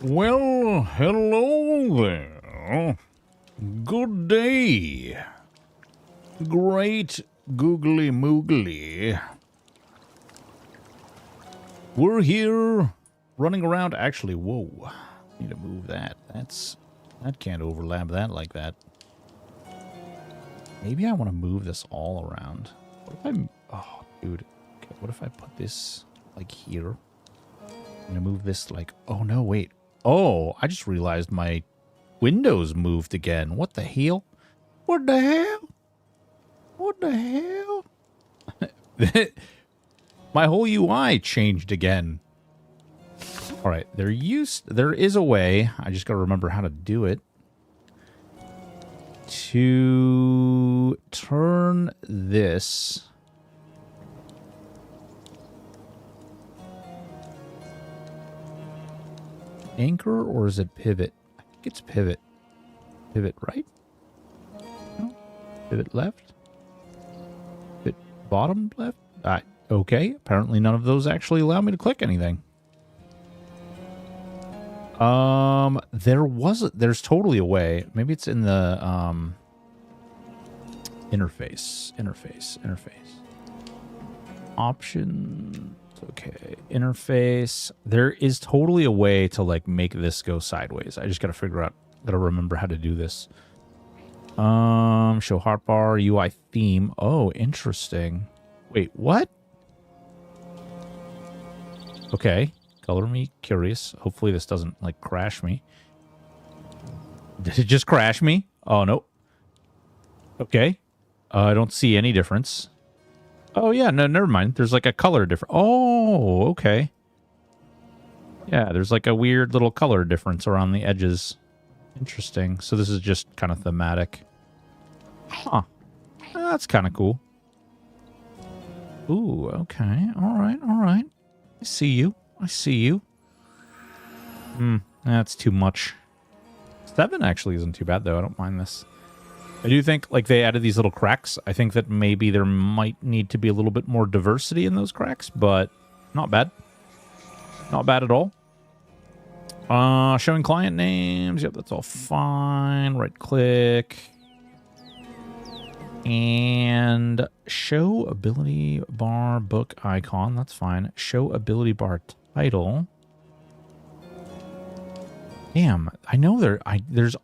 Well, hello there. Good day. Great googly moogly. We're here running around. Actually, whoa. Need to move that. That can't overlap that like that. Maybe I want to move this all around. What if I... Oh, dude. Okay, what if I put this, like, here? I'm going to move this, like... Oh, no, wait. Oh, I just realized my windows moved again. What the hell? What the hell? What the hell? My whole UI changed again. All right, there is a way. I just got to remember how to do it. To turn this anchor, or is it pivot? I think it's pivot. Pivot right? No. Pivot left? Pivot bottom left? Okay, apparently none of those actually allow me to click anything. There's totally a way. Maybe it's in the interface. Options. Okay, interface. There is totally a way to like make this go sideways. I just gotta remember how to do this. Show hotbar, UI theme. Oh, interesting. Wait, what? Okay. Color me curious. Hopefully this doesn't, like, crash me. Did it just crash me? Oh, no. Okay. I don't see any difference. Oh, yeah. No, never mind. There's, like, a color difference. Oh, okay. Yeah, there's, like, a weird little color difference around the edges. Interesting. So this is just kind of thematic. Huh. That's kind of cool. Ooh, okay. All right, all right. I see you. I see you. That's too much. 7 actually isn't too bad, though. I don't mind this. I do think, like, they added these little cracks. I think that maybe there might need to be a little bit more diversity in those cracks, but not bad. Not bad at all. Showing client names. Yep, that's all fine. Right-click. And show ability bar book icon. That's fine. Show ability bar title. Damn, I know there's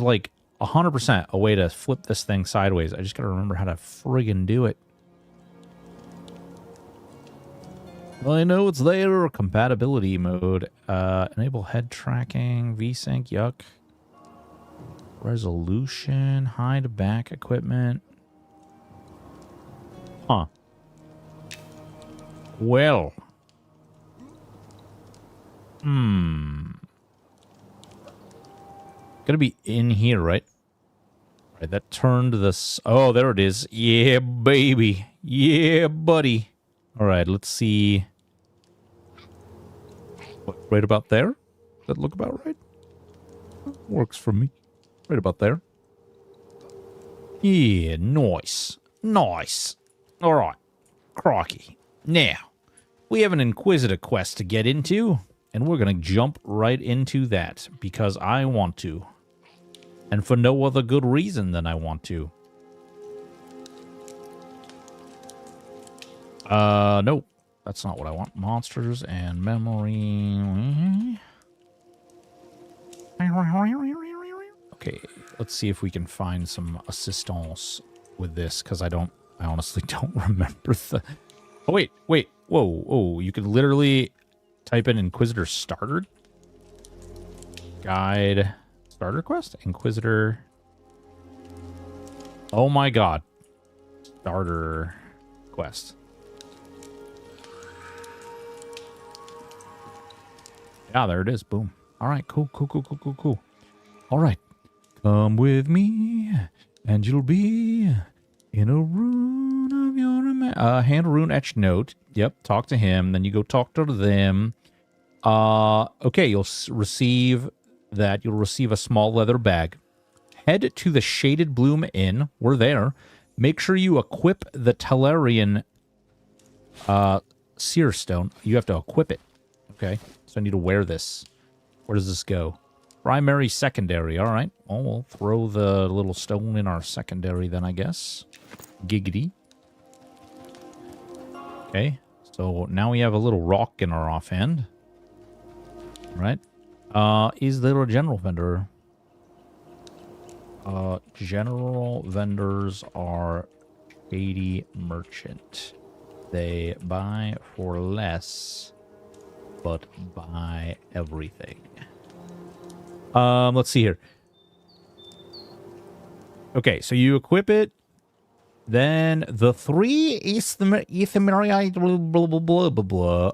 like 100% a way to flip this thing sideways. I just gotta remember how to friggin' do it. Well, I know it's there. Compatibility mode. Enable head tracking. VSync. Yuck. Resolution. Hide back equipment. Huh. Well. Gonna be in here, right? Right, that turned this... Oh, there it is. Yeah, baby. Yeah, buddy. All right, let's see. What, right about there? Does that look about right? Works for me. Right about there. Yeah, nice. Nice. All right. Crikey. Now, we have an Inquisitor quest to get into, and we're going to jump right into that because I want to. And for no other good reason than I want to. Nope. That's not what I want. Monsters and memory. Okay, let's see if we can find some assistance with this, because I honestly don't remember the... Oh, wait. Whoa. You can literally type in Inquisitor starter? Guide... Starter quest? Inquisitor. Oh my god. Starter quest. Yeah, there it is. Boom. Alright, cool. Alright. Come with me, and you'll be in a rune of your... hand rune etched note. Yep, talk to him. Then you go talk to them. Okay, you'll receive... that you'll receive a small leather bag. Head to the Shaded Bloom Inn. We're there. Make sure you equip the Telerian Seer Stone. You have to equip it. Okay, so I need to wear this. Where does this go? Primary, secondary. All right. Well, we'll throw the little stone in our secondary then, I guess. Giggity. Okay. So now we have a little rock in our offhand. Right. Is there a general vendor? General vendors are shady merchant. They buy for less, but buy everything. Let's see here. Okay, so you equip it. Then the 3 ephemerite blah, blah, blah, blah, blah.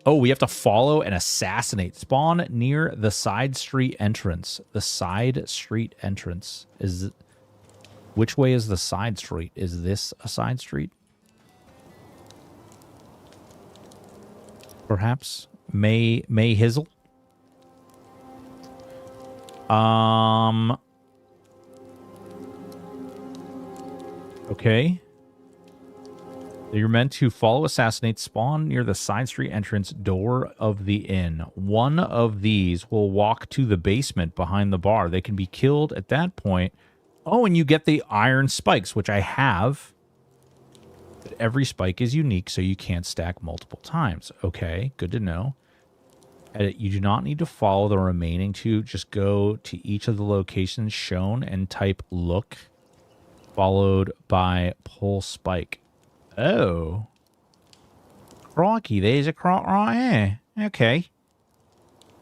Oh, we have to follow and assassinate. Spawn near the side street entrance. The side street entrance. Which way is the side street? Is this a side street? Perhaps? May Hizzle? Okay. You're meant to follow, assassinate, spawn near the side street entrance door of the inn. One of these will walk to the basement behind the bar. They can be killed at that point. Oh, and you get the iron spikes, which I have. But every spike is unique, so you can't stack multiple times. Okay, good to know. You do not need to follow the remaining 2. Just go to each of the locations shown and type look, followed by pull spike. Oh. Crikey, there's a croc right here. Okay.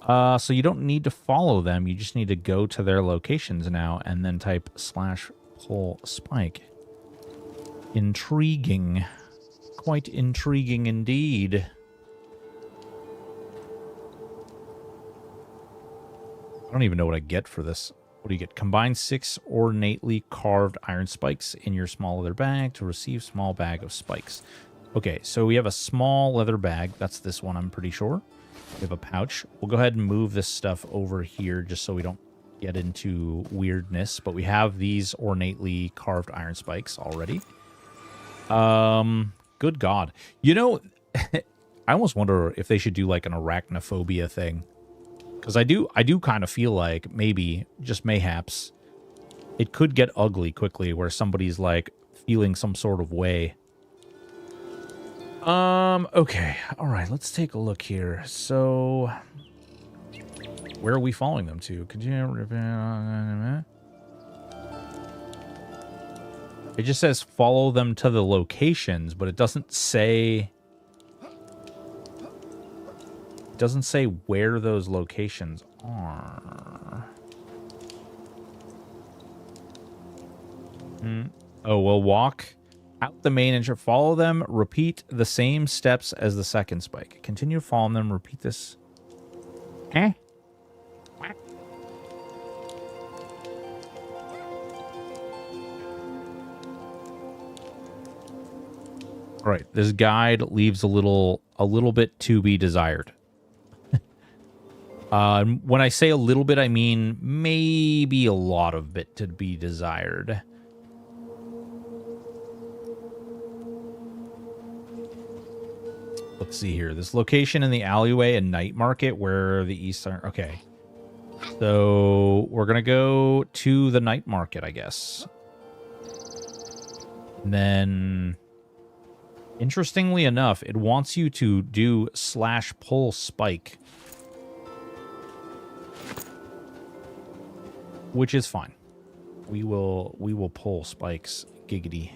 So you don't need to follow them. You just need to go to their locations now and then type /pull spike. Intriguing. Quite intriguing indeed. I don't even know what I get for this. What do you get? Combine 6 ornately carved iron spikes in your small leather bag to receive small bag of spikes. Okay, so we have a small leather bag. That's this one, I'm pretty sure. We have a pouch. We'll go ahead and move this stuff over here just so we don't get into weirdness. But we have these ornately carved iron spikes already. Good God. You know, I almost wonder if they should do like an arachnophobia thing. Because I do kind of feel like maybe, just mayhaps, it could get ugly quickly where somebody's like feeling some sort of way. Okay. All right, let's take a look here. So, where are we following them to? Could you... It just says follow them to the locations, but it doesn't say... It doesn't say where those locations are. Oh, we'll walk out the main entrance. Follow them. Repeat the same steps as the second spike. Continue following them. Repeat this. Eh? All right. This guide leaves a little bit to be desired. When I say a little bit, I mean maybe a lot of bit to be desired. Let's see here. This location in the alleyway and night market where the east are... Okay. So we're going to go to the night market, I guess. And then, interestingly enough, it wants you to do /pull spike. Which is fine. We will pull spikes. Giggity.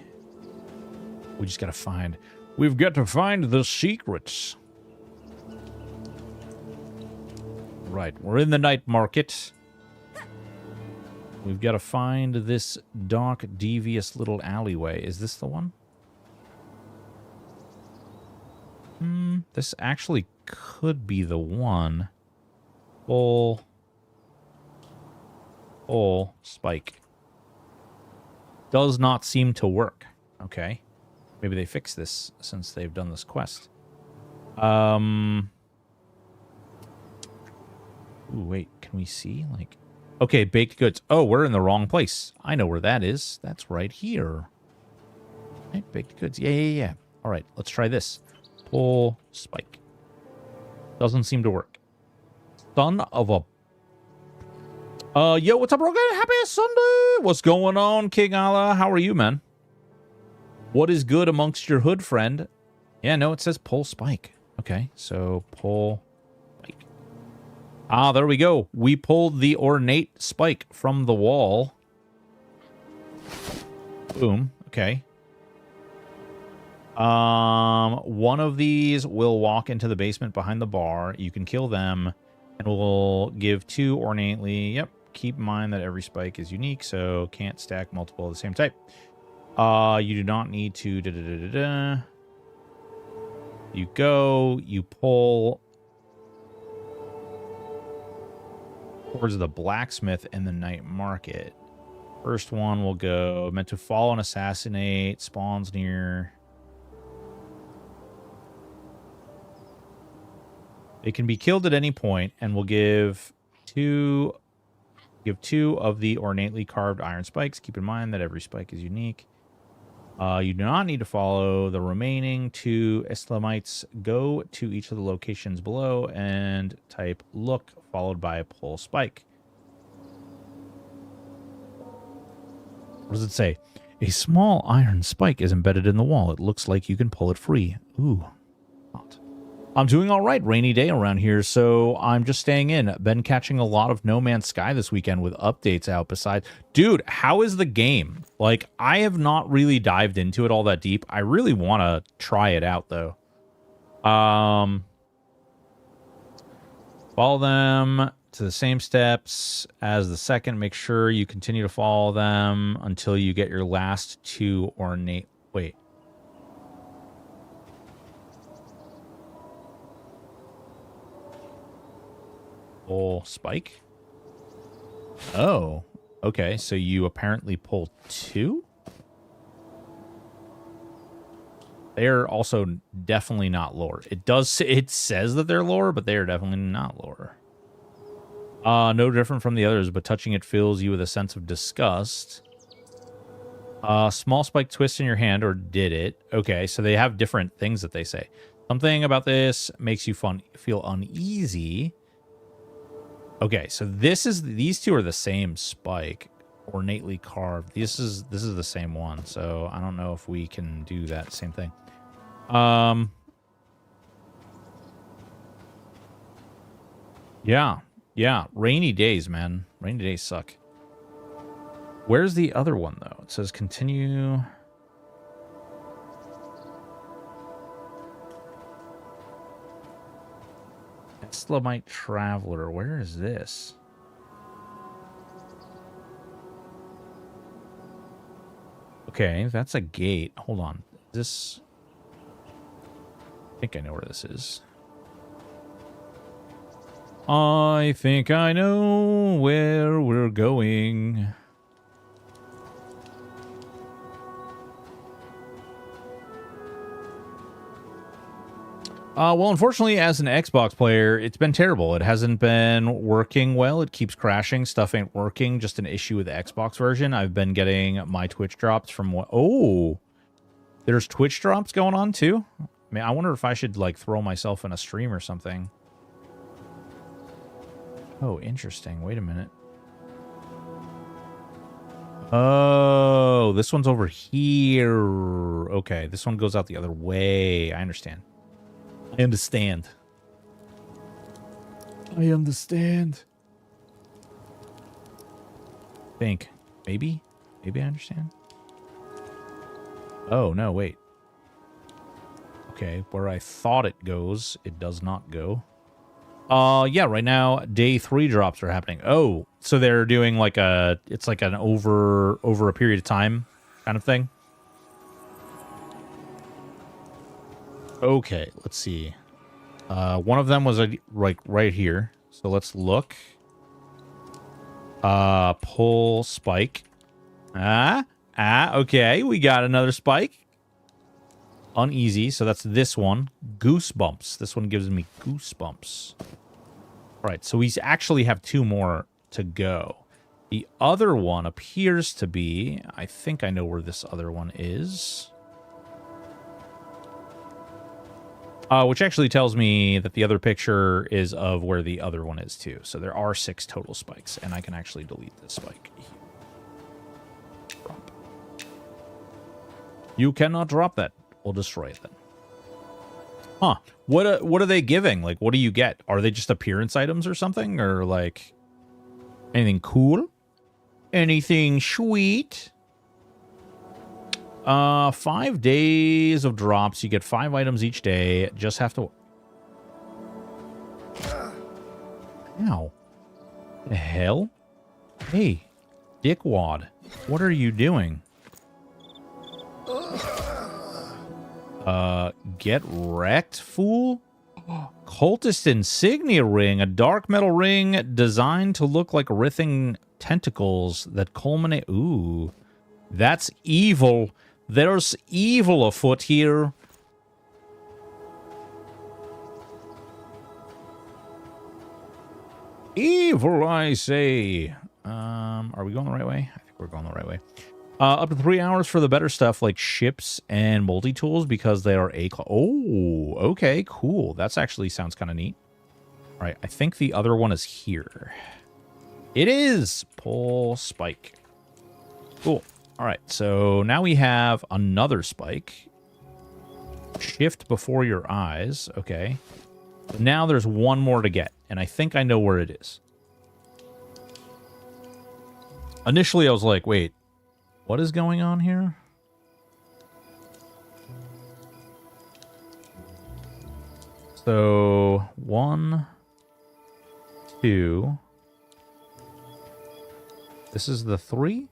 We just gotta find... We've got to find the secrets. Right, we're in the night market. We've got to find this dark, devious little alleyway. Is this the one? This actually could be the one. Pull spike. Does not seem to work. Okay. Maybe they fixed this since they've done this quest. Ooh, wait. Can we see? Like... Okay, baked goods. Oh, we're in the wrong place. I know where that is. That's right here. Right, baked goods. Yeah. All right, let's try this. Pull spike. Doesn't seem to work. Son of a Yo, what's up, Rogan? Happy Sunday! What's going on, King Allah? How are you, man? What is good amongst your hood, friend? Yeah, no, it says pull spike. Okay, so pull spike. Ah, there we go. We pulled the ornate spike from the wall. Boom. Okay. One of these will walk into the basement behind the bar. You can kill them, and we'll give 2 ornately. Yep. Keep in mind that every spike is unique, so can't stack multiple of the same type. You do not need to You go, you pull towards the blacksmith and the night market. First one will go meant to follow and assassinate, spawns near. It can be killed at any point, and we'll give 2 of the ornately carved iron spikes. Keep in mind that every spike is unique. You do not need to follow the remaining 2 Islamites. Go to each of the locations below and type look, followed by pull spike. What does it say? A small iron spike is embedded in the wall. It looks like you can pull it free. Ooh. Hot. I'm doing all right. Rainy day around here, so I'm just staying in. Been catching a lot of No Man's Sky this weekend with updates out besides. Dude, how is the game? Like, I have not really dived into it all that deep. I really want to try it out, though. Follow them to the same steps as the second. Make sure you continue to follow them until you get your last 2 ornate. Wait. Pull spike? Oh, okay. So you apparently pull 2? They're also definitely not lore. It says that they're lore, but they are definitely not lore. No different from the others, but touching it fills you with a sense of disgust. Small spike twist in your hand, or did it? Okay, so they have different things that they say. Something about this makes you feel uneasy. Okay, so these 2 are the same spike, ornately carved. This is the same one, so I don't know if we can do that same thing. Yeah, rainy days, man. Rainy days suck. Where's the other one though? It says continue. Islamite Traveler. Where is this? Okay, that's a gate. Hold on. This... I think I know where this is. I think I know where we're going. Well, unfortunately, as an Xbox player, it's been terrible. It hasn't been working well. It keeps crashing. Stuff ain't working. Just an issue with the Xbox version. I've been getting my Twitch drops from what? Oh, there's Twitch drops going on too. I mean, I wonder if I should like throw myself in a stream or something. Oh, interesting. Wait a minute. Oh, this one's over here. Okay, this one goes out the other way. I understand. I understand. I understand. Think. Maybe? Maybe I understand. Oh, no, wait. Okay, where I thought it goes, it does not go. Yeah, right now, day 3 drops are happening. Oh, so they're doing like a... It's like an over a period of time kind of thing. Okay, let's see. One of them was like right here. So let's look. Pull spike. Okay, we got another spike. Uneasy, so that's this one. Goosebumps. This one gives me goosebumps. All right, so we actually have 2 more to go. The other one appears to be... I think I know where this other one is. Which actually tells me that the other picture is of where the other one is too. So there are 6 total spikes, and I can actually delete this spike. Drop. You cannot drop that. We'll destroy it then. Huh. What are they giving? Like, what do you get? Are they just appearance items or something? Or, like, anything cool? Anything sweet? 5 days of drops. You get 5 items each day. Just have to... Ow. The hell? Hey, dickwad. What are you doing? Get wrecked, fool? Cultist insignia ring. A dark metal ring designed to look like writhing tentacles that culminate... Ooh. That's evil. There's evil afoot here. Evil, I say. Are we going the right way? I think we're going the right way. Up to 3 hours for the better stuff like ships and multi-tools because they are A class. Oh, okay, cool. That's actually sounds kind of neat. All right, I think the other one is here. It is. Pull spike. Cool. All right, so now we have another spike. Shift before your eyes. Okay. But now there's one more to get, and I think I know where it is. Initially, I was like, wait, what is going on here? So, 1, 2. This is the 3.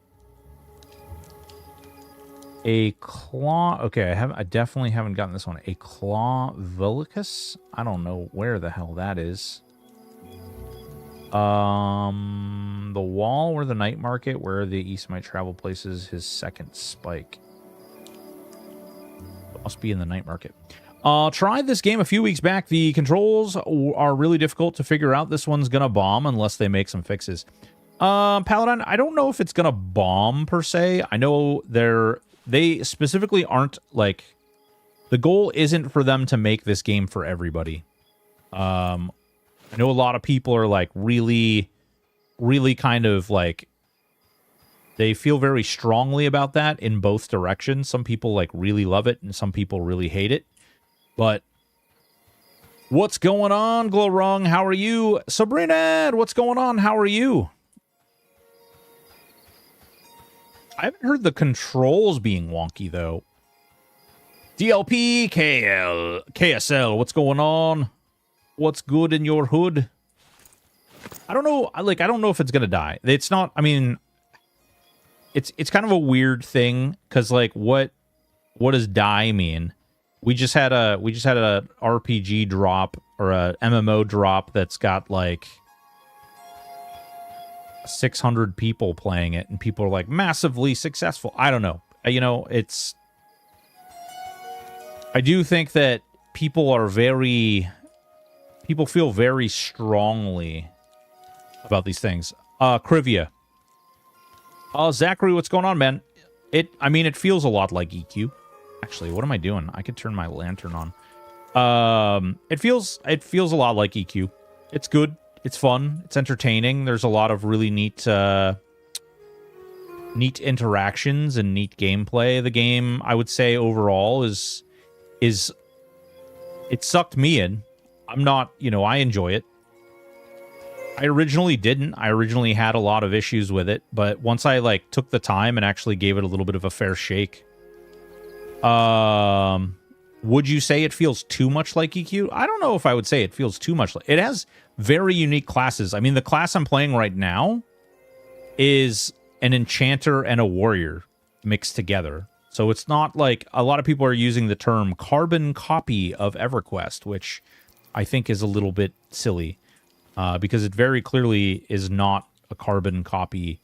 A claw. Okay, I definitely haven't gotten this one. A claw vilicus. I don't know where the hell that is. The wall where the night market, where the east might travel, places his second spike. It must be in the night market. Tried this game a few weeks back. The controls are really difficult to figure out. This one's gonna bomb unless they make some fixes. Paladin, I don't know if it's gonna bomb per se. I know they specifically aren't like, the goal isn't for them to make this game for everybody. I know a lot of people are like really kind of like, they feel very strongly about that in both directions. Some people like really love it and some people really hate it. But what's going on, Glowrung? How are you? Sabrina, what's going on? How are you? I haven't heard the controls being wonky, though. DLP, KSL, what's going on? What's good in your hood? I don't know. I don't know if it's gonna die. It's not. I mean, it's kind of a weird thing because like, what does die mean? We just had a RPG drop or a MMO drop that's got like 600 people playing it, and people are like massively successful. I don't know. You know, it's. I do think that people feel very strongly about these things. Krivia. Zachary, what's going on, man? I mean, it feels a lot like EQ. Actually, what am I doing? I could turn my lantern on. It feels a lot like EQ. It's good. It's fun. It's entertaining. There's a lot of really neat interactions and neat gameplay. The game, I would say, overall is it sucked me in. I'm not, I enjoy it. I originally didn't. I originally had a lot of issues with it, but once I like took the time and actually gave it a little bit of a fair shake, would you say it feels too much like EQ? I don't know if I would say it feels too much like. It has very unique classes. I mean, the class I'm playing right now is an enchanter and a warrior mixed together. So it's not like a lot of people are using the term carbon copy of EverQuest, which I think is a little bit silly. Because it very clearly is not a carbon copy.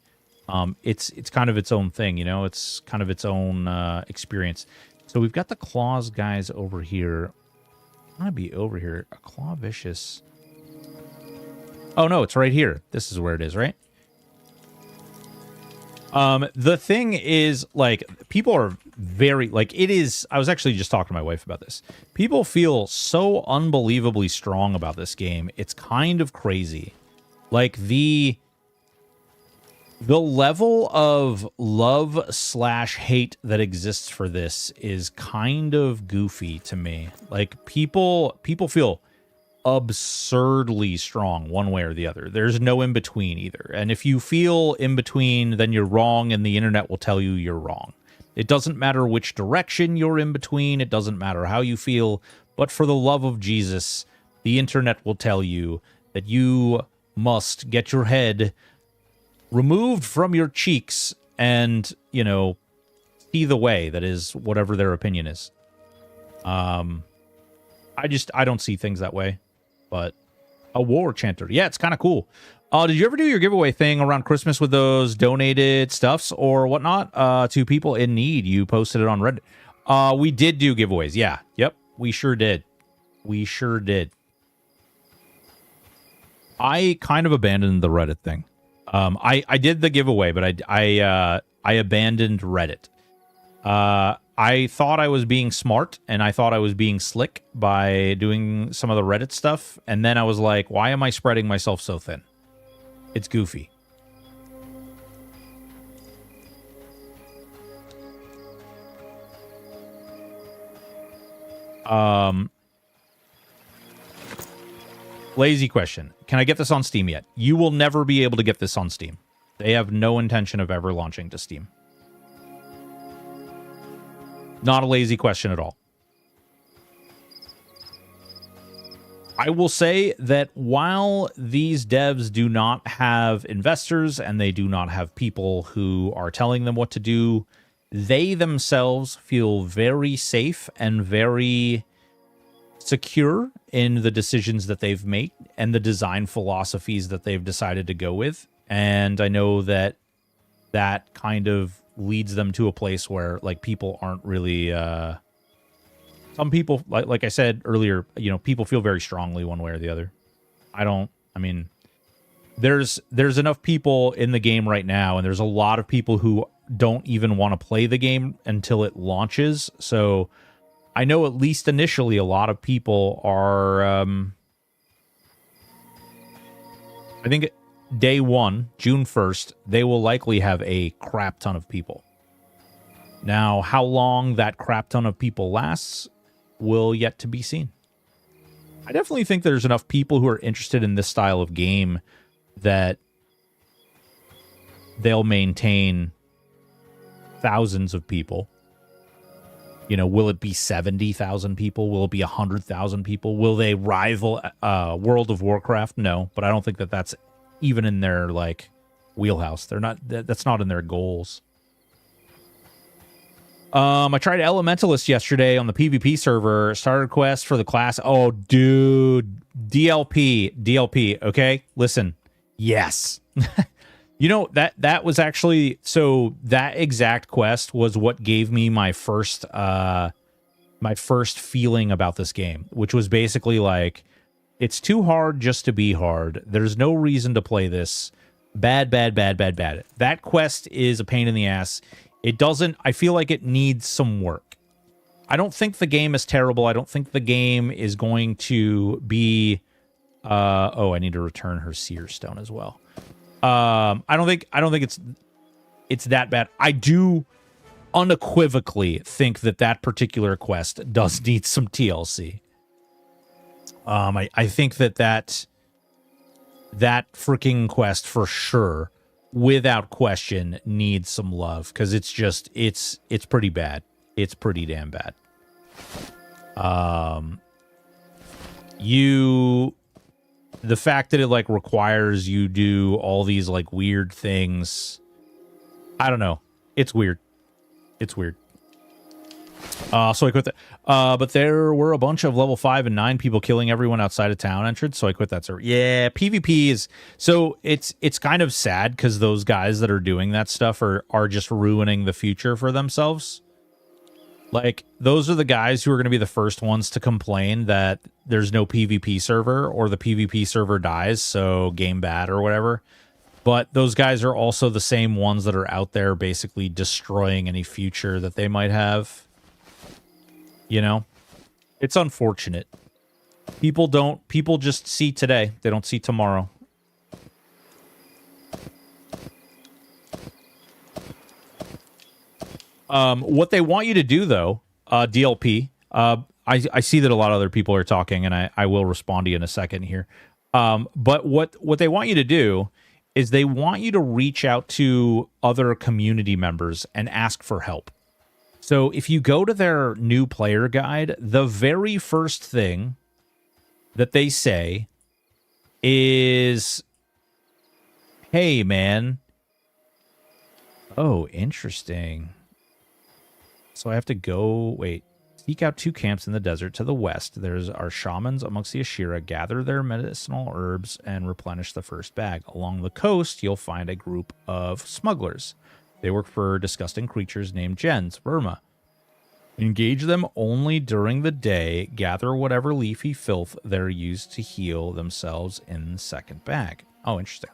It's kind of its own thing, It's kind of its own experience. So we've got the claws guys over here. I want to be over here. A claw vicious. Oh no, it's right here. This is where it is, right? The thing is, like, people are very, like, it is, I was actually just talking to my wife about this. People feel so unbelievably strong about this game. It's kind of crazy. Like, the level of love/hate that exists for this is kind of goofy to me. Like, people feel absurdly strong one way or the other. There's no in between either. And if you feel in between, then you're wrong, and the internet will tell you you're wrong. It doesn't matter which direction you're in between. It doesn't matter how you feel. But for the love of Jesus, the internet will tell you that you must get your head removed from your cheeks and, you know, see the way that is whatever their opinion is. I don't see things that way. But a war chanter. Yeah, it's kind of cool. Did you ever do your giveaway thing around Christmas with those donated stuffs or whatnot to people in need? You posted it on Reddit. We did do giveaways. Yeah. Yep. We sure did. We sure did. I kind of abandoned the Reddit thing. I did the giveaway, but I abandoned Reddit. I thought I was being smart, and I thought I was being slick by doing some of the Reddit stuff, and then I was like, why am I spreading myself so thin? It's goofy. Lazy question. Can I get this on Steam yet? You will never be able to get this on Steam. They have no intention of ever launching to Steam. Not a lazy question at all. I will say that while these devs do not have investors and they do not have people who are telling them what to do, they themselves feel very safe and very secure in the decisions that they've made and the design philosophies that they've decided to go with. And I know that that kind of leads them to a place where, like, people aren't really some people, like I said earlier, you know, people feel very strongly one way or the other. I mean, there's enough people in the game right now, and there's a lot of people who don't even want to play the game until it launches. So I know at least initially a lot of people are I think day one, June 1st, they will likely have a crap ton of people. Now, how long that crap ton of people lasts will yet to be seen. I definitely think there's enough people who are interested in this style of game that they'll maintain thousands of people. You know, will it be 70,000 people? Will it be 100,000 people? Will they rival World of Warcraft? No, but I don't think that that's even in their, like, wheelhouse. They're not. That's not in their goals. I tried Elementalist yesterday on the PvP server. Started quest for the class. Oh, dude, DLP. Okay, listen. Yes. You know, that was actually, so that exact quest was what gave me my first feeling about this game, which was basically like, it's too hard just to be hard. There's no reason to play this. Bad. That quest is a pain in the ass. It doesn't, I feel like it needs some work. I don't think the game is terrible. I don't think the game is going to be, oh, I need to return her seer stone as well. I don't think it's that bad. I do unequivocally think that particular quest does need some TLC. I think that freaking quest for sure, without question, needs some love, because it's just it's pretty bad. It's pretty damn bad. The fact that it, like, requires you do all these, like, weird things, I don't know. It's weird. It's weird. So I quit that. But there were a bunch of level 5 and 9 people killing everyone outside of town entrance, so I quit that server. Yeah, PvP is, so it's kind of sad because those guys that are doing that stuff are just ruining the future for themselves. Like, those are the guys who are going to be the first ones to complain that there's no PvP server, or the PvP server dies, so game bad or whatever. But those guys are also the same ones that are out there basically destroying any future that they might have. You know? It's unfortunate. People just see today. They don't see tomorrow. What they want you to do, though, DLP, I see that a lot of other people are talking, and I will respond to you in a second here. But what they want you to do is they want you to reach out to other community members and ask for help. So if you go to their new player guide, the very first thing that they say is, hey, man. Oh, interesting. So I have to go, wait. Seek out 2 camps in the desert to the west. There's our shamans amongst the Ashira. Gather their medicinal herbs and replenish the first bag. Along the coast, you'll find a group of smugglers. They work for disgusting creatures named gens, Burma. Engage them only during the day. Gather whatever leafy filth they're used to heal themselves in the second bag. Oh, interesting.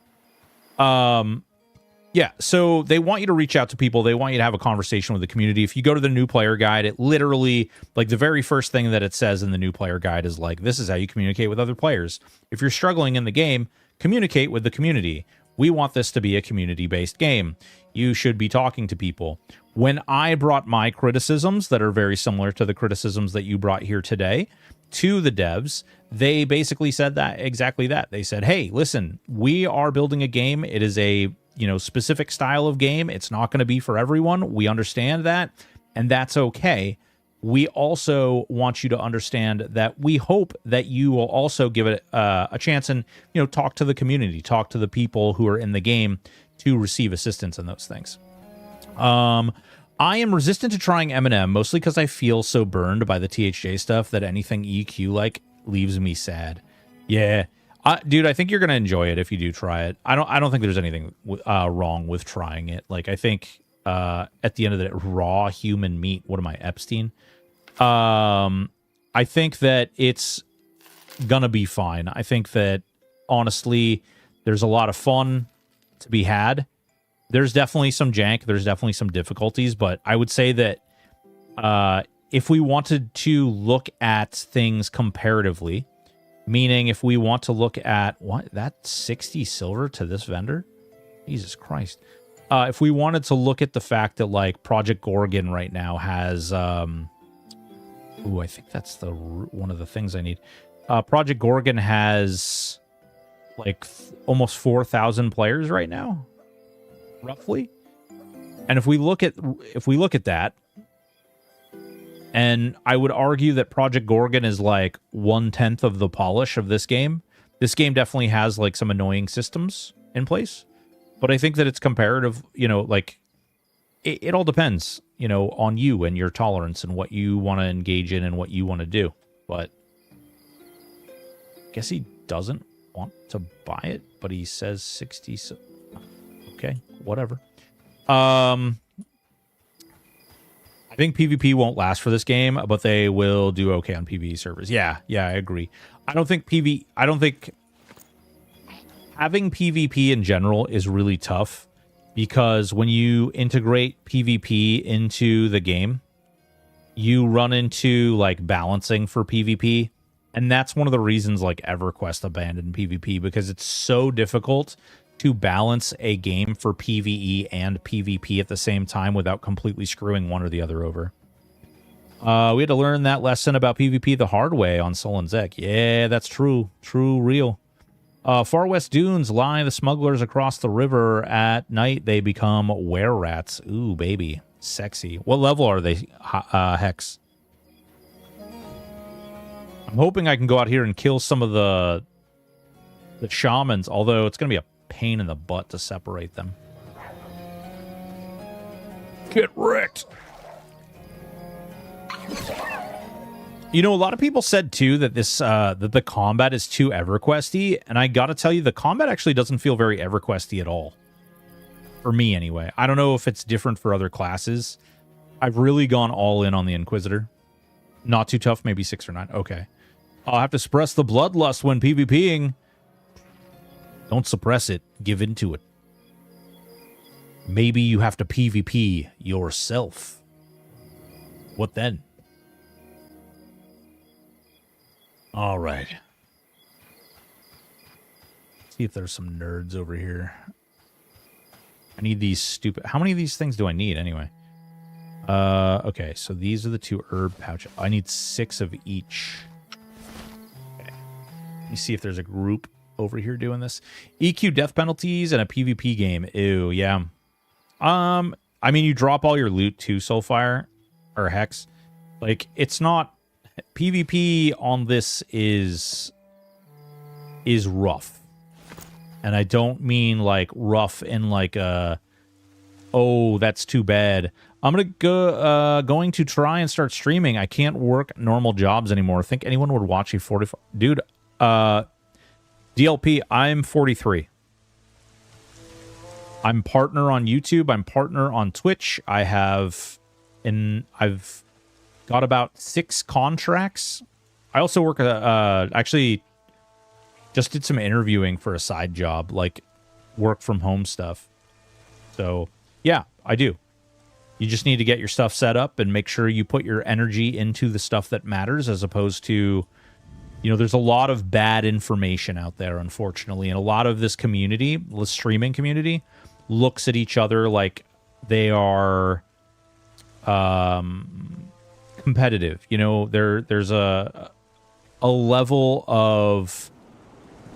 Yeah, so they want you to reach out to people. They want you to have a conversation with the community. If you go to the new player guide, it literally, like the very first thing that it says in the new player guide is like, this is how you communicate with other players. If you're struggling in the game, communicate with the community. We want this to be a community-based game. You should be talking to people. When I brought my criticisms that are very similar to the criticisms that you brought here today to the devs, they basically said that exactly that. They said, hey, listen, we are building a game. It is a specific style of game. It's not going to be for everyone. We understand that, and that's okay. We also want you to understand that we hope that you will also give it a chance and, talk to the community, talk to the people who are in the game to receive assistance in those things. I am resistant to trying M&M, mostly because I feel so burned by the THJ stuff that anything EQ-like leaves me sad. Yeah. Dude, I think you're going to enjoy it if you do try it. I don't think there's anything wrong with trying it. Like, I think at the end of the day, raw human meat. What am I, Epstein? I think that it's going to be fine. I think that, honestly, there's a lot of fun to be had. There's definitely some jank. There's definitely some difficulties. But I would say that if we wanted to look at things comparatively, meaning if we want to look at, what, that's 60 silver to this vendor? Jesus Christ. If we wanted to look at the fact that, like, Project Gorgon right now has, ooh, I think that's one of the things I need. Project Gorgon has, like, almost 4,000 players right now, roughly. And if we look at that, and I would argue that Project Gorgon is like 1/10 of the polish of this game. This game definitely has like some annoying systems in place, but I think that it's comparative, like it all depends, on you and your tolerance and what you want to engage in and what you want to do. But I guess he doesn't want to buy it, but he says 60. So okay, whatever. I think PvP won't last for this game, but they will do okay on PvE servers. Yeah, I agree. I don't think having PvP in general is really tough, because when you integrate PvP into the game, you run into like balancing for PvP, and that's one of the reasons like EverQuest abandoned PvP, because it's so difficult to balance a game for PvE and PvP at the same time without completely screwing one or the other over. We had to learn that lesson about PvP the hard way on Sol and Zek. Yeah, that's true. True, real. Far West Dunes lie the smugglers across the river. At night, they become were-rats. Ooh, baby. Sexy. What level are they, Hex? I'm hoping I can go out here and kill some of the shamans, although it's going to be a pain in the butt to separate them. Get wrecked. A lot of people said too that this that the combat is too EverQuest-y, and I gotta tell you, the combat actually doesn't feel very EverQuest-y at all. For me, anyway. I don't know if it's different for other classes. I've really gone all in on the Inquisitor. Not too tough, maybe 6 or 9. Okay. I'll have to suppress the bloodlust when PvPing. Don't suppress it. Give into it. Maybe you have to PvP yourself. What then? All right. See if there's some nerds over here. I need these stupid... How many of these things do I need anyway? Okay, so these are the 2 herb pouches. I need 6 of each. Okay. Let me see if there's a group over here doing this. EQ death penalties and a PvP game. Ew, yeah. I mean, you drop all your loot to Soulfire or Hex. Like, it's not... PvP on this is rough. And I don't mean, like, rough in, like, a... Oh, that's too bad. I'm going to try and start streaming. I can't work normal jobs anymore. Think anyone would watch a 45... Dude, DLP, I'm 43. I'm partner on YouTube. I'm partner on Twitch. I've got about 6 contracts. I also work actually just did some interviewing for a side job, like work from home stuff. So yeah, I do. You just need to get your stuff set up and make sure you put your energy into the stuff that matters, as opposed to, you know, there's a lot of bad information out there, unfortunately. And a lot of this community, the streaming community, looks at each other like they are competitive. You know, there's a level of,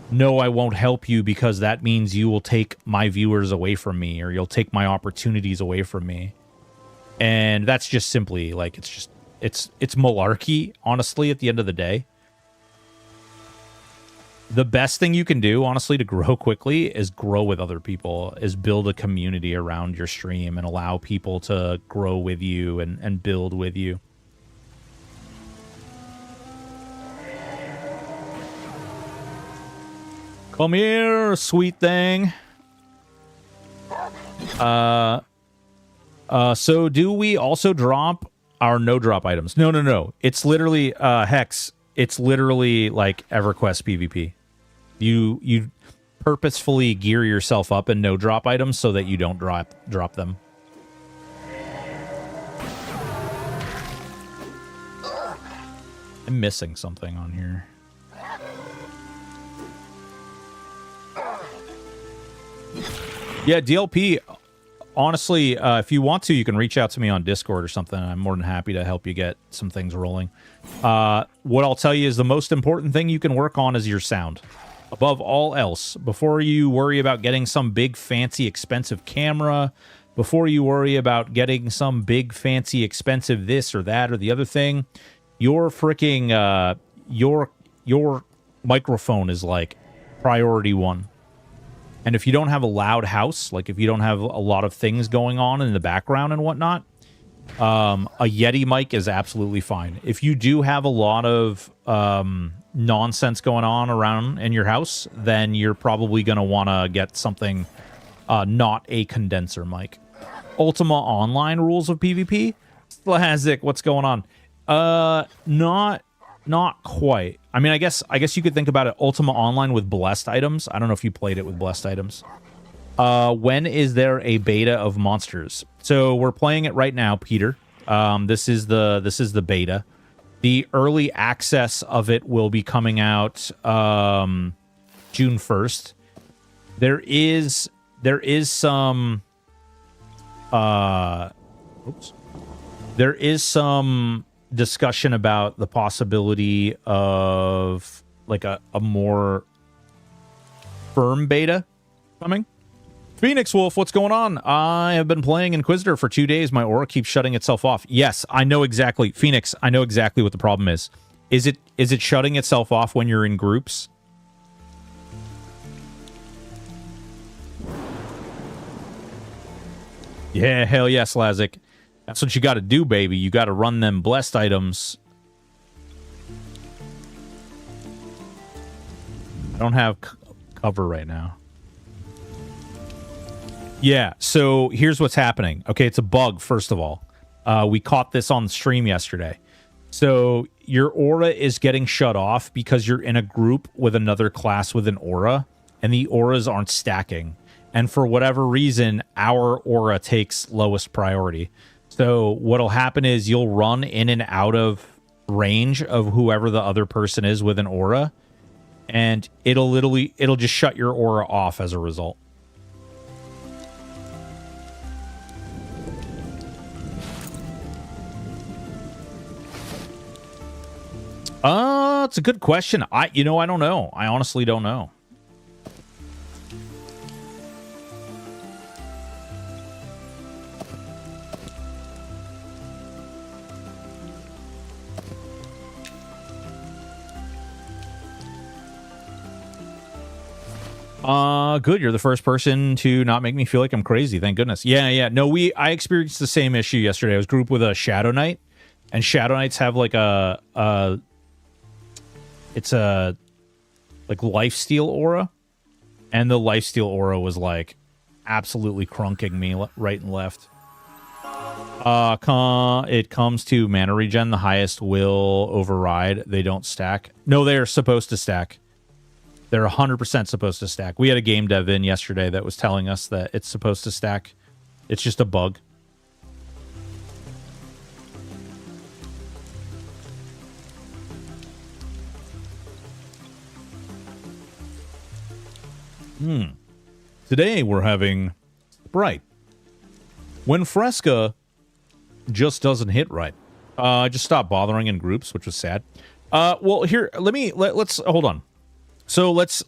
no, I won't help you because that means you will take my viewers away from me, or you'll take my opportunities away from me. And that's just simply, like, it's malarkey, honestly, at the end of the day. The best thing you can do, honestly, to grow quickly is grow with other people, is build a community around your stream and allow people to grow with you and build with you. Come here, sweet thing. So do we also drop our no-drop items? No. It's literally, Hex, it's literally like EverQuest PvP. You purposefully gear yourself up in no-drop items so that you don't drop them. I'm missing something on here. Yeah, DLP, honestly, if you want to, you can reach out to me on Discord or something. I'm more than happy to help you get some things rolling. What I'll tell you is the most important thing you can work on is your sound. Above all else, before you worry about getting some big, fancy, expensive camera, before you worry about getting some big, fancy, expensive this or that or the other thing, your freaking, your microphone is like priority 1. And if you don't have a loud house, like if you don't have a lot of things going on in the background and whatnot, a Yeti mic is absolutely fine. If you do have a lot of nonsense going on around in your house, then you're probably going to want to get something not a condenser mic. Ultima Online rules of PvP? Slazik, what's going on? Not quite. I mean, I guess you could think about it, Ultima Online with blessed items. I don't know if you played it with blessed items. When is there a beta of Monsters? So we're playing it right now, Peter. This is the beta. The early access of it will be coming out June 1st. There is some there is some discussion about the possibility of like a more firm beta coming. Phoenix Wolf, what's going on? I have been playing Inquisitor for 2 days. My aura keeps shutting itself off. Yes, I know exactly. Phoenix, I know exactly what the problem is. Is it shutting itself off when you're in groups? Yeah, hell yes, Lazik. That's what you got to do, baby. You got to run them blessed items. I don't have cover right now. Yeah, so here's what's happening. Okay, it's a bug, first of all. We caught this on the stream yesterday. So your aura is getting shut off because you're in a group with another class with an aura, and the auras aren't stacking. and for whatever reason, our aura takes lowest priority. So what'll happen is you'll run in and out of range of whoever the other person is with an aura, and it'll just shut your aura off as a result. It's a good question. I don't know. I honestly don't know. Good. You're the first person to not make me feel like I'm crazy. Thank goodness. Yeah. No, I experienced the same issue yesterday. I was grouped with a Shadow Knight, and Shadow Knights have like it's a like lifesteal aura, and the lifesteal aura was like absolutely crunking me right and left. It comes to mana regen. The highest will override. They don't stack. No, they are supposed to stack. They're 100% supposed to stack. We had a game dev in yesterday that was telling us that it's supposed to stack. It's just a bug. Today we're having Sprite. When Fresca just doesn't hit right. I just stopped bothering in groups, which was sad. Well, here, let's hold on. So let's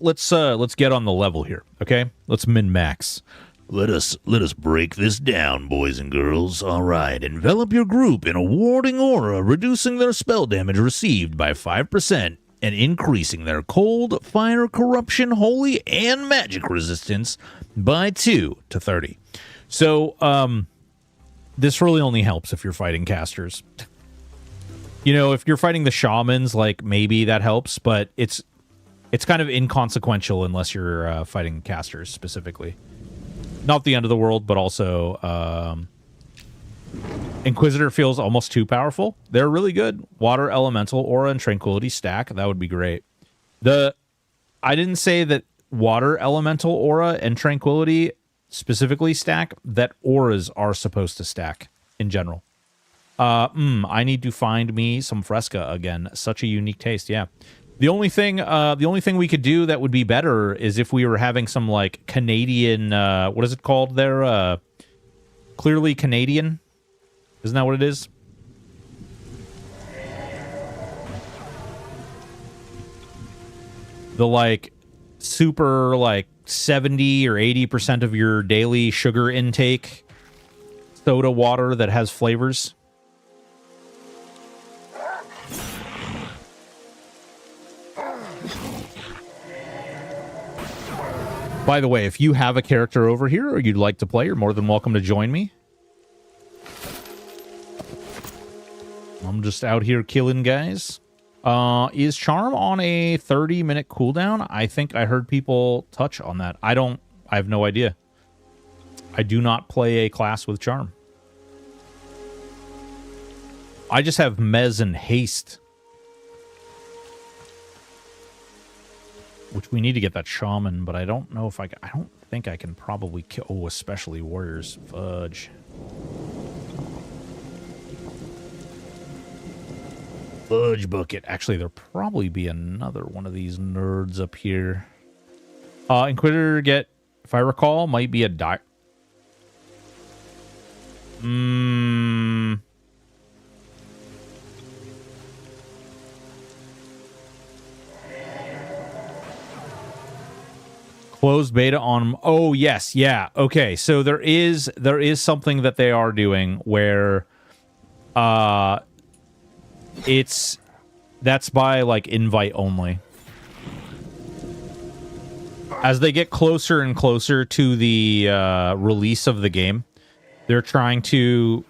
get on the level here, okay? Let's min-max. Let us break this down, boys and girls. All right, envelop your group in a warding aura, reducing their spell damage received by 5% and increasing their cold, fire, corruption, holy, and magic resistance by 2 to 30. So, this really only helps if you're fighting casters. You know, if you're fighting the shamans, like, maybe that helps, but it's kind of inconsequential unless you're fighting casters specifically. Not the end of the world, but also Inquisitor feels almost too powerful. They're really good. Water, Elemental, Aura, and Tranquility stack. That would be great. I didn't say that Water, Elemental, Aura, and Tranquility specifically stack. That auras are supposed to stack in general. I need to find me some Fresca again. Such a unique taste, yeah. The only thing we could do that would be better is if we were having some like Canadian, what is it called there? Clearly Canadian. Isn't that what it is? The like super like 70 or 80% of your daily sugar intake soda water that has flavors. By the way, if you have a character over here or you'd like to play, you're more than welcome to join me. I'm just out here killing guys. Is Charm on a 30-minute cooldown? I think I heard people touch on that. I have no idea. I do not play a class with Charm. I just have Mez and Haste. Which we need to get that Shaman, but I don't know if I don't think I can probably kill... Oh, especially Warriors. Fudge. Fudge bucket. Actually, there'll probably be another one of these nerds up here. Inquisitor get, if I recall, might be a Closed beta on... Oh, yes. Yeah. Okay. So there is something that they are doing where that's by like invite only. As they get closer and closer to the release of the game, they're trying to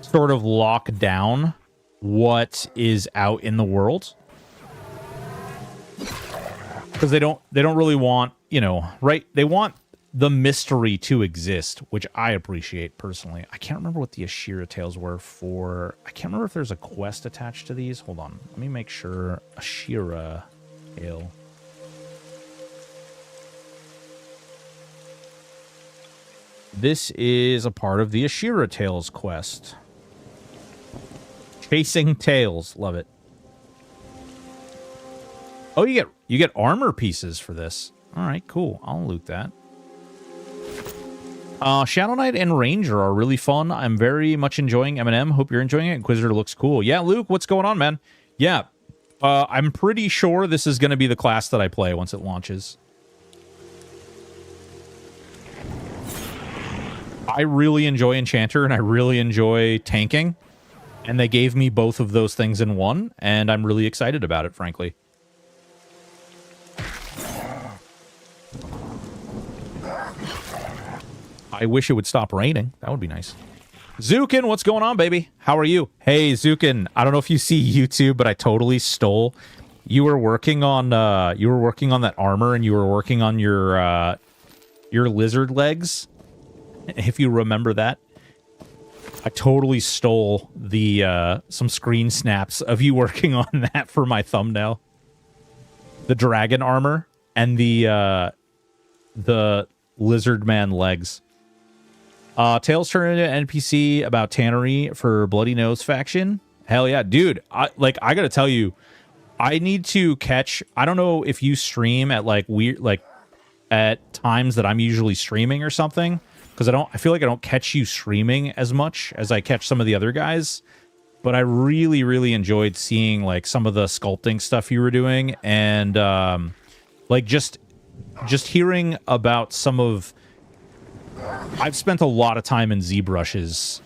sort of lock down what is out in the world. Because they don't really want, you know, right? They want the mystery to exist, which I appreciate personally. I can't remember what the Ashira Tales were for. I can't remember if there's a quest attached to these. Hold on. Let me make sure. Ashira Tale. This is a part of the Ashira Tales quest. Chasing Tails. Love it. Oh, you get armor pieces for this. All right, cool. I'll loot that. Shadow Knight and Ranger are really fun. I'm very much enjoying M&M. Hope you're enjoying it. Inquisitor looks cool. Yeah, Luke, what's going on, man? Yeah, I'm pretty sure this is going to be the class that I play once it launches. I really enjoy Enchanter, and I really enjoy tanking. And they gave me both of those things in one, and I'm really excited about it, frankly. I wish it would stop raining. That would be nice. Zukin, what's going on, baby? How are you? Hey, Zukin, I don't know if you see YouTube, but I totally stole. You were working on that armor, and you were working on your lizard legs. If you remember that. I totally stole the some screen snaps of you working on that for my thumbnail. The dragon armor and the lizard man legs. Tails turned into NPC about Tannery for Bloody Nose faction. Hell yeah, dude. I gotta tell you, I need to catch. I don't know if you stream at at times that I'm usually streaming or something, because I feel like I don't catch you streaming as much as I catch some of the other guys. But I really, really enjoyed seeing like some of the sculpting stuff you were doing, and just hearing about some of. I've spent a lot of time in ZBrush's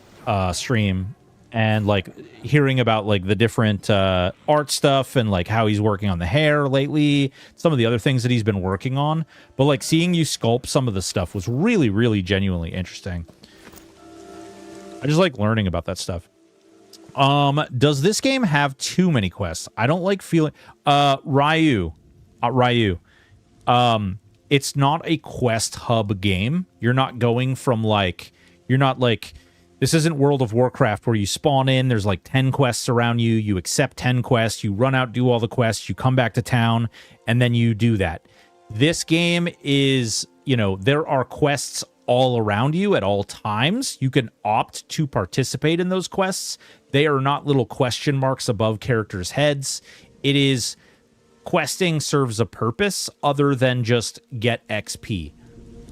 stream, and like hearing about like the different art stuff and like how he's working on the hair lately, some of the other things that he's been working on. But like seeing you sculpt some of the stuff was really, really genuinely interesting. I just like learning about that stuff. Does this game have too many quests? I don't like feeling Ryu. It's not a quest hub game. You're not going from this isn't World of Warcraft where you spawn in, there's like 10 quests around you, you accept 10 quests, you run out, do all the quests, you come back to town, and then you do that. This game is, there are quests all around you at all times. You can opt to participate in those quests. They are not little question marks above characters' heads. It is questing serves a purpose other than just get XP.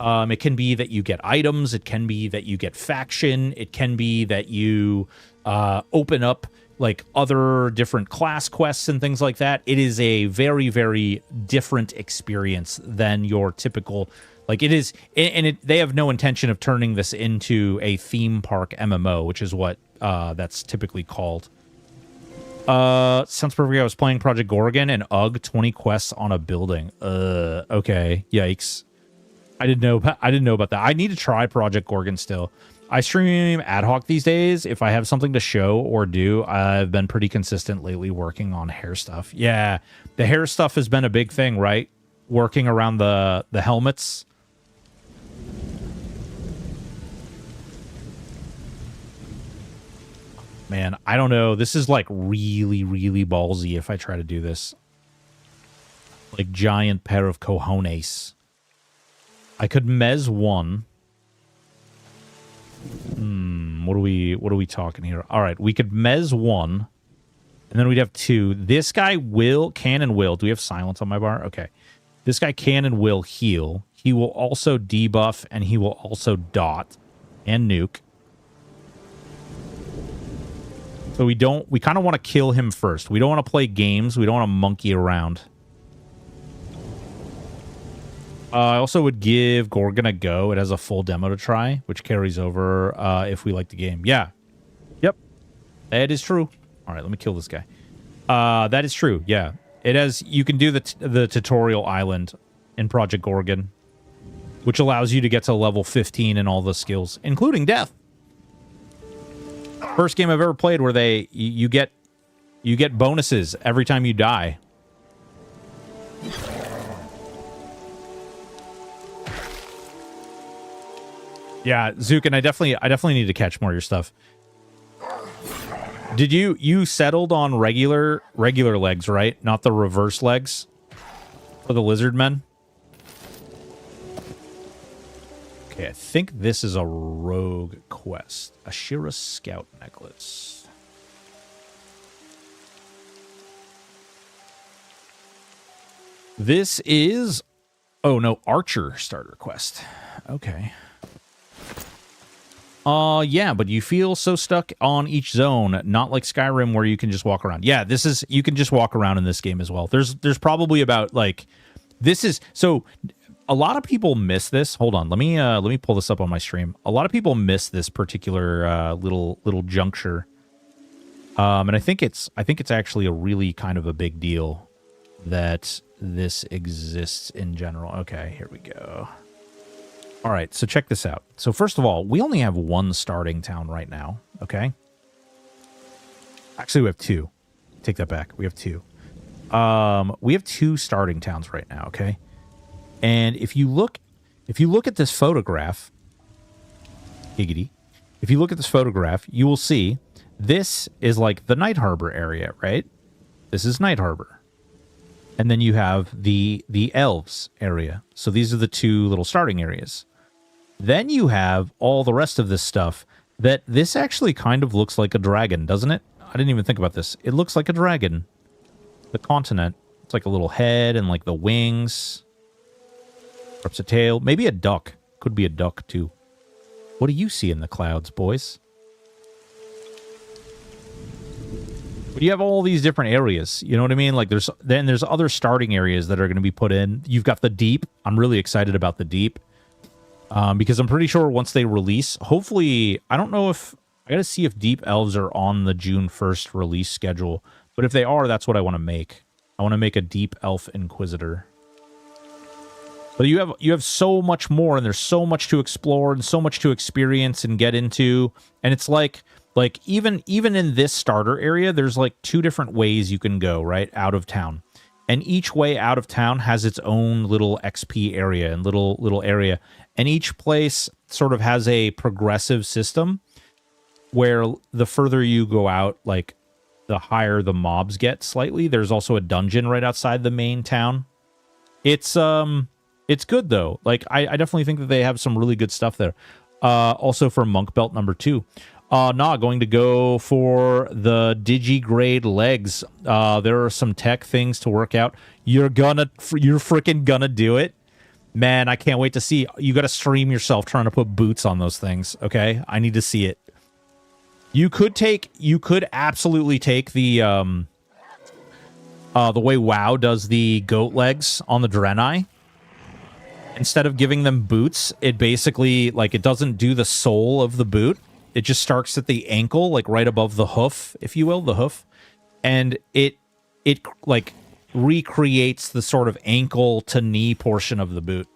It can be that you get items. It can be that you get faction. It can be that you open up like other different class quests and things like that. It is a very, very different experience than your typical. Like it is, and they have no intention of turning this into a theme park MMO, which is what that's typically called. Sounds perfect. I was playing Project Gorgon and 20 quests on a building. Okay. Yikes. I didn't know about that. I need to try Project Gorgon still. I stream ad hoc these days. If I have something to show or do, I've been pretty consistent lately working on hair stuff. Yeah. The hair stuff has been a big thing, right? Working around the helmets. Man, I don't know. This is like really, really ballsy if I try to do this. Like giant pair of cojones. I could mez one. What are we talking here? All right, we could mez one. And then we'd have two. This guy can and will. Do we have silence on my bar? Okay. This guy can and will heal. He will also debuff, and he will also dot and nuke. So we kind of want to kill him first. We don't want to play games. We don't want to monkey around. I also would give Gorgon a go. It has a full demo to try, which carries over if we like the game. Yeah. Yep. That is true. All right, let me kill this guy. That is true. Yeah. It has. You can do the tutorial island in Project Gorgon, which allows you to get to level 15 in all the skills, including death. First game I've ever played where you get bonuses every time you die. Yeah, Zukin, I definitely need to catch more of your stuff. Did you settled on regular legs, right? Not the reverse legs for the lizard men? Okay, I think this is a rogue quest. Ashira Scout Necklace. This is... Oh, no, Archer starter quest. Okay. Yeah, but you feel so stuck on each zone, not like Skyrim where you can just walk around. Yeah, this is... You can just walk around in this game as well. There's probably about, like... This is... So... A lot of people miss this. Hold on, let me pull this up on my stream. A lot of people miss this particular little juncture, and I think it's actually a really kind of a big deal that this exists in general. Okay, here we go. All right, so check this out. So first of all, we only have one starting town right now. Okay, actually we have two. Take that back. We have two. We have two starting towns right now. Okay. And if you look at this photograph, giggity, if you look at this photograph, you will see this is like the Night Harbor area, right? This is Night Harbor. And then you have the Elves area. So these are the two little starting areas. Then you have all the rest of this stuff that this actually kind of looks like a dragon, doesn't it? I didn't even think about this. It looks like a dragon. The continent. It's like a little head and like the wings. Perhaps a tail. Maybe a duck. Could be a duck, too. What do you see in the clouds, boys? But you have all these different areas. You know what I mean? Like, there's other starting areas that are going to be put in. You've got the Deep. I'm really excited about the Deep. Because I'm pretty sure once they release, hopefully, I don't know if... I got to see if Deep Elves are on the June 1st release schedule. But if they are, that's what I want to make. I want to make a Deep Elf Inquisitor. But you have so much more, and there's so much to explore and so much to experience and get into. And it's like even in this starter area, there's like two different ways you can go, right, out of town. And each way out of town has its own little XP area and little area. And each place sort of has a progressive system where the further you go out, like the higher the mobs get slightly. There's also a dungeon right outside the main town. It's good, though. Like, I definitely think that they have some really good stuff there. Also for Monk Belt number 2. Going to go for the Digigrade legs. There are some tech things to work out. You're freaking gonna do it. Man, I can't wait to see. You got to stream yourself trying to put boots on those things, okay? I need to see it. You could absolutely take the way WoW does the goat legs on the Draenei. Instead of giving them boots, it basically, like, it doesn't do the sole of the boot. It just starts at the ankle, like, right above the hoof, if you will, the hoof. And it like, recreates the sort of ankle to knee portion of the boot.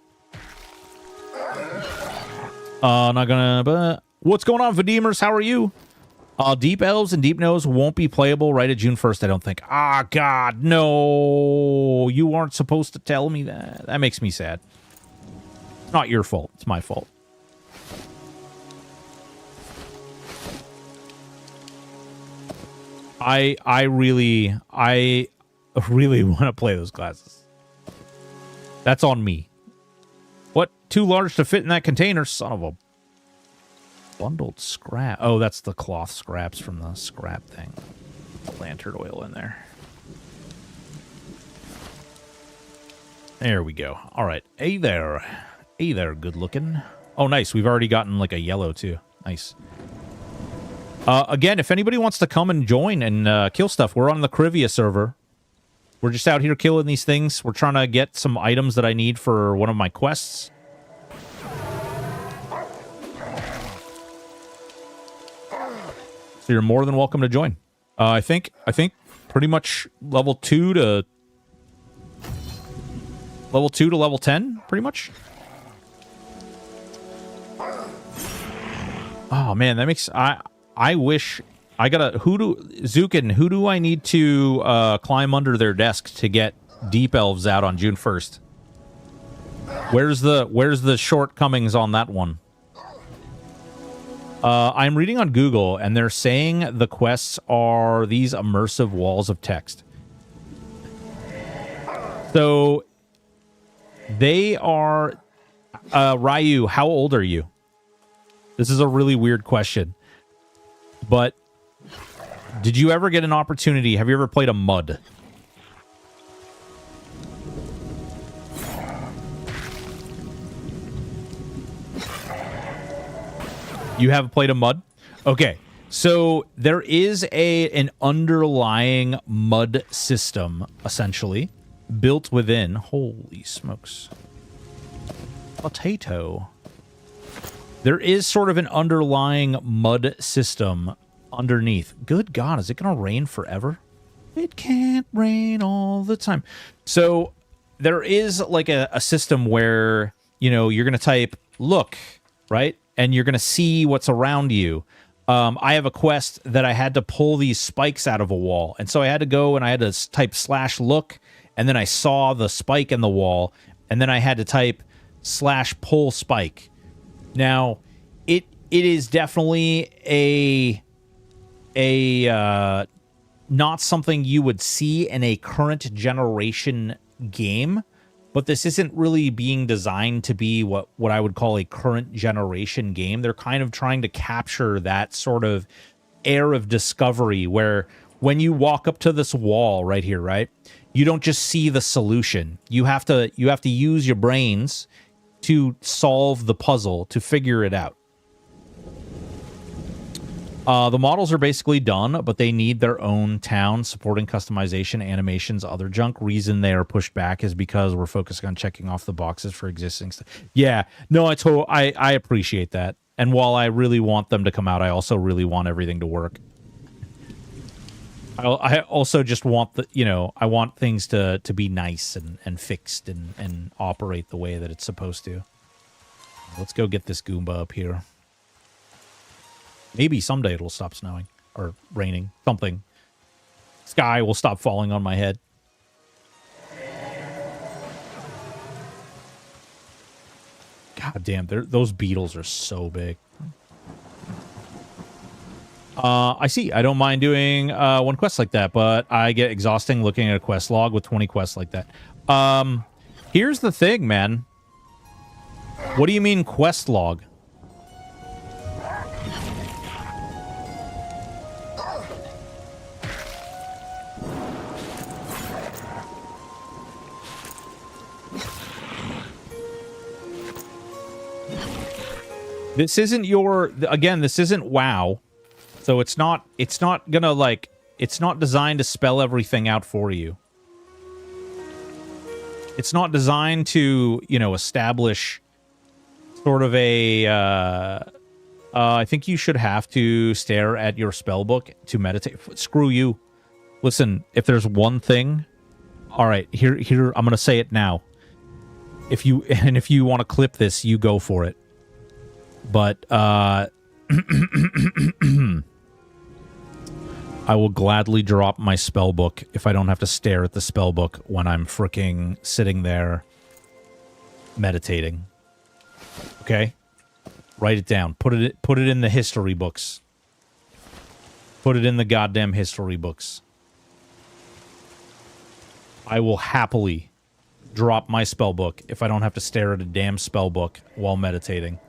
What's going on, Vadimers? How are you? Deep Elves and Deep Nose won't be playable right at June 1st, I don't think. Ah, God, no. You weren't supposed to tell me that. That makes me sad. Not your fault. It's my fault. I really want to play those classes. That's on me. What? Too large to fit in that container? Son of a... Bundled scrap. Oh, that's the cloth scraps from the scrap thing. Lantern oil in there. There we go. All right. Hey there. Hey there, good looking. Oh, nice. We've already gotten like a yellow too. Nice. Again, if anybody wants to come and join and kill stuff, we're on the Krivia server. We're just out here killing these things. We're trying to get some items that I need for one of my quests. So you're more than welcome to join. I think pretty much level 2 to level 10, pretty much. Oh man, that makes I wish I gotta Zukin, who do I need to climb under their desk to get Deep Elves out on June 1st? Where's the shortcomings on that one? I'm reading on Google, and they're saying the quests are these immersive walls of text. So they are Ryu, how old are you? This is a really weird question. But did you ever get an opportunity? Have you ever played a MUD? You have played a MUD? Okay. So there is an underlying MUD system, essentially, built within. Holy smokes. Potato. There is sort of an underlying MUD system underneath. Good God, is it going to rain forever? It can't rain all the time. So there is like a system where, you know, you're going to type look, right? And you're going to see what's around you. I have a quest that I had to pull these spikes out of a wall. And so I had to go and I had to type /look. And then I saw the spike in the wall. And then I had to type /pull spike. Now, it is definitely a not something you would see in a current generation game. But this isn't really being designed to be what I would call a current generation game. They're kind of trying to capture that sort of air of discovery where when you walk up to this wall right here, right, you don't just see the solution. You have to use your brains to solve the puzzle, to figure it out. The models are basically done, but they need their own town, supporting customization, animations, other junk. Reason they are pushed back is because we're focusing on checking off the boxes for existing stuff. Yeah, no, I appreciate that. And while I really want them to come out, I also really want everything to work. I also just want I want things to be nice and fixed and operate the way that it's supposed to. Let's go get this Goomba up here. Maybe someday it'll stop snowing or raining. Something. Sky will stop falling on my head. God damn, those beetles are so big. I see. I don't mind doing one quest like that, but I get exhausting looking at a quest log with 20 quests like that. Here's the thing, man. What do you mean quest log? This isn't this isn't WoW. So it's not gonna like, it's not designed to spell everything out for you. It's not designed to, establish sort of a, I think you should have to stare at your spell book to meditate. Screw you. Listen, if there's one thing, all right, here, I'm going to say it now. If you want to clip this, you go for it. But, I will gladly drop my spell book if I don't have to stare at the spell book when I'm freaking sitting there meditating. Okay? Write it down. Put it in the history books. Put it in the goddamn history books. I will happily drop my spell book if I don't have to stare at a damn spell book while meditating.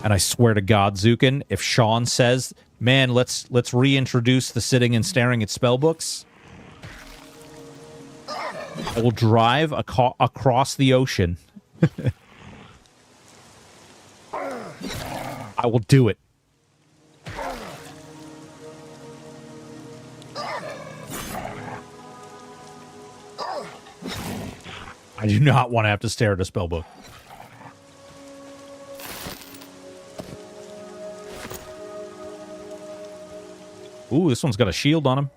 And I swear to God, Zukin, if Sean says, man, let's reintroduce the sitting and staring at spell books, I will drive across the ocean. I will do it. I do not want to have to stare at a spell book. Ooh, this one's got a shield on him.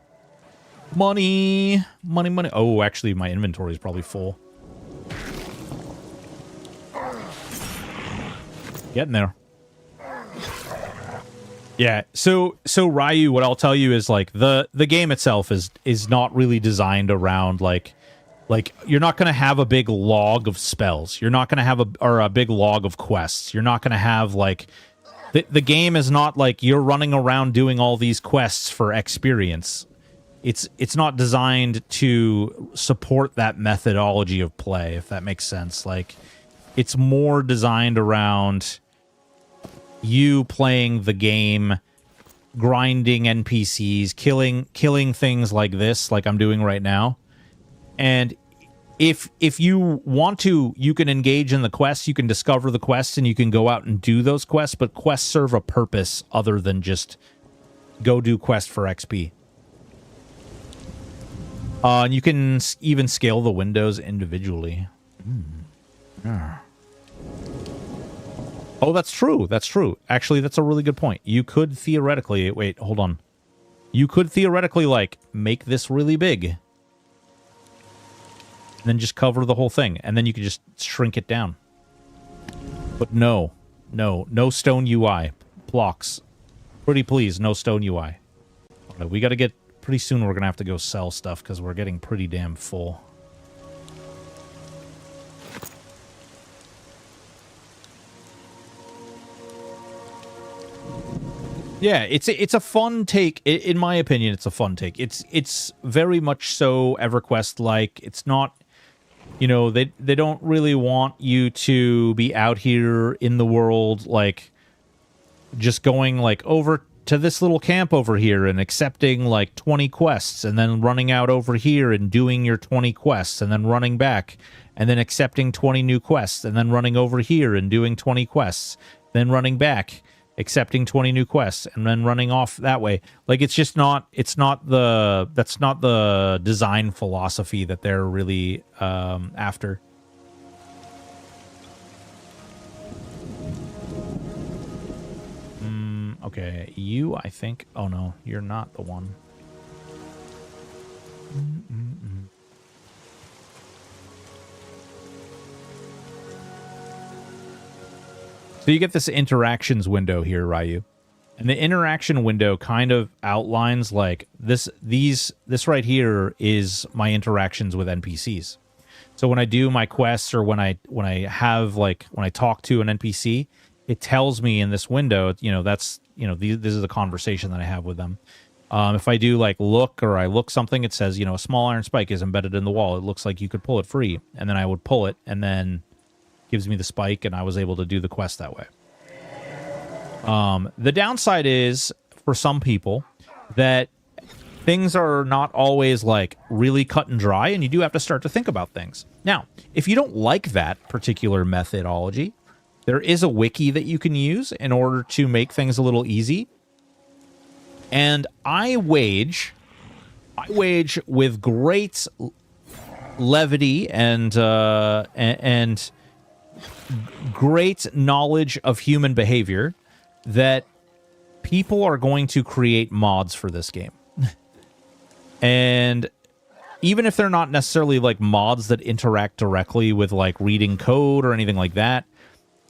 Money. Money, money. Oh, actually, my inventory is probably full. Getting there. Yeah, so Ryu, what I'll tell you is, like, the game itself is not really designed around, like you're not going to have a big log of spells. You're not going to have a big log of quests. You're not going to have, like... The game is not like you're running around doing all these quests for experience. It's not designed to support that methodology of play, if that makes sense. Like, It's more designed around you playing the game, grinding NPCs, killing things like this, like I'm doing right now. And if you want to, you can engage in the quests, you can discover the quests, and you can go out and do those quests, but quests serve a purpose other than just go do quest for XP. And you can even scale the windows individually. Yeah. Oh, that's true. That's true. Actually, that's a really good point. You could theoretically... Wait, hold on. You could theoretically, like, make this really big. And then just cover the whole thing. And then you could just shrink it down. But no. No. No stone UI. Blocks. Pretty please, no stone UI. Okay, we got to get... Pretty soon we're going to have to go sell stuff because we're getting pretty damn full. Yeah, it's a fun take. In my opinion, it's a fun take. It's very much so EverQuest-like. It's not, you know, they don't really want you to be out here in the world, like, just going, like, over to this little camp over here and accepting, like, 20 quests, and then running out over here and doing your 20 quests, and then running back, and then accepting 20 new quests, and then running over here and doing 20 quests, then running back, accepting 20 new quests, and then running off that way. Like, it's just not, that's not the design philosophy that they're really after. Okay, you, I think, oh no, you're not the one. So you get this interactions window here, Ryu. And the interaction window kind of outlines, like, this right here is my interactions with NPCs. So when I do my quests, or when I talk to an NPC, it tells me in this window, you know, that's, you know, this is the conversation that I have with them. If I do, like, look, or I look something, it says, you know, a small iron spike is embedded in the wall. It looks like you could pull it free. And then I would pull it, and then gives me the spike, and I was able to do the quest that way. The downside is, for some people, that things are not always, like, really cut and dry, and you do have to start to think about things. Now, if you don't like that particular methodology, there is a wiki that you can use in order to make things a little easy. And I wage with great levity and great knowledge of human behavior that people are going to create mods for this game. And even if they're not necessarily, like, mods that interact directly with, like, reading code or anything like that,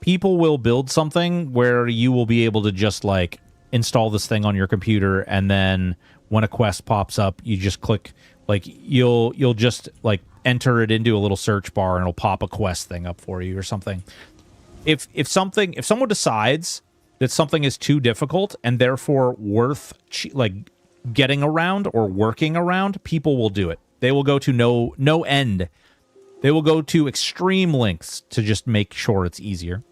people will build something where you will be able to just, like, install this thing on your computer, and then when a quest pops up, you just click, like, you'll just, like, enter it into a little search bar, and it'll pop a quest thing up for you or something. If someone decides that something is too difficult and therefore worth, like, getting around or working around, people will do it. They will go to no end. They will go to extreme lengths to just make sure it's easier.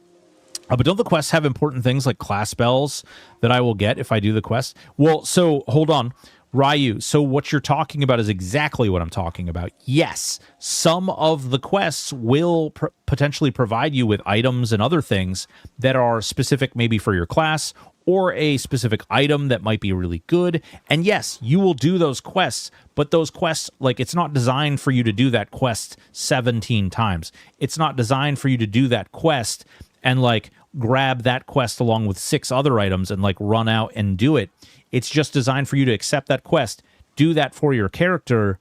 But don't the quests have important things like class spells that I will get if I do the quest? Well, so hold on, Ryu. So what you're talking about is exactly what I'm talking about. Yes, some of the quests will potentially provide you with items and other things that are specific maybe for your class, or a specific item that might be really good. And yes, you will do those quests, but those quests, like, it's not designed for you to do that quest 17 times. It's not designed for you to do that quest and, like, grab that quest along with 6 other items and, like, run out and do it. It's just designed for you to accept that quest, do that for your character,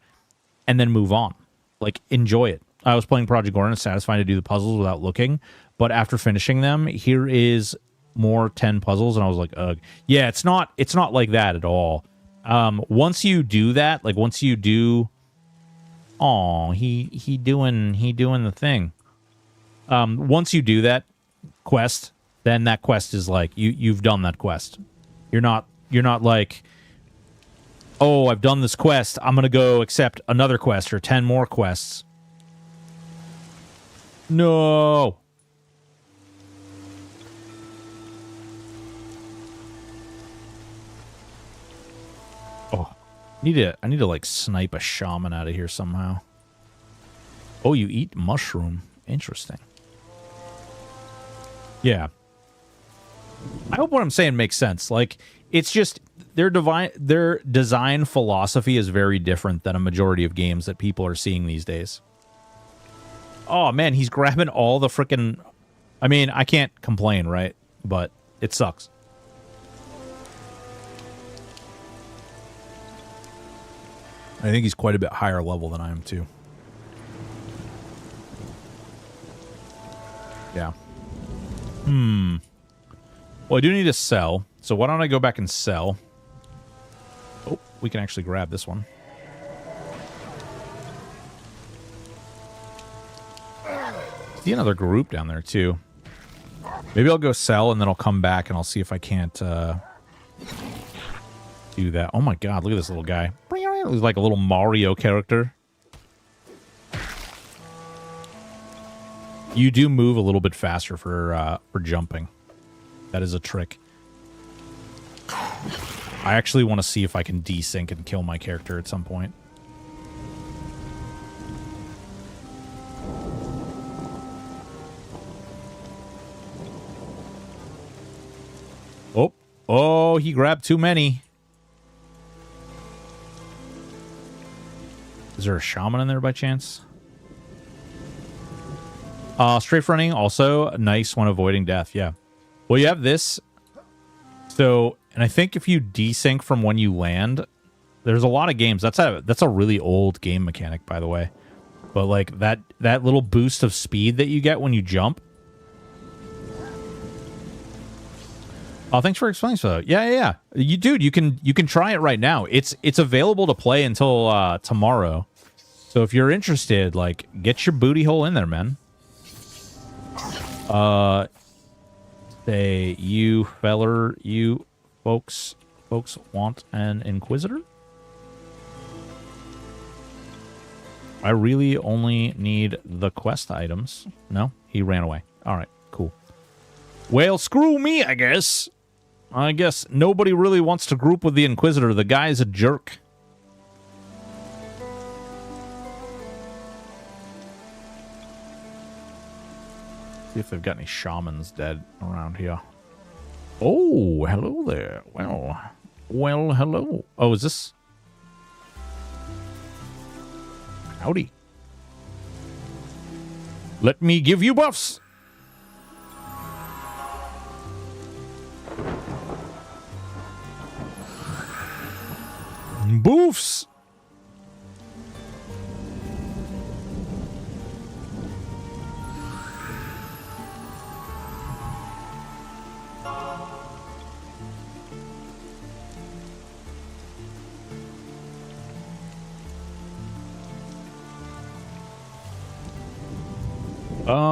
and then move on. Like, enjoy it. I was playing Project Goron. It's satisfying to do the puzzles without looking, but after finishing them, here is more 10 puzzles, and I was like, ugh. Yeah, it's not like that at all. Once you do that, like, once you do, oh, he doing the thing. Once you do that quest, then that quest is like, you've done that quest. You're not like, oh, I've done this quest, I'm gonna go accept another quest or 10 more quests. No. I need to like snipe a shaman out of here somehow. Oh, you eat mushroom. Interesting. Yeah. I hope what I'm saying makes sense. Like, it's just their design philosophy is very different than a majority of games that people are seeing these days. Oh man, he's grabbing all the frickin'... I mean, I can't complain, right? But it sucks. I think he's quite a bit higher level than I am, too. Yeah. Well, I do need to sell. So why don't I go back and sell? Oh, we can actually grab this one. See another group down there, too. Maybe I'll go sell, and then I'll come back, and I'll see if I can't do that. Oh, my God. Look at this little guy. He's like a little Mario character. You do move a little bit faster for jumping. That is a trick. I actually want to see if I can desync and kill my character at some point. Oh. Oh, he grabbed too many. Is there a shaman in there by chance? Strafe running, also nice when avoiding death, yeah. Well, you have this. So, and I think if you desync from when you land, there's a lot of games. That's a really old game mechanic, by the way. But like that little boost of speed that you get when you jump. Oh, thanks for explaining so. Yeah. Dude, you can try it right now. It's available to play until tomorrow. So if you're interested, like, get your booty hole in there, man. Say you folks want an Inquisitor? I really only need the quest items. No, he ran away. All right, cool. Well, screw me, I guess. I guess nobody really wants to group with the Inquisitor. The guy's a jerk. See if they've got any shamans dead around here. Oh, hello there. Well, hello. Oh, is this? Howdy. Let me give you buffs. Boofs.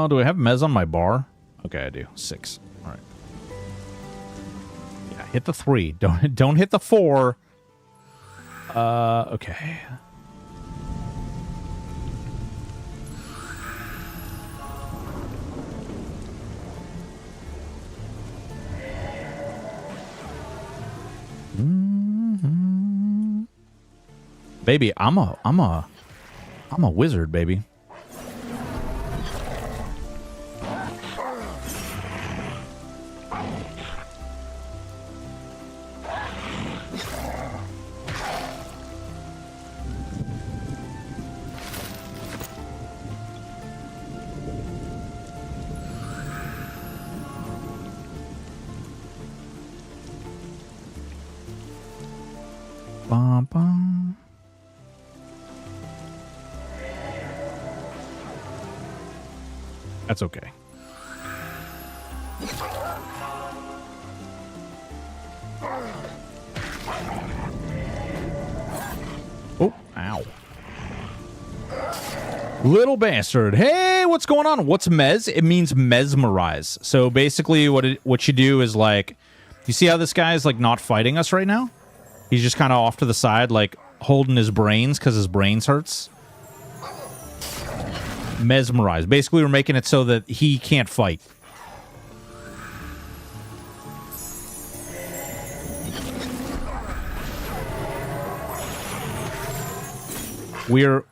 Do I have Mez on my bar? Okay, I do. 6. All right. Yeah, hit the 3. Don't hit the 4. Okay. Baby, I'm a wizard, baby. Bum, bum. That's okay. Oh, ow. Little bastard. Hey, what's going on? What's mez? It means mesmerize. So basically what you do is like, you see how this guy is like not fighting us right now? He's just kind of off to the side, like holding his brains because his brains hurts. Mesmerize. Basically, we're making it so that he can't fight. We're...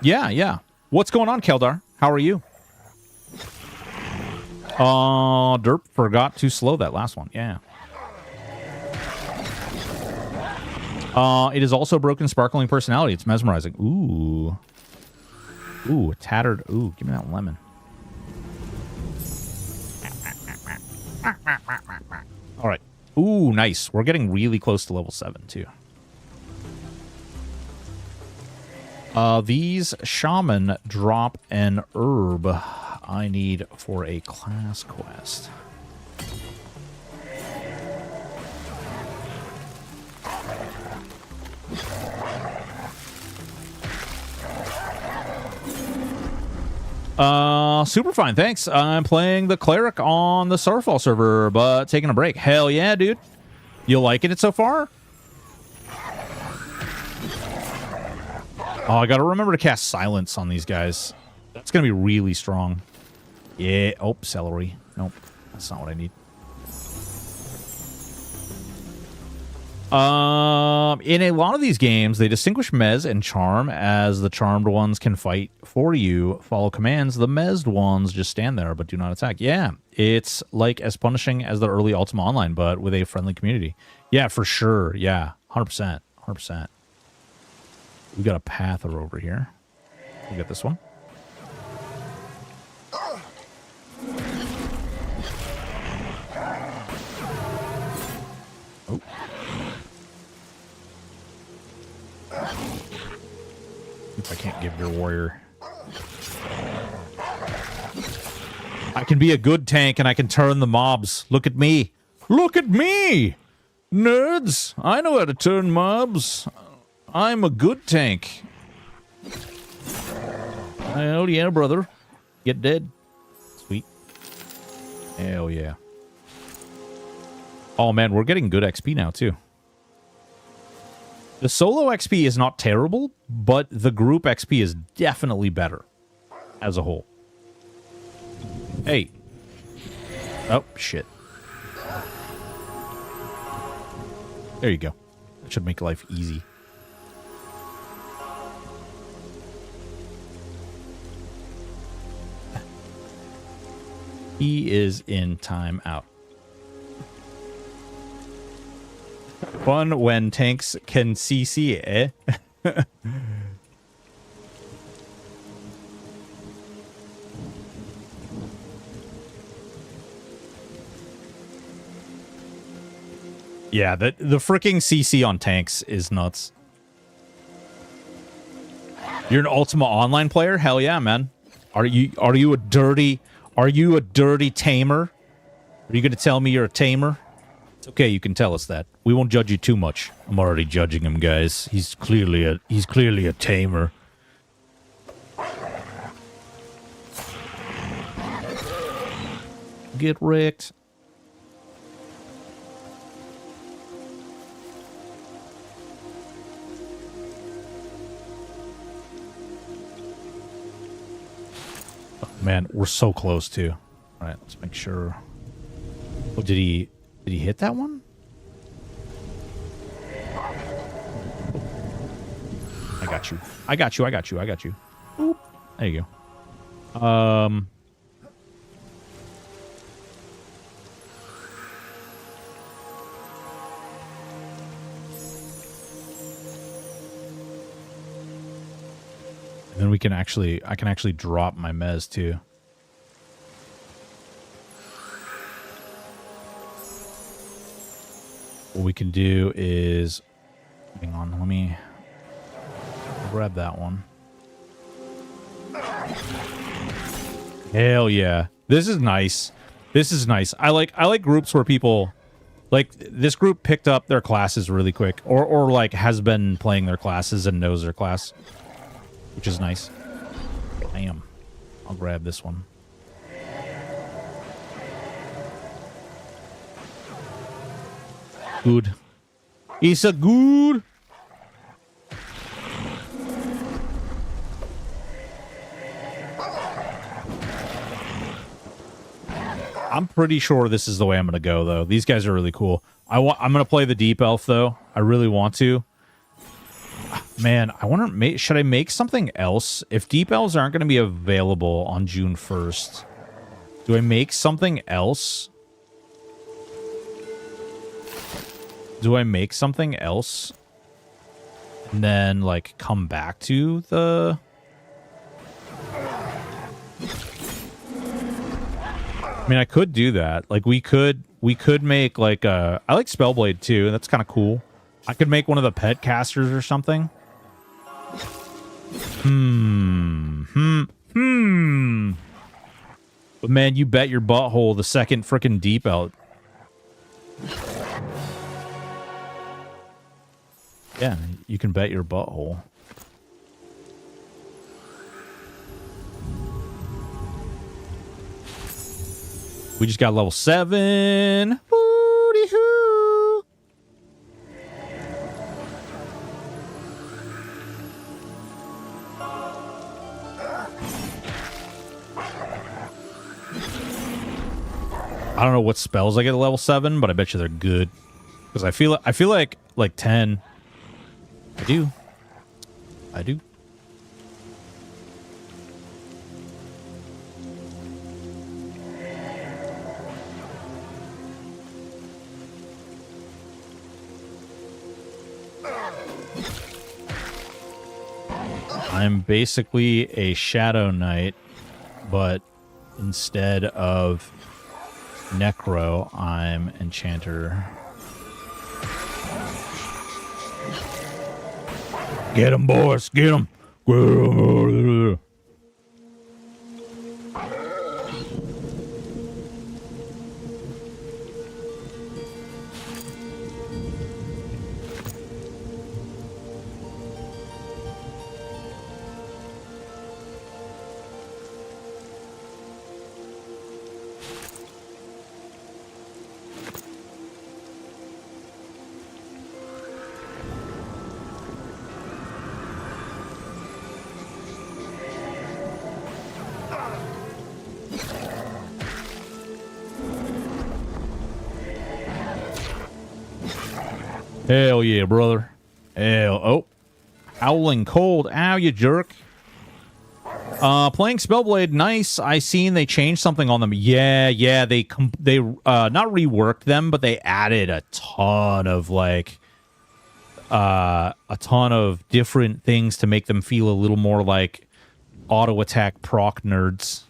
Yeah. What's going on, Keldar? How are you? Derp forgot to slow that last one. Yeah. It is also broken sparkling personality. It's mesmerizing. Ooh. Ooh, tattered. Ooh, give me that lemon. All right. Ooh, nice. We're getting really close to level 7, too. These shaman drop an herb I need for a class quest. Super fine, thanks. I'm playing the cleric on the Starfall server, but taking a break. Hell yeah, dude. You liking it so far? Oh, I gotta remember to cast silence on these guys. That's gonna be really strong. Yeah. Oh, celery. Nope. That's not what I need. In a lot of these games, they distinguish Mez and Charm, as the charmed ones can fight for you, follow commands. The Mezed ones just stand there but do not attack. Yeah, it's like as punishing as the early Ultima Online, but with a friendly community. Yeah, for sure. Yeah, 100%. 100%. We got a pather over here. We got this one. Oh. If I can't give your warrior. I can be a good tank and I can turn the mobs. Look at me. Look at me! Nerds! I know how to turn mobs. I'm a good tank. Hell yeah, brother. Get dead. Sweet. Hell yeah. Oh man, we're getting good XP now too. The solo XP is not terrible, but the group XP is definitely better as a whole. Hey. Oh, shit. There you go. That should make life easy. He is in timeout. Fun when tanks can CC, eh? Yeah, the freaking CC on tanks is nuts. You're an Ultima Online player? Hell yeah, man. Are you a dirty tamer? Are you gonna tell me you're a tamer? It's okay, you can tell us that. We won't judge you too much. I'm already judging him, guys. He's clearly a tamer. Get wrecked. Oh, man, we're so close too. All right, let's make sure. Oh, did he hit that one? I got you. I got you. I got you. I got you. Boop. There you go. And then I can actually drop my mez too. What we can do is, hang on, let me grab that one. Hell yeah. This is nice. This is nice. I like groups where people, like, this group picked up their classes really quick, or like has been playing their classes and knows their class, which is nice. Bam. I'll grab this one. Good. It's a good. I'm pretty sure this is the way I'm going to go, though. These guys are really cool. I'm going to play the Deep Elf, though. I really want to. Man, I wonder, should I make something else? If Deep Elves aren't going to be available on June 1st, do I make something else? Do I make something else? And then, like, come back to the... I mean, I could do that. Like, we could make, like, a... I like Spellblade, too. That's kind of cool. I could make one of the pet casters or something. But man, you bet your butthole the second frickin' Deep Elf. Yeah, you can bet your butthole. We just got level 7. Woody-hoo. I don't know what spells I get at level 7, but I bet you they're good. Because I feel like 10. I do. I'm basically a Shadow Knight, but instead of Necro, I'm Enchanter. Get him, boys! Get him! Hell yeah, brother. Oh. Howling Cold. Ow, you jerk. Playing Spellblade, nice. I seen they changed something on them. Yeah, they not reworked them, but they added a ton of, like, a ton of different things to make them feel a little more like auto-attack proc nerds.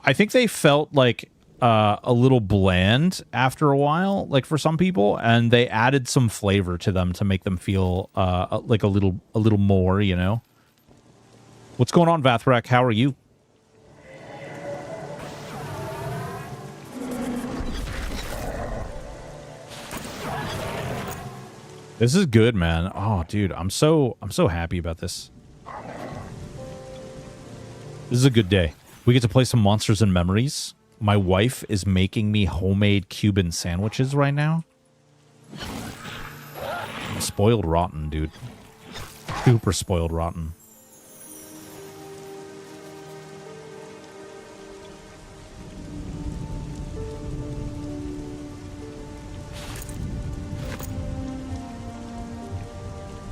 I think they felt like a little bland after a while, like for some people, and they added some flavor to them to make them feel like a little more, you know. What's going on, Vathrak? How are you? This is good, man. Oh, dude, I'm so happy about this. This is a good day. We get to play some Monsters and Memories. My wife is making me homemade Cuban sandwiches right now. I'm spoiled rotten, dude. Super spoiled rotten.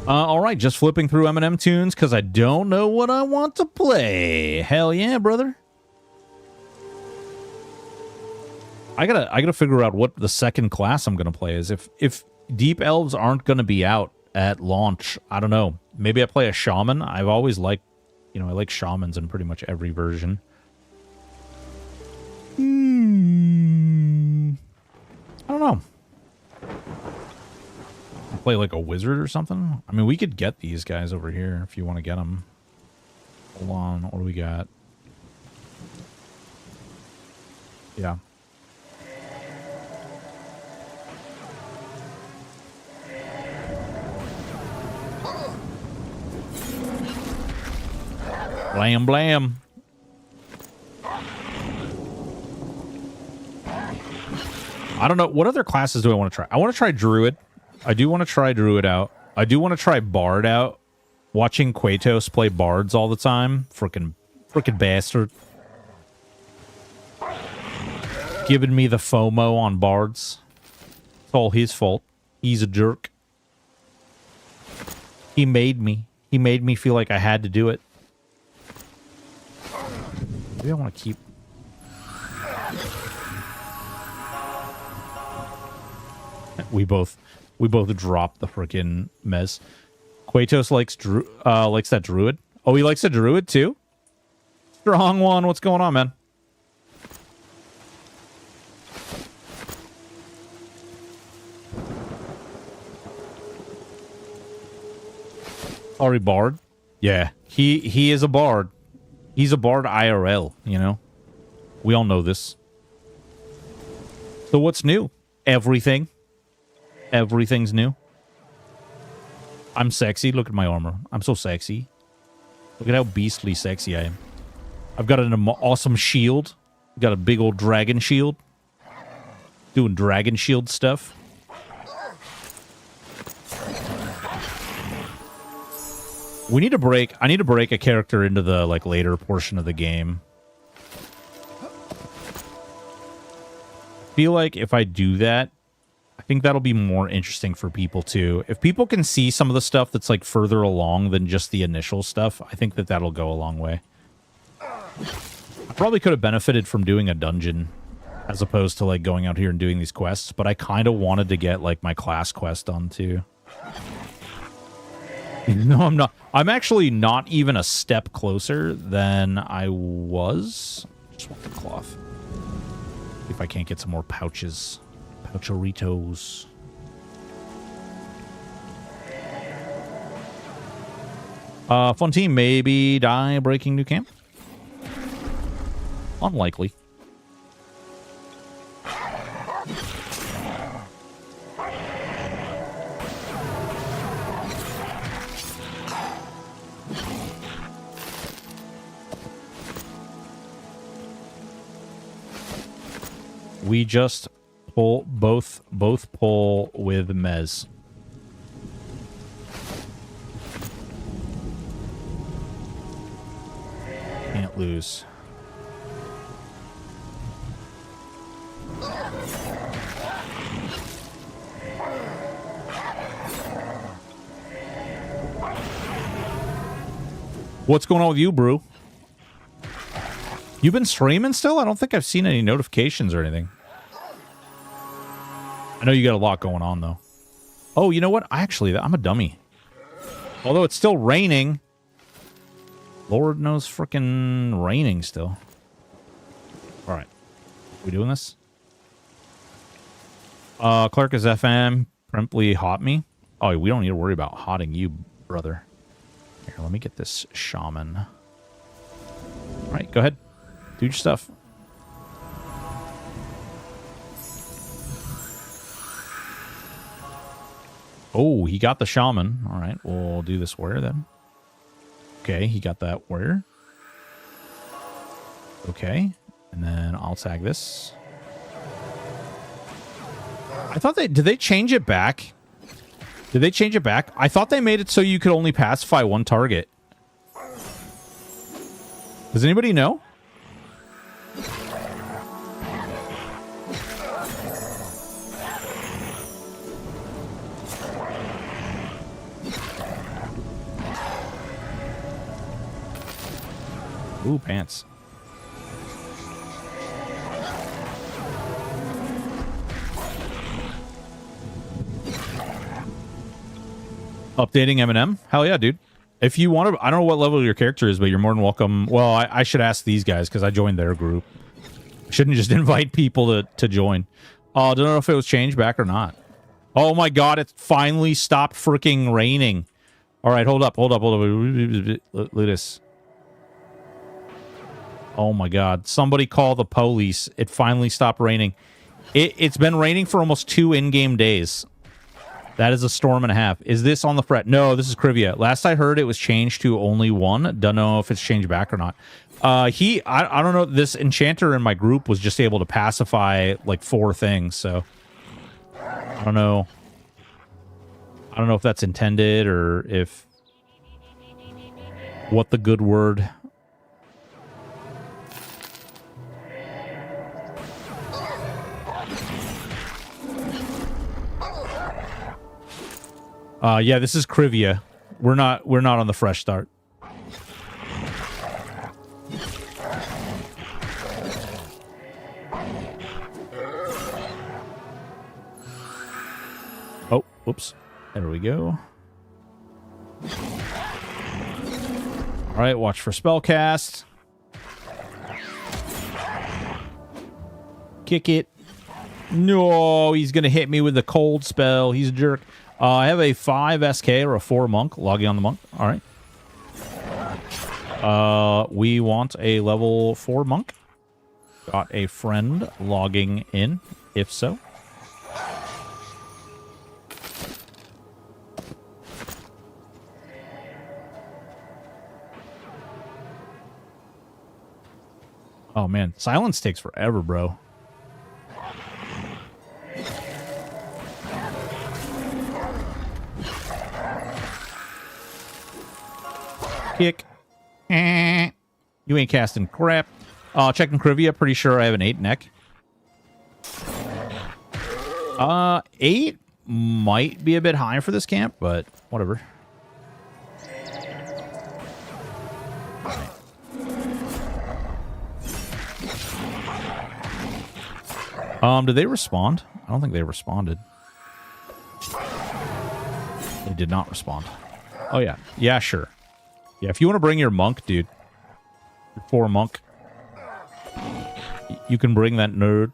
All right, just flipping through M&M tunes because I don't know what I want to play. Hell yeah, brother. I gotta figure out what the second class I'm gonna play is. If Deep Elves aren't gonna be out at launch, I don't know. Maybe I play a Shaman. I've always liked, you know, I like Shamans in pretty much every version. I don't know. Play like a wizard or something? I mean, we could get these guys over here if you want to get them. Hold on. What do we got? Yeah. Blam, blam. I don't know. What other classes do I want to try? I want to try Druid. I do want to try Druid out. I do want to try Bard out. Watching Quatos play Bards all the time. Frickin' bastard. Giving me the FOMO on Bards. It's all his fault. He's a jerk. He made me. He made me feel like I had to do it. Maybe I want to keep... We both dropped the frickin' mez. Quatos likes that druid. Oh, he likes a druid too? Strong one. What's going on, man? Sorry, bard. Yeah, he is a bard. He's a bard IRL, you know? We all know this. So what's new? Everything. Everything's new. I'm sexy. Look at my armor. I'm so sexy. Look at how beastly sexy I am. I've got an awesome shield. Got a big old dragon shield. Doing dragon shield stuff. We need to break... I need to break a character into the, like, later portion of the game. I feel like if I do that, I think that'll be more interesting for people, too. If people can see some of the stuff that's, like, further along than just the initial stuff, I think that that'll go a long way. I probably could have benefited from doing a dungeon as opposed to, like, going out here and doing these quests, but I kind of wanted to get, like, my class quest done, too. No, I'm not. I'm actually not even a step closer than I was. Just want the cloth. If I can't get some more pouches. Poucheritos. Fun team, maybe die breaking new camp? Unlikely. We just pull both pull with Mez. Can't lose. What's going on with you, Brew? You've been streaming still? I don't think I've seen any notifications or anything. I know you got a lot going on, though. Oh, you know what? I'm a dummy. Although it's still raining. Lord knows frickin' raining still. All right. We doing this? Clark is FM. Promptly hot me. Oh, we don't need to worry about hotting you, brother. Here, let me get this shaman. All right, go ahead. Do your stuff. Oh, he got the shaman. All right, we'll do this where then? Okay, he got that where? Okay, and then I'll tag this. I thought did they change it back? Did they change it back? I thought they made it so you could only pacify one target. Does anybody know? Ooh, pants. Updating M&M? Hell yeah, dude. If you want to... I don't know what level your character is, but you're more than welcome. Well, I should ask these guys because I joined their group. Shouldn't just invite people to join. I don't know if it was changed back or not. Oh my god, it finally stopped freaking raining. All right, hold up. Look at this. Oh my god. Somebody call the police. It finally stopped raining. It's been raining for almost 2 in-game days. That is a storm and a half. Is this on the fret? No, this is Krivia. Last I heard, it was changed to only 1. Don't know if it's changed back or not. I don't know. This enchanter in my group was just able to pacify like 4 things, so I don't know. I don't know if that's intended or if what the good word. Yeah, this is Krivia. We're not on the fresh start. Oh, whoops. There we go. All right, watch for spell cast. Kick it. No, he's going to hit me with the cold spell. He's a jerk. I have a 5 SK or a 4 monk. Logging on the monk. All right. We want a level 4 monk. Got a friend logging in, if so. Oh, man. Silence takes forever, bro. Kick. You ain't casting crap. Checking Crivia. Pretty sure I have an 8 neck. 8 might be a bit high for this camp, but whatever. Did they respond? I don't think they responded. They did not respond. Oh, yeah. Yeah, sure. Yeah, if you want to bring your monk, dude. Your 4 monk. You can bring that nerd.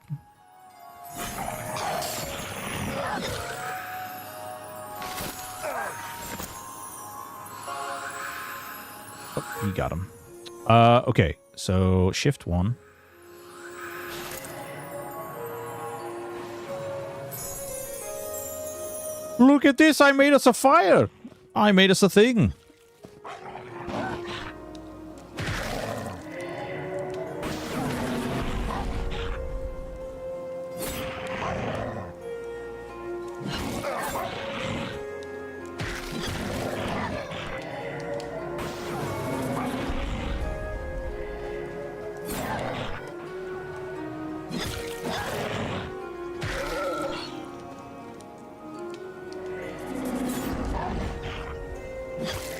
Oh, you got him. Okay. So, shift 1. Look at this! I made us a fire! I made us a thing!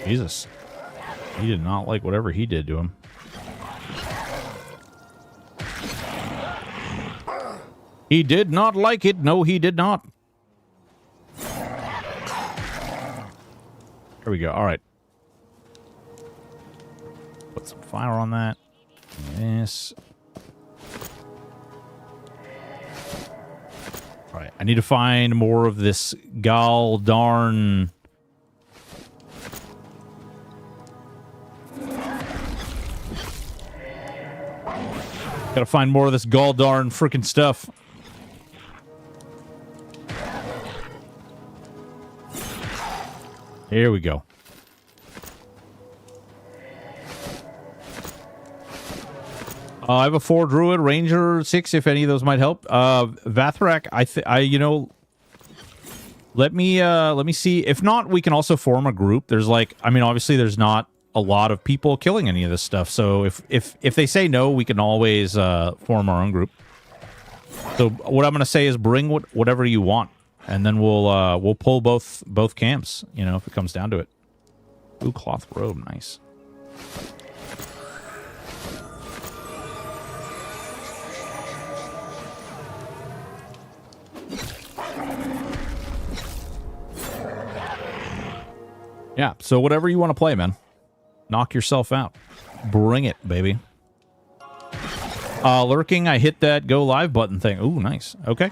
Jesus. He did not like whatever he did to him. He did not like it. No, he did not. There we go. All right. Put some fire on that. Yes. All right. I need to find more of this gall darn... Gotta find more of this gall darn freaking stuff. Here we go. I have a 4 druid, ranger 6, if any of those might help. Vathrak, let me see. If not, we can also form a group. There's like, I mean, obviously there's not a lot of people killing any of this stuff. So if they say no, we can always form our own group. So what I'm going to say is bring whatever you want, and then we'll pull both camps, you know, if it comes down to it. Ooh, cloth robe, nice. Yeah, so whatever you want to play, man. Knock yourself out. Bring it, baby. Lurking, I hit that go live button thing. Ooh, nice. Okay.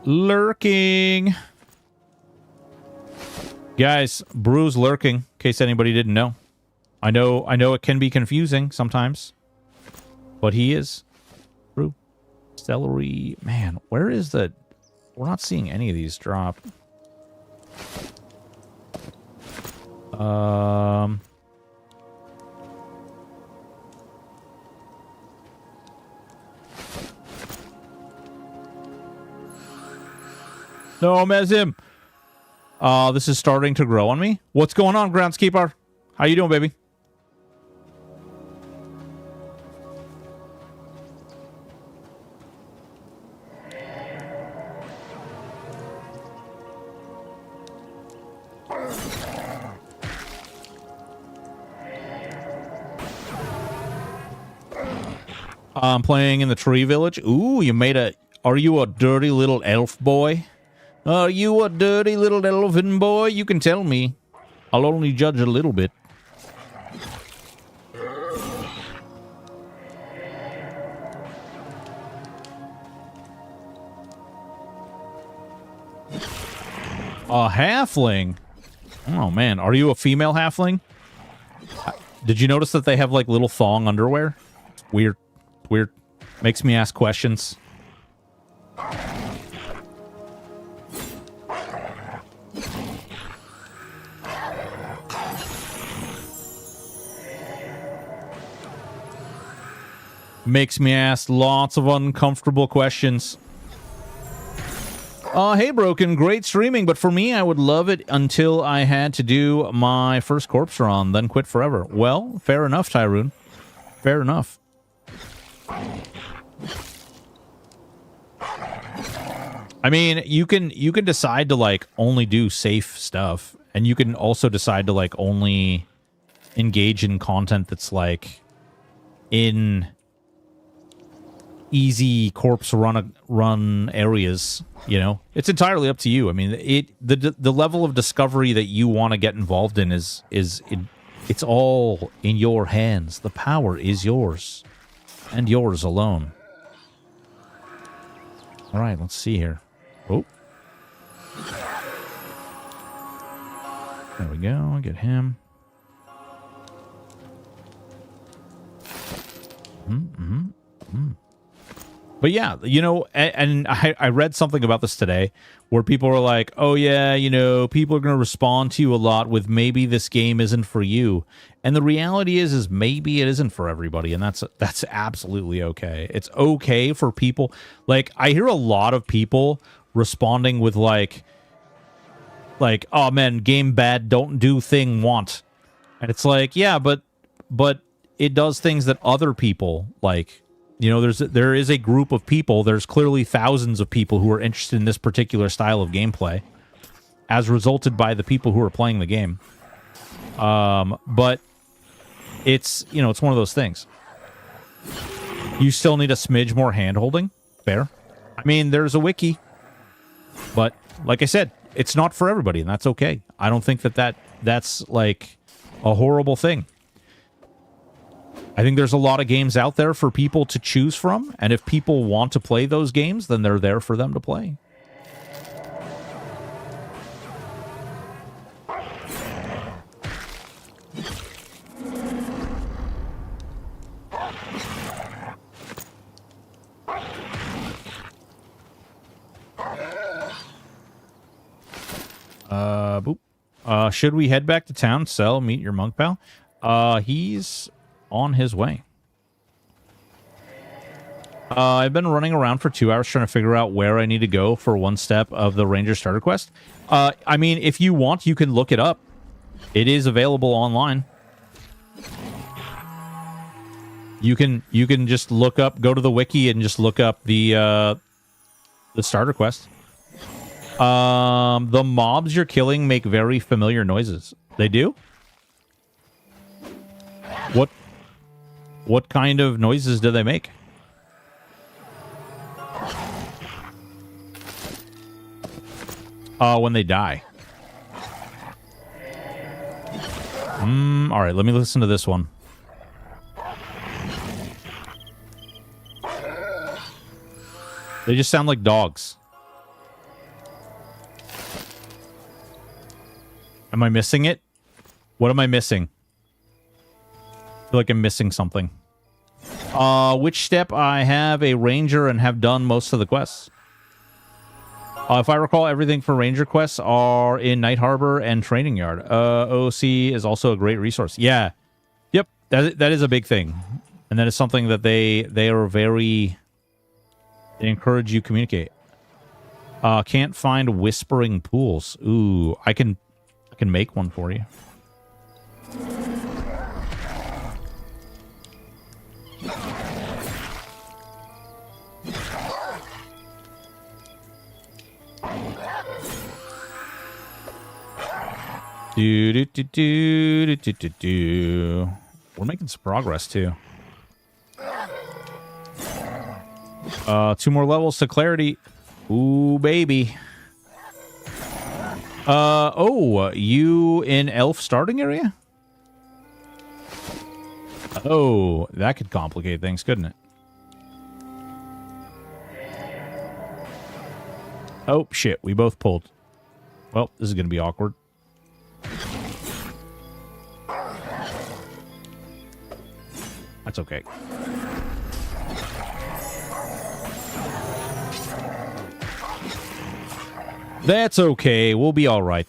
Lurking. Guys, Brew's lurking, in case anybody didn't know. I know it can be confusing sometimes. But he is. Brew. Celery. Man, where is the... We're not seeing any of these drop. No, Mezim. This is starting to grow on me. What's going on, Groundskeeper? How you doing, baby? I'm playing in the tree village. Ooh, you made a... Are you a dirty little elf boy? Are you a dirty little elfin boy? You can tell me. I'll only judge a little bit. A halfling? Oh, man. Are you a female halfling? Did you notice that they have, like, little thong underwear? Weird. Weird. Makes me ask questions. Makes me ask lots of uncomfortable questions. Hey, Broken, great streaming, but for me, I would love it until I had to do my first corpse run, then quit forever. Well, fair enough, Tyroon. Fair enough. I mean, you can decide to, like, only do safe stuff, and you can also decide to, like, only engage in content that's, like, in easy corpse run areas, you know? It's entirely up to you. I mean, the level of discovery that you want to get involved in it's all in your hands. The power is yours, and yours alone. All right, let's see here. Oh. There we go. Get him. But yeah, you know, and I read something about this today where people were like, oh yeah, you know, people are going to respond to you a lot with maybe this game isn't for you. And the reality is maybe it isn't for everybody. And that's absolutely okay. It's okay for people. Like, I hear a lot of people responding with like, oh man, game bad, don't do thing want. And it's like, yeah, but it does things that other people like. You know, there is a group of people, there's clearly thousands of people who are interested in this particular style of gameplay, as resulted by the people who are playing the game. But it's, you know, it's one of those things. You still need a smidge more hand-holding. Fair. I mean, there's a wiki. But, like I said, it's not for everybody, and that's okay. I don't think that's, like, a horrible thing. I think there's a lot of games out there for people to choose from, and if people want to play those games, then they're there for them to play. Boop. Should we head back to town, sell, meet your monk pal? He's on his way. I've been running around for 2 hours trying to figure out where I need to go for one step of the Ranger Starter Quest. I mean, if you want, you can look it up. It is available online. You can just look up, go to the wiki and just look up the Starter Quest. The mobs you're killing make very familiar noises. They do? What kind of noises do they make? When they die. All right, let me listen to this one. They just sound like dogs. Am I missing it? What am I missing? I feel like I'm missing something. Which step? I have a ranger and have done most of the quests. If I recall, everything for ranger quests are in Night Harbor and Training Yard. OC is also a great resource. Yeah. Yep. That is a big thing. And that is something that they are very... They encourage you to communicate. Can't find whispering pools. Ooh, I can make one for you. Do, do, do, do, do, do, do. We're making some progress, too. 2 more levels to clarity. Ooh, baby. Oh, you in elf starting area? Oh, that could complicate things, couldn't it? Oh, shit, we both pulled. Well, this is going to be awkward. That's okay. That's okay. We'll be all right.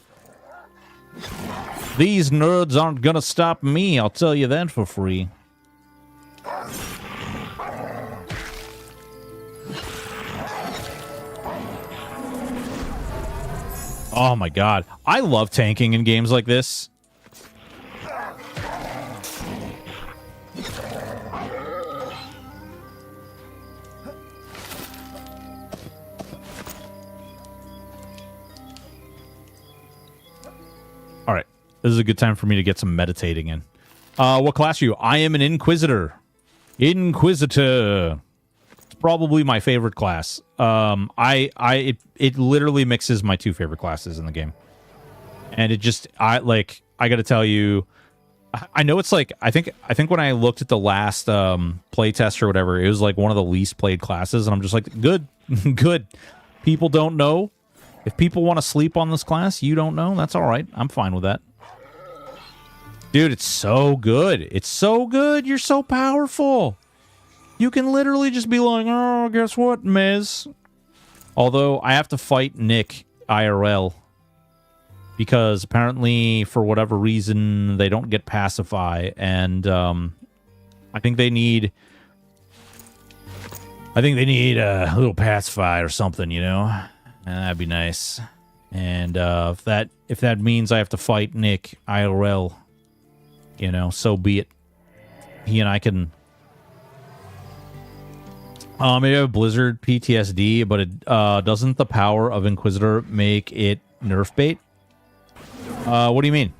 These nerds aren't gonna stop me, I'll tell you that for free. Oh my god. I love tanking in games like this. Alright. This is a good time for me to get some meditating in. What class are you? I am an Inquisitor. Inquisitor. It's probably my favorite class. It literally mixes my 2 favorite classes in the game. And it just, I gotta tell you, I know it's like, I think when I looked at the last playtest or whatever, it was like one of the least played classes, and I'm just like, good, good. People don't know. If people want to sleep on this class, you don't know. That's all right. I'm fine with that. Dude, it's so good. It's so good. You're so powerful. You can literally just be like, oh, guess what, Miz? Although, I have to fight Nick IRL. Because apparently, for whatever reason, they don't get pacify. And I think they need a little pacify or something, you know? That'd be nice. And if that means I have to fight Nick IRL, you know, so be it. He and I can... maybe I have Blizzard PTSD, but it doesn't the power of Inquisitor make it nerf bait? What do you mean?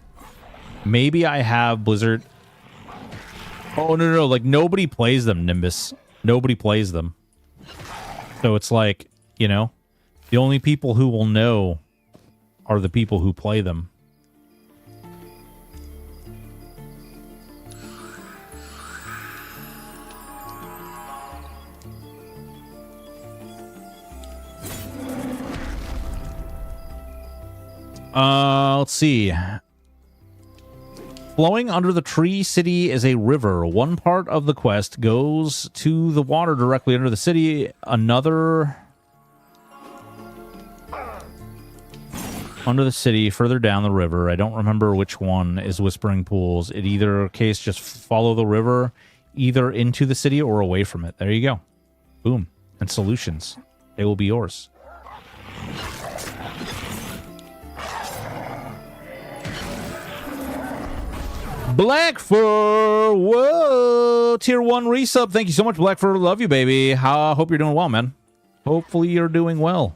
Maybe I have Blizzard... Oh, no. Like, nobody plays them, Nimbus. Nobody plays them. So it's like, you know... The only people who will know are the people who play them. Let's see. Flowing under the tree city is a river. One part of the quest goes to the water directly under the city. Another... under the city, further down the river. I don't remember which one is Whispering Pools. In either case, just follow the river either into the city or away from it. There you go. Boom. And solutions. They will be yours. Black Fur! Whoa! Tier 1 resub. Thank you so much, Black Fur. Love you, baby. Hope you're doing well, man. Hopefully you're doing well.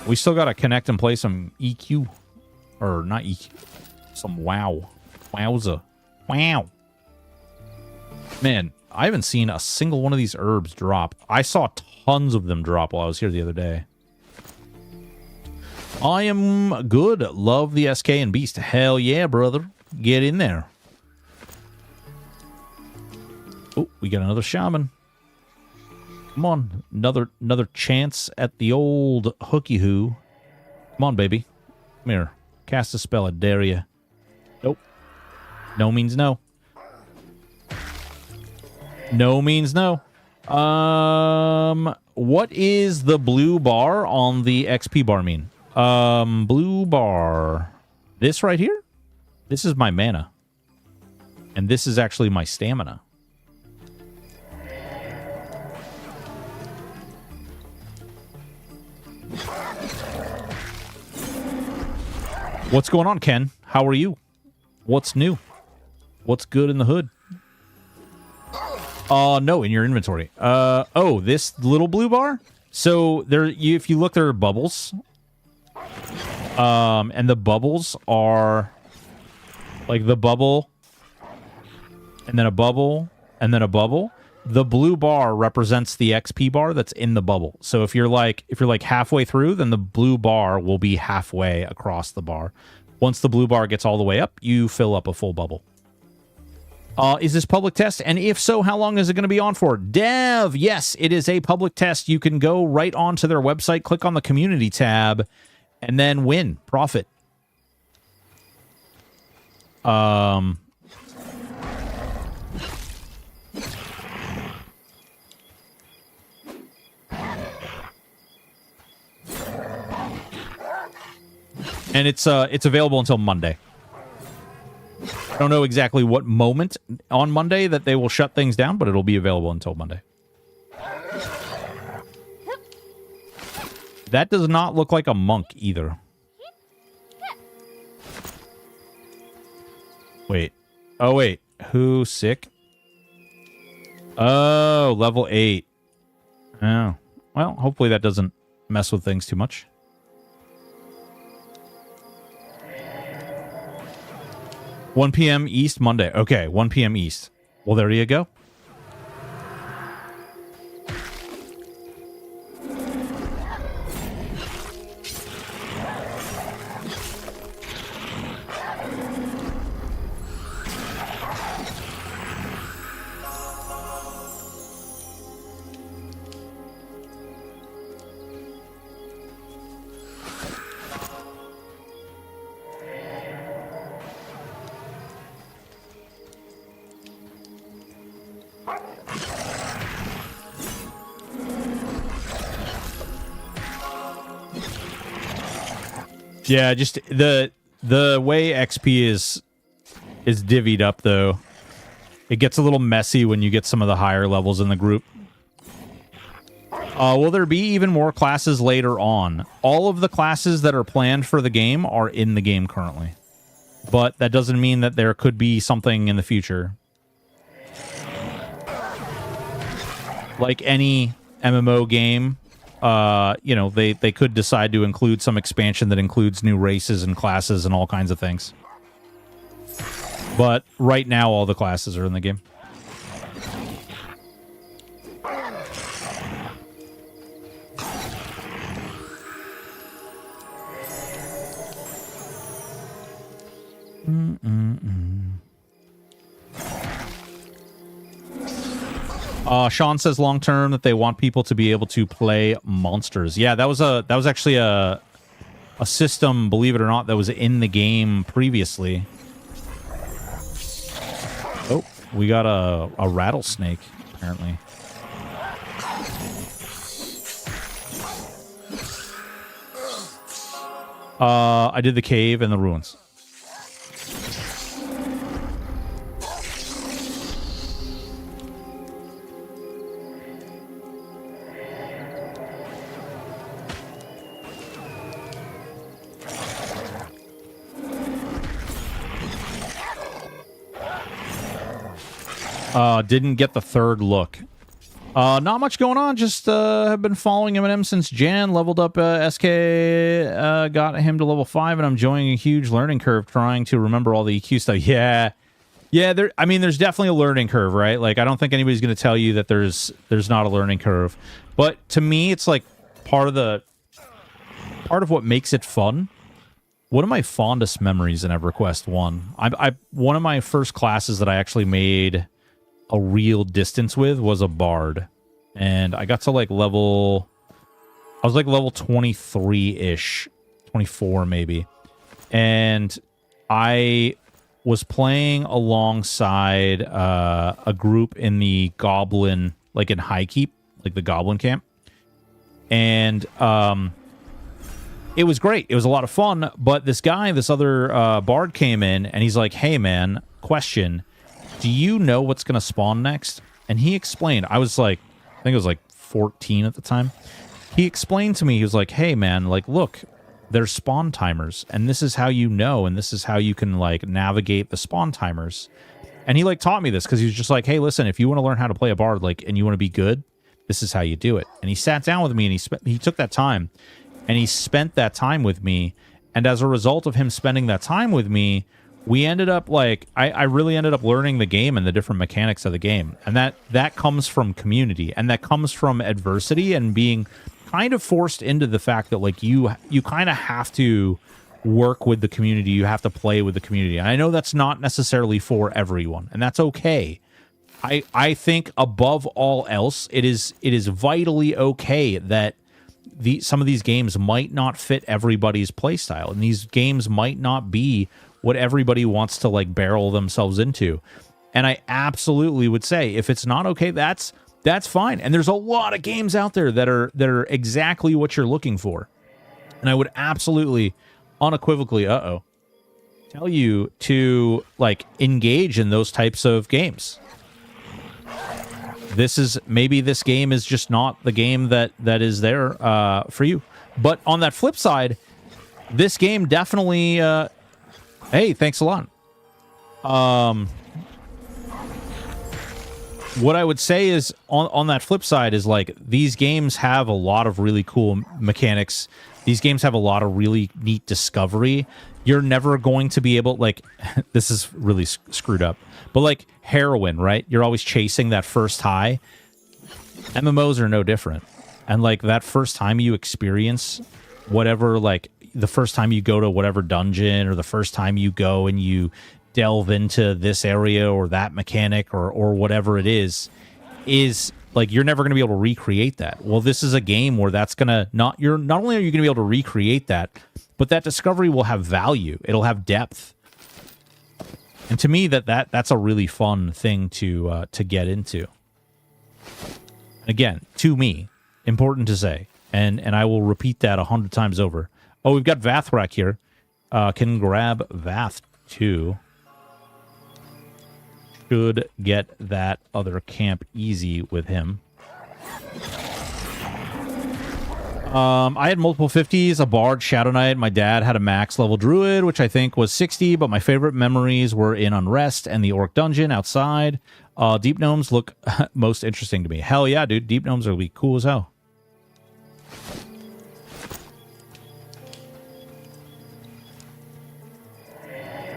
We still got to connect and play some EQ. Or not EQ. Some WoW. Wowza. Wow. Man, I haven't seen a single one of these herbs drop. I saw tons of them drop while I was here the other day. I am good. Love the SK and Beast. Hell yeah, brother. Get in there. Oh, we got another shaman. Come on, another chance at the old hooky hoo. Come on, baby. Come here. Cast a spell, I dare ya. Nope. No means no. No means no. What is the blue bar on the XP bar mean? Blue bar. This right here? This is my mana. And this is actually my stamina. What's going on, Ken? How are you? What's new? What's good in the hood? No, in your inventory. Oh, this little blue bar? So, there, if you look, there are bubbles. And the bubbles are like the bubble, and then a bubble, and then a bubble. The blue bar represents the XP bar that's in the bubble. So if you're like halfway through, then the blue bar will be halfway across the bar. Once the blue bar gets all the way up, you fill up a full bubble. Is this public test? And if so, how long is it going to be on for? Dev, yes, it is a public test. You can go right onto their website, click on the community tab, and then win, profit. And it's available until Monday. I don't know exactly what moment on Monday that they will shut things down, but it'll be available until Monday. That does not look like a monk either. Wait. Oh, wait. Who sick? Oh, level 8. Oh. Well, hopefully that doesn't mess with things too much. $1 p.m. East Monday. Okay, 1 p.m. East. Well, there you go. Yeah, just the way XP is divvied up, though, it gets a little messy when you get some of the higher levels in the group. Will there be even more classes later on? All of the classes that are planned for the game are in the game currently. But that doesn't mean that there could be something in the future. Like any MMO game, you know, they could decide to include some expansion that includes new races and classes and all kinds of things. But right now, all the classes are in the game. Sean says long term that they want people to be able to play monsters. Yeah, that was actually a system, believe it or not, that was in the game previously. Oh, we got a rattlesnake, apparently. I did the cave and the ruins. Didn't get the third look. Not much going on. Just have been following Eminem since Jan. Leveled up SK, got him to level 5, and I'm enjoying a huge learning curve trying to remember all the EQ stuff. Yeah. I mean, there's definitely a learning curve, right? Like, I don't think anybody's going to tell you that there's not a learning curve. But to me, it's like part of what makes it fun. One of my fondest memories in EverQuest 1, one of my first classes that I actually made a real distance with was a bard, and I got to like level 23-ish, 24 maybe, and I was playing alongside a group in the goblin, like in High Keep, like the goblin camp, and it was great. It was a lot of fun, but this other bard came in, and he's like, "Hey man, question. Do you know what's going to spawn next?" And he explained. I was like, I think it was like 14 at the time. He explained to me, he was like, "Hey man, like, look, there's spawn timers, and this is how you know, and this is how you can like navigate the spawn timers." And he like taught me this because he was just like, "Hey, listen, if you want to learn how to play a bard, like, and you want to be good, this is how you do it." And he sat down with me, and he took that time, and he spent that time with me. And as a result of him spending that time with me, we ended up like I really ended up learning the game and the different mechanics of the game. And that comes from community, and that comes from adversity and being kind of forced into the fact that like you kind of have to work with the community, you have to play with the community. And I know that's not necessarily for everyone, and that's okay. I think above all else, it is vitally okay that some of these games might not fit everybody's playstyle, and these games might not be what everybody wants to like barrel themselves into. And I absolutely would say if it's not okay, that's fine. And there's a lot of games out there that are exactly what you're looking for. And I would absolutely unequivocally tell you to like engage in those types of games. Maybe this game is just not the game that is there for you. But on that flip side, this game definitely hey, thanks a lot. What I would say is on that flip side is like these games have a lot of really cool mechanics. These games have a lot of really neat discovery. You're never going to be able, like, this is really screwed up, but like heroin, right? You're always chasing that first high. MMOs are no different. And like that first time you experience whatever, like the first time you go to whatever dungeon, or the first time you go and you delve into this area or that mechanic or whatever it is like you're never going to be able to recreate that. Well, this is a game where that's going to not only are you going to be able to recreate that, but that discovery will have value. It'll have depth. And to me, that's a really fun thing to get into. Again, to me, important to say, and I will repeat that 100 times over. Oh, we've got Vathrak here. Can grab Vath too. Should get that other camp easy with him. I had multiple 50s, a Bard, Shadow Knight. My dad had a max level Druid, which I think was 60, but my favorite memories were in Unrest and the Orc Dungeon outside. Deep Gnomes look most interesting to me. Hell yeah, dude. Deep Gnomes will be cool as hell.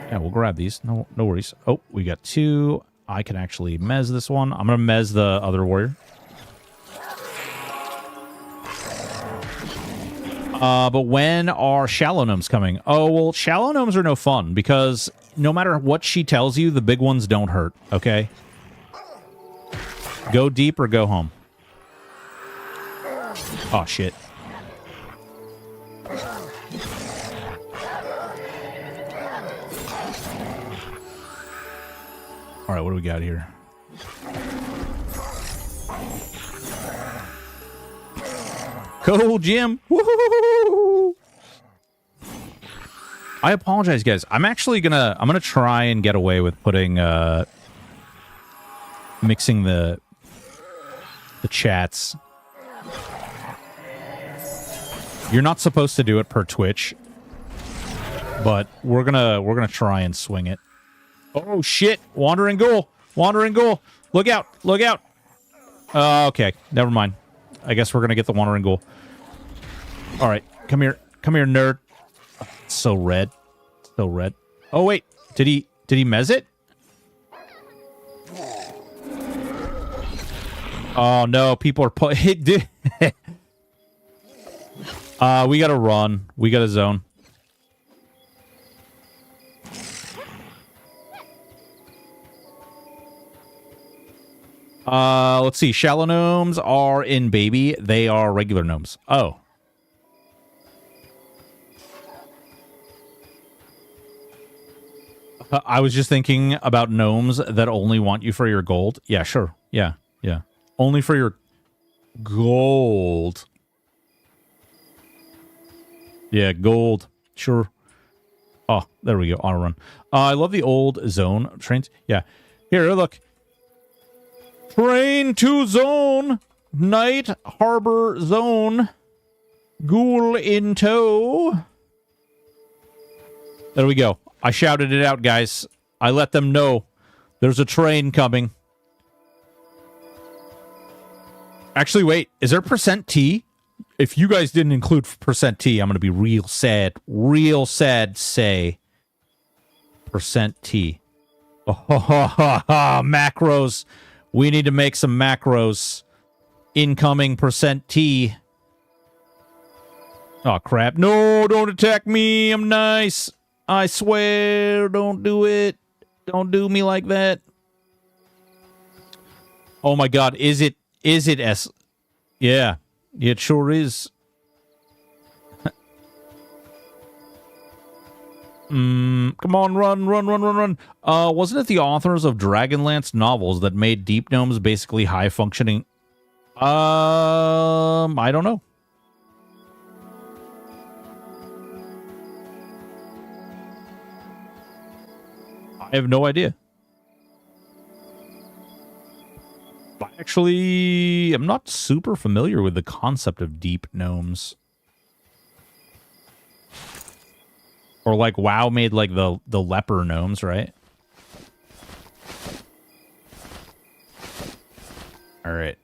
Yeah, we'll grab these. No worries. Oh, we got two. I can actually mez this one. I'm going to mez the other warrior. But when are Shallow Gnomes coming? Oh, well, Shallow Gnomes are no fun because no matter what she tells you, the big ones don't hurt, okay? Go deep or go home. Oh, shit. All right, what do we got here? Go, Jim! Woo-hoo-hoo-hoo-hoo! I apologize, guys. I'm gonna try and get away with putting mixing the chats. You're not supposed to do it per Twitch, but we're gonna try and swing it. Oh shit! Wandering Ghoul! Wandering Ghoul! Look out! Look out! Okay, never mind. I guess we're gonna get the Wandering Ghoul. All right, come here, nerd. It's so red, so red. Oh wait, did he mez it? Oh no, people are we gotta run. We gotta zone. Let's see. Shallow Gnomes are in baby. They are regular gnomes. Oh. I was just thinking about gnomes that only want you for your gold. Yeah, sure. Yeah. Only for your gold. Yeah, gold. Sure. Oh, there we go. Auto run. I love the old zone trains. Yeah. Here, look. Train to zone. Night Harbor zone. Ghoul in tow. There we go. I shouted it out, guys. I let them know there's a train coming. Actually, wait. Is there %T? if you guys didn't include %T, I'm going to be real sad. Real sad, say. %T. Oh, macros. We need to make some macros. Incoming %T. Oh, crap. No, don't attack me. I'm nice. I swear. Don't do it. Don't do me like that. Oh, my God. Is it S? Yeah. It sure is. Come on, run. Wasn't it the authors of Dragonlance novels that made Deep Gnomes basically high-functioning? I don't know. I have no idea. Actually, I'm not super familiar with the concept of Deep Gnomes. Or like WoW made like the leper gnomes, right? All right.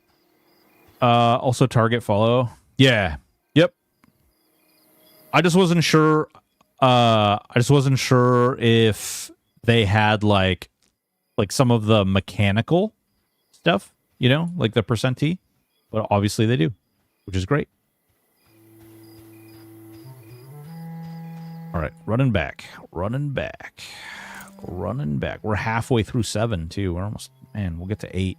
Also target follow. Yeah. Yep. I just wasn't sure. If they had like some of the mechanical stuff, you know, like the %T, but obviously they do, which is great. All right, running back. We're halfway through 7 too. We're almost, man, we'll get to 8.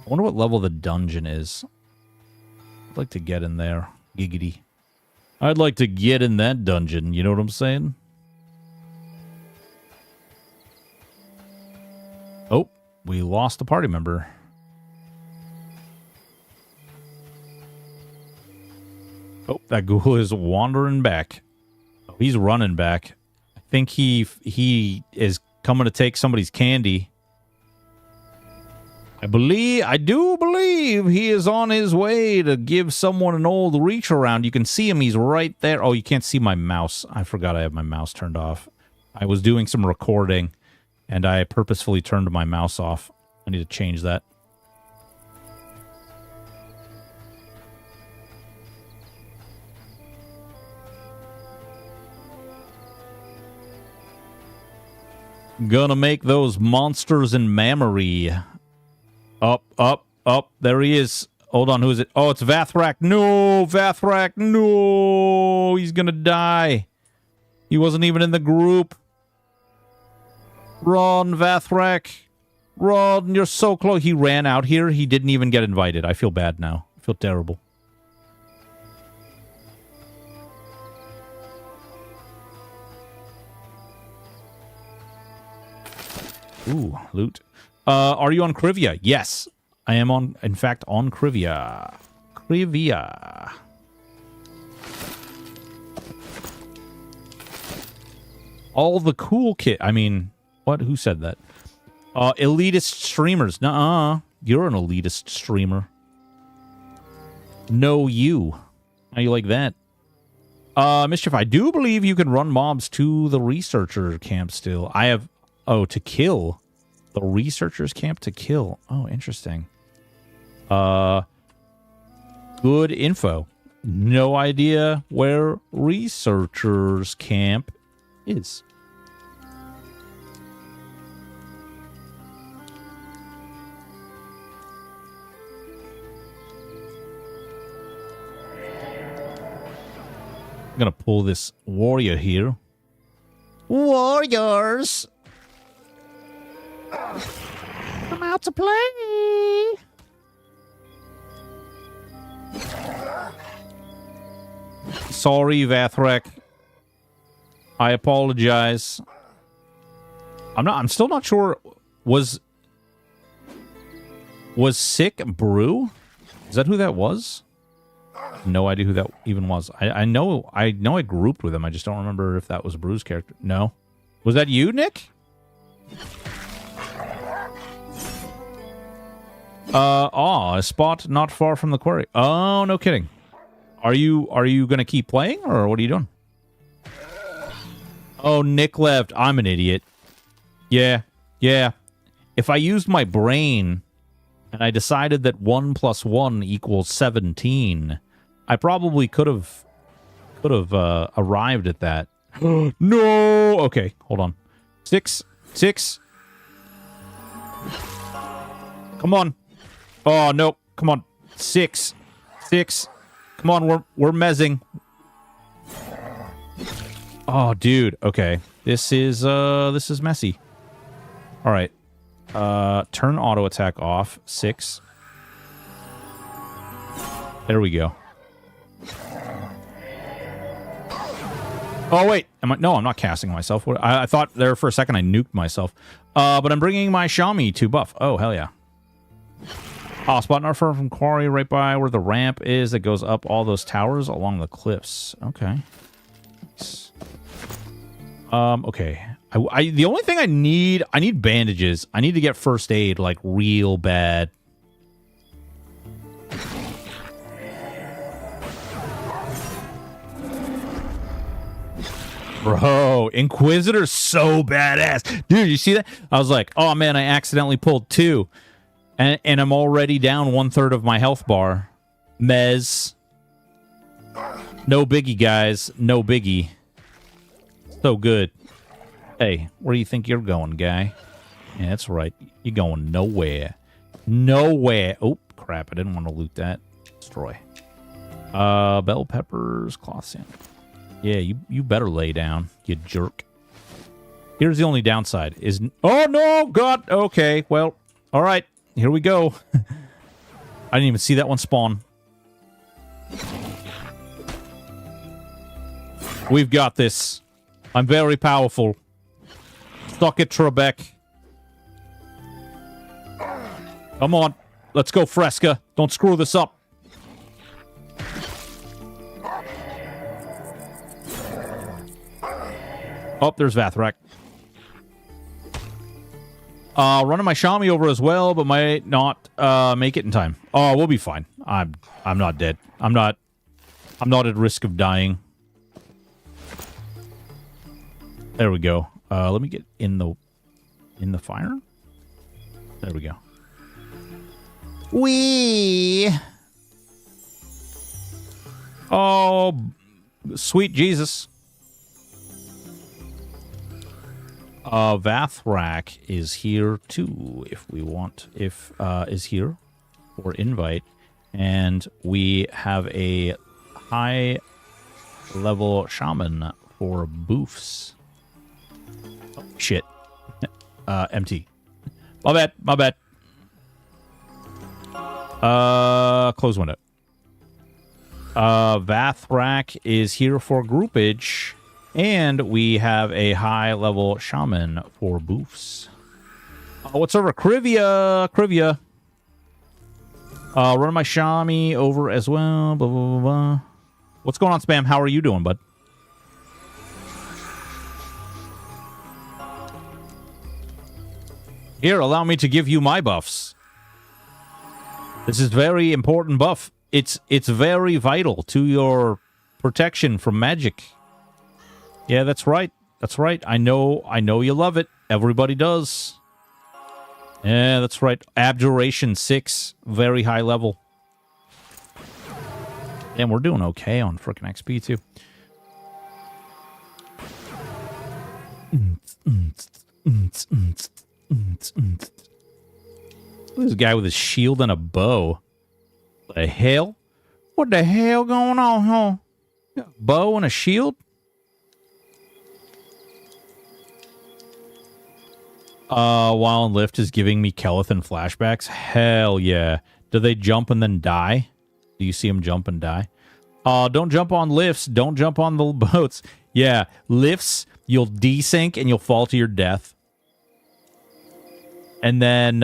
I wonder what level the dungeon is. I'd like to get in there. Giggity. I'd like to get in that dungeon, you know what I'm saying? Oh, we lost a party member. Oh, that ghoul is wandering back. Oh, he's running back. I think he is coming to take somebody's candy. I do believe he is on his way to give someone an old reach around. You can see him. He's right there. Oh, you can't see my mouse. I forgot I have my mouse turned off. I was doing some recording, and I purposefully turned my mouse off. I need to change that. Gonna make those monsters in memory. Up. There he is. Hold on, who is it? Oh, it's Vathrak. No, Vathrak. No, he's gonna die. He wasn't even in the group. Run, Vathrak. Run, you're so close. He ran out here. He didn't even get invited. I feel bad now. I feel terrible. Ooh, loot. Are you on Krivia? Yes. I am on, in fact, on Krivia. Krivia. All the cool kit. I mean, what? Who said that? Elitist streamers. Nuh-uh. You're an elitist streamer. No, you. How you like that? Mischief, I do believe you can run mobs to the researcher camp still. I have... Oh, to kill. The researcher's camp to kill. Oh, interesting. Good info. No idea where researcher's camp is. I'm gonna pull this warrior here. Warriors! Come out to play! Sorry, Vathrak. I apologize. I'm still not sure. Was Sick Brew? Is that who that was? No idea who that even was. I know I grouped with him. I just don't remember if that was Brew's character. No. Was that you, Nick? A spot not far from the quarry. Oh, no kidding. Are you gonna keep playing, or what are you doing? Oh, Nick left. I'm an idiot. Yeah. If I used my brain and And I decided that 1 + 1 = 17. I probably could have arrived at that. No! Okay, hold on. 6. Come on. Oh, no. Come on. 6. Come on, we're mezzing. Oh, dude. Okay. This is messy. All right. Turn auto attack off. 6. There we go. Oh, wait. No, I'm not casting myself. I thought there for a second I nuked myself. But I'm bringing my Shami to buff. Oh, hell yeah. Oh, spot not far from quarry right by where the ramp is that goes up all those towers along the cliffs. Okay. Nice. Okay. The only thing I need bandages. I need to get first aid, like, real bad. Bro, Inquisitor's so badass. Dude, you see that? I was like, oh, man, I accidentally pulled 2. And I'm already down 1/3 of my health bar. Mez. No biggie, guys. No biggie. So good. Hey, where do you think you're going, guy? Yeah, that's right. You're going nowhere. Nowhere. Oh, crap. I didn't want to loot that. Destroy. Bell peppers, cloth sand. Yeah, you better lay down, you jerk. Here's the only downside is... Oh, no! God! Okay, well, all right. Here we go. I didn't even see that one spawn. We've got this. I'm very powerful. Suck it, Trebek. Come on. Let's go, Fresca. Don't screw this up. Oh, there's Vathrak. Running my Shami over as well, but might not make it in time. Oh, we'll be fine. I'm not dead. I'm not at risk of dying. There we go. Let me get in the fire. There we go. Wee. Oh, sweet Jesus. Vathrak is here too, if we want. Is here for invite. And we have a high level shaman for boofs. Oh, shit. Empty. My bad. Close window. Vathrak is here for groupage. And we have a high-level shaman for boofs. What's over? Krivia. Run my Shami over as well. Blah, blah, blah, blah. What's going on, Spam? How are you doing, bud? Here, allow me to give you my buffs. This is very important buff. It's very vital to your protection from magic. Yeah, that's right. That's right. I know you love it. Everybody does. Yeah, that's right. Abjuration 6. Very high level. And we're doing okay on frickin' XP, too. This guy with his shield and a bow. What the hell? What the hell going on, huh? Bow and a shield? While in lift is giving me Kelethan flashbacks. Hell yeah. Do they jump and then die? Do you see them jump and die? Don't jump on lifts. Don't jump on the boats. Yeah, lifts, you'll desync and you'll fall to your death. And then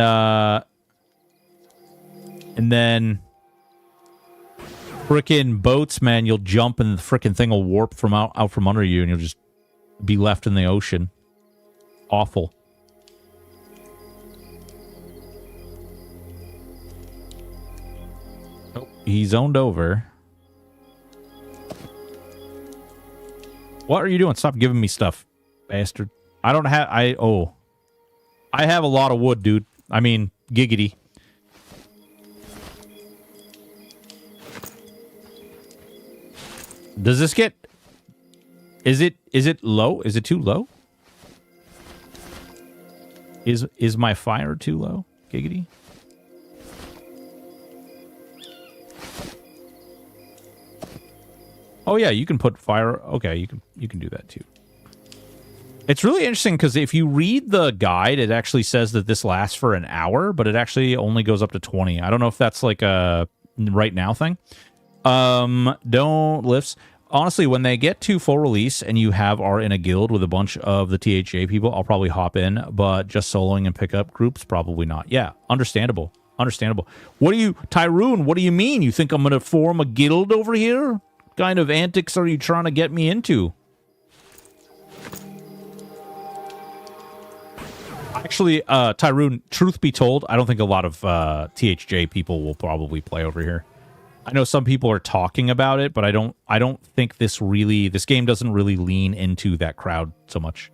frickin' boats, man, you'll jump and the frickin' thing will warp from out from under you and you'll just be left in the ocean. Awful. He zoned over. What are you doing? Stop giving me stuff, bastard. I don't have... I have a lot of wood, dude. I mean, giggity. Does this get... Is it low? Is it too low? Is my fire too low? Giggity. Oh yeah, you can put fire. Okay, you can do that too. It's really interesting because if you read the guide, it actually says that this lasts for an hour, but it actually only goes up to 20. I don't know if that's like a right now thing. Don't lifts. Honestly, when they get to full release and you are in a guild with a bunch of the THJ people, I'll probably hop in, but just soloing and pick up groups, probably not. Yeah, understandable. Understandable. What do you, Tyroon, what do you mean? You think I'm going to form a guild over here? What kind of antics are you trying to get me into? Actually, Tyroon, truth be told, I don't think a lot of THJ people will probably play over here. I know some people are talking about it, but I don't think this game doesn't really lean into that crowd so much.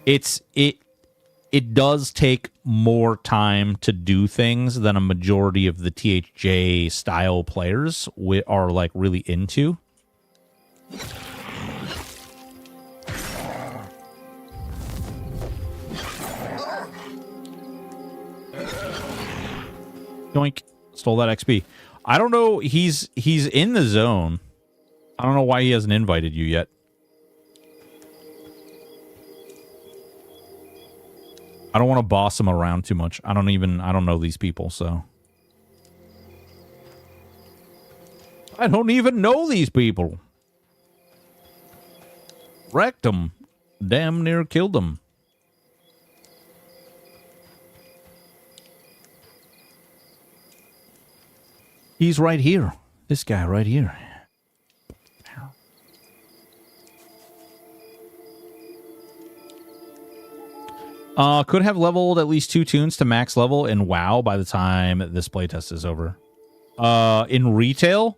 It does take more time to do things than a majority of the THJ style players are like really into. Doink. Stole that XP. I don't know. He's in the zone. I don't know why he hasn't invited you yet. I don't want to boss him around too much. I don't know these people, so. I don't even know these people. Wrecked them. Damn near killed them. He's right here. This guy right here. Could have leveled at least 2 tunes to max level in WoW by the time this playtest is over. In retail,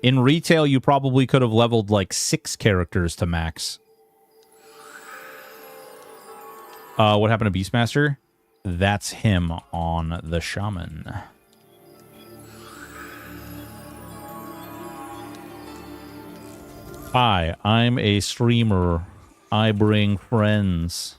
you probably could have leveled like 6 characters to max. What happened to Beastmaster? That's him on the Shaman. Hi, I'm a streamer. I bring friends.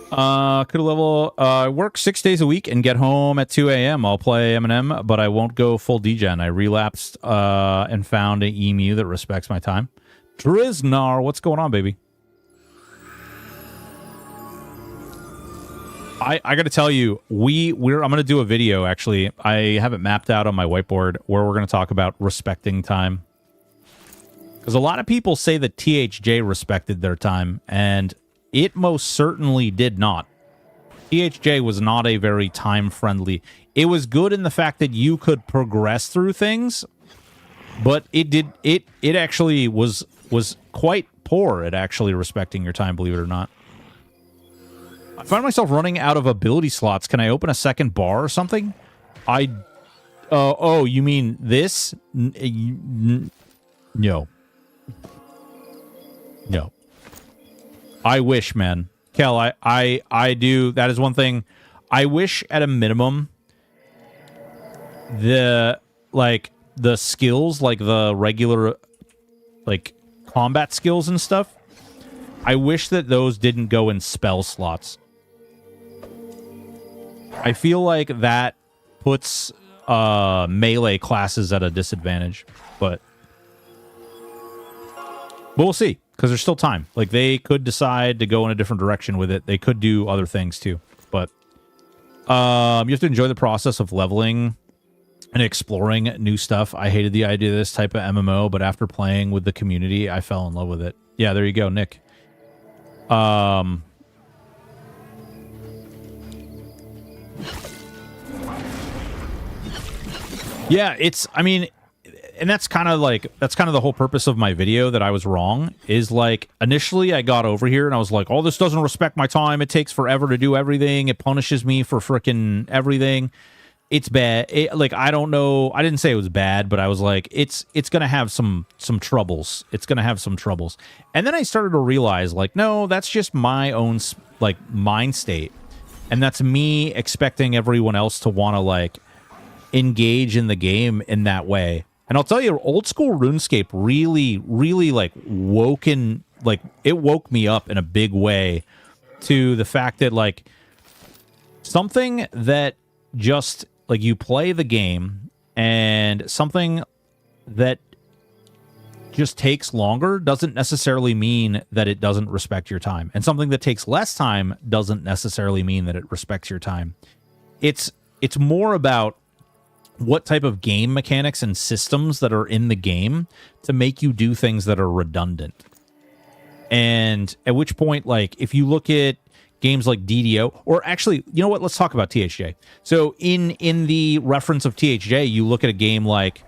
Could level, work 6 days a week and get home at 2 a.m. I'll play M&M, but I won't go full degen. I relapsed, and found an emu that respects my time. Driznar, what's going on, baby? I got to tell you, I'm going to do a video, actually. I have it mapped out on my whiteboard where we're going to talk about respecting time. Because a lot of people say that THJ respected their time, and it most certainly did not. THJ was not a very time-friendly... It was good in the fact that you could progress through things, but it actually was quite poor at actually respecting your time, believe it or not. I find myself running out of ability slots. Can I open a second bar or something? Oh, you mean this? No. No. I wish, man. Kel, I do. That is one thing. I wish at a minimum the skills, like the regular combat skills and stuff, I wish that those didn't go in spell slots. I feel like that puts melee classes at a disadvantage, but we'll see, because there's still time. Like, they could decide to go in a different direction with it. They could do other things too, but you have to enjoy the process of leveling and exploring new stuff. I hated the idea of this type of MMO, but after playing with the community, I fell in love with it. Yeah, there you go, Nick. Yeah, I mean, and that's kind of the whole purpose of my video, that I was wrong, is like, initially I got over here and I was like, oh, this doesn't respect my time. It takes forever to do everything. It punishes me for frickin' everything. it's bad. Like, I don't know. I didn't say it was bad, but I was like, it's going to have some troubles. It's going to have some troubles. And then I started to realize, like, no, that's just my own, like, mind state. And that's me expecting everyone else to want to, like, engage in the game in that way. And I'll tell you, old school RuneScape really, really, like, it woke me up in a big way to the fact that, like, something that just, like, you play the game and something that just takes longer doesn't necessarily mean that it doesn't respect your time. And something that takes less time doesn't necessarily mean that it respects your time. It's more about what type of game mechanics and systems that are in the game to make you do things that are redundant. And at which point, like, if you look at games like DDO, or actually, you know what? Let's talk about THJ. So in the reference of THJ, you look at a game like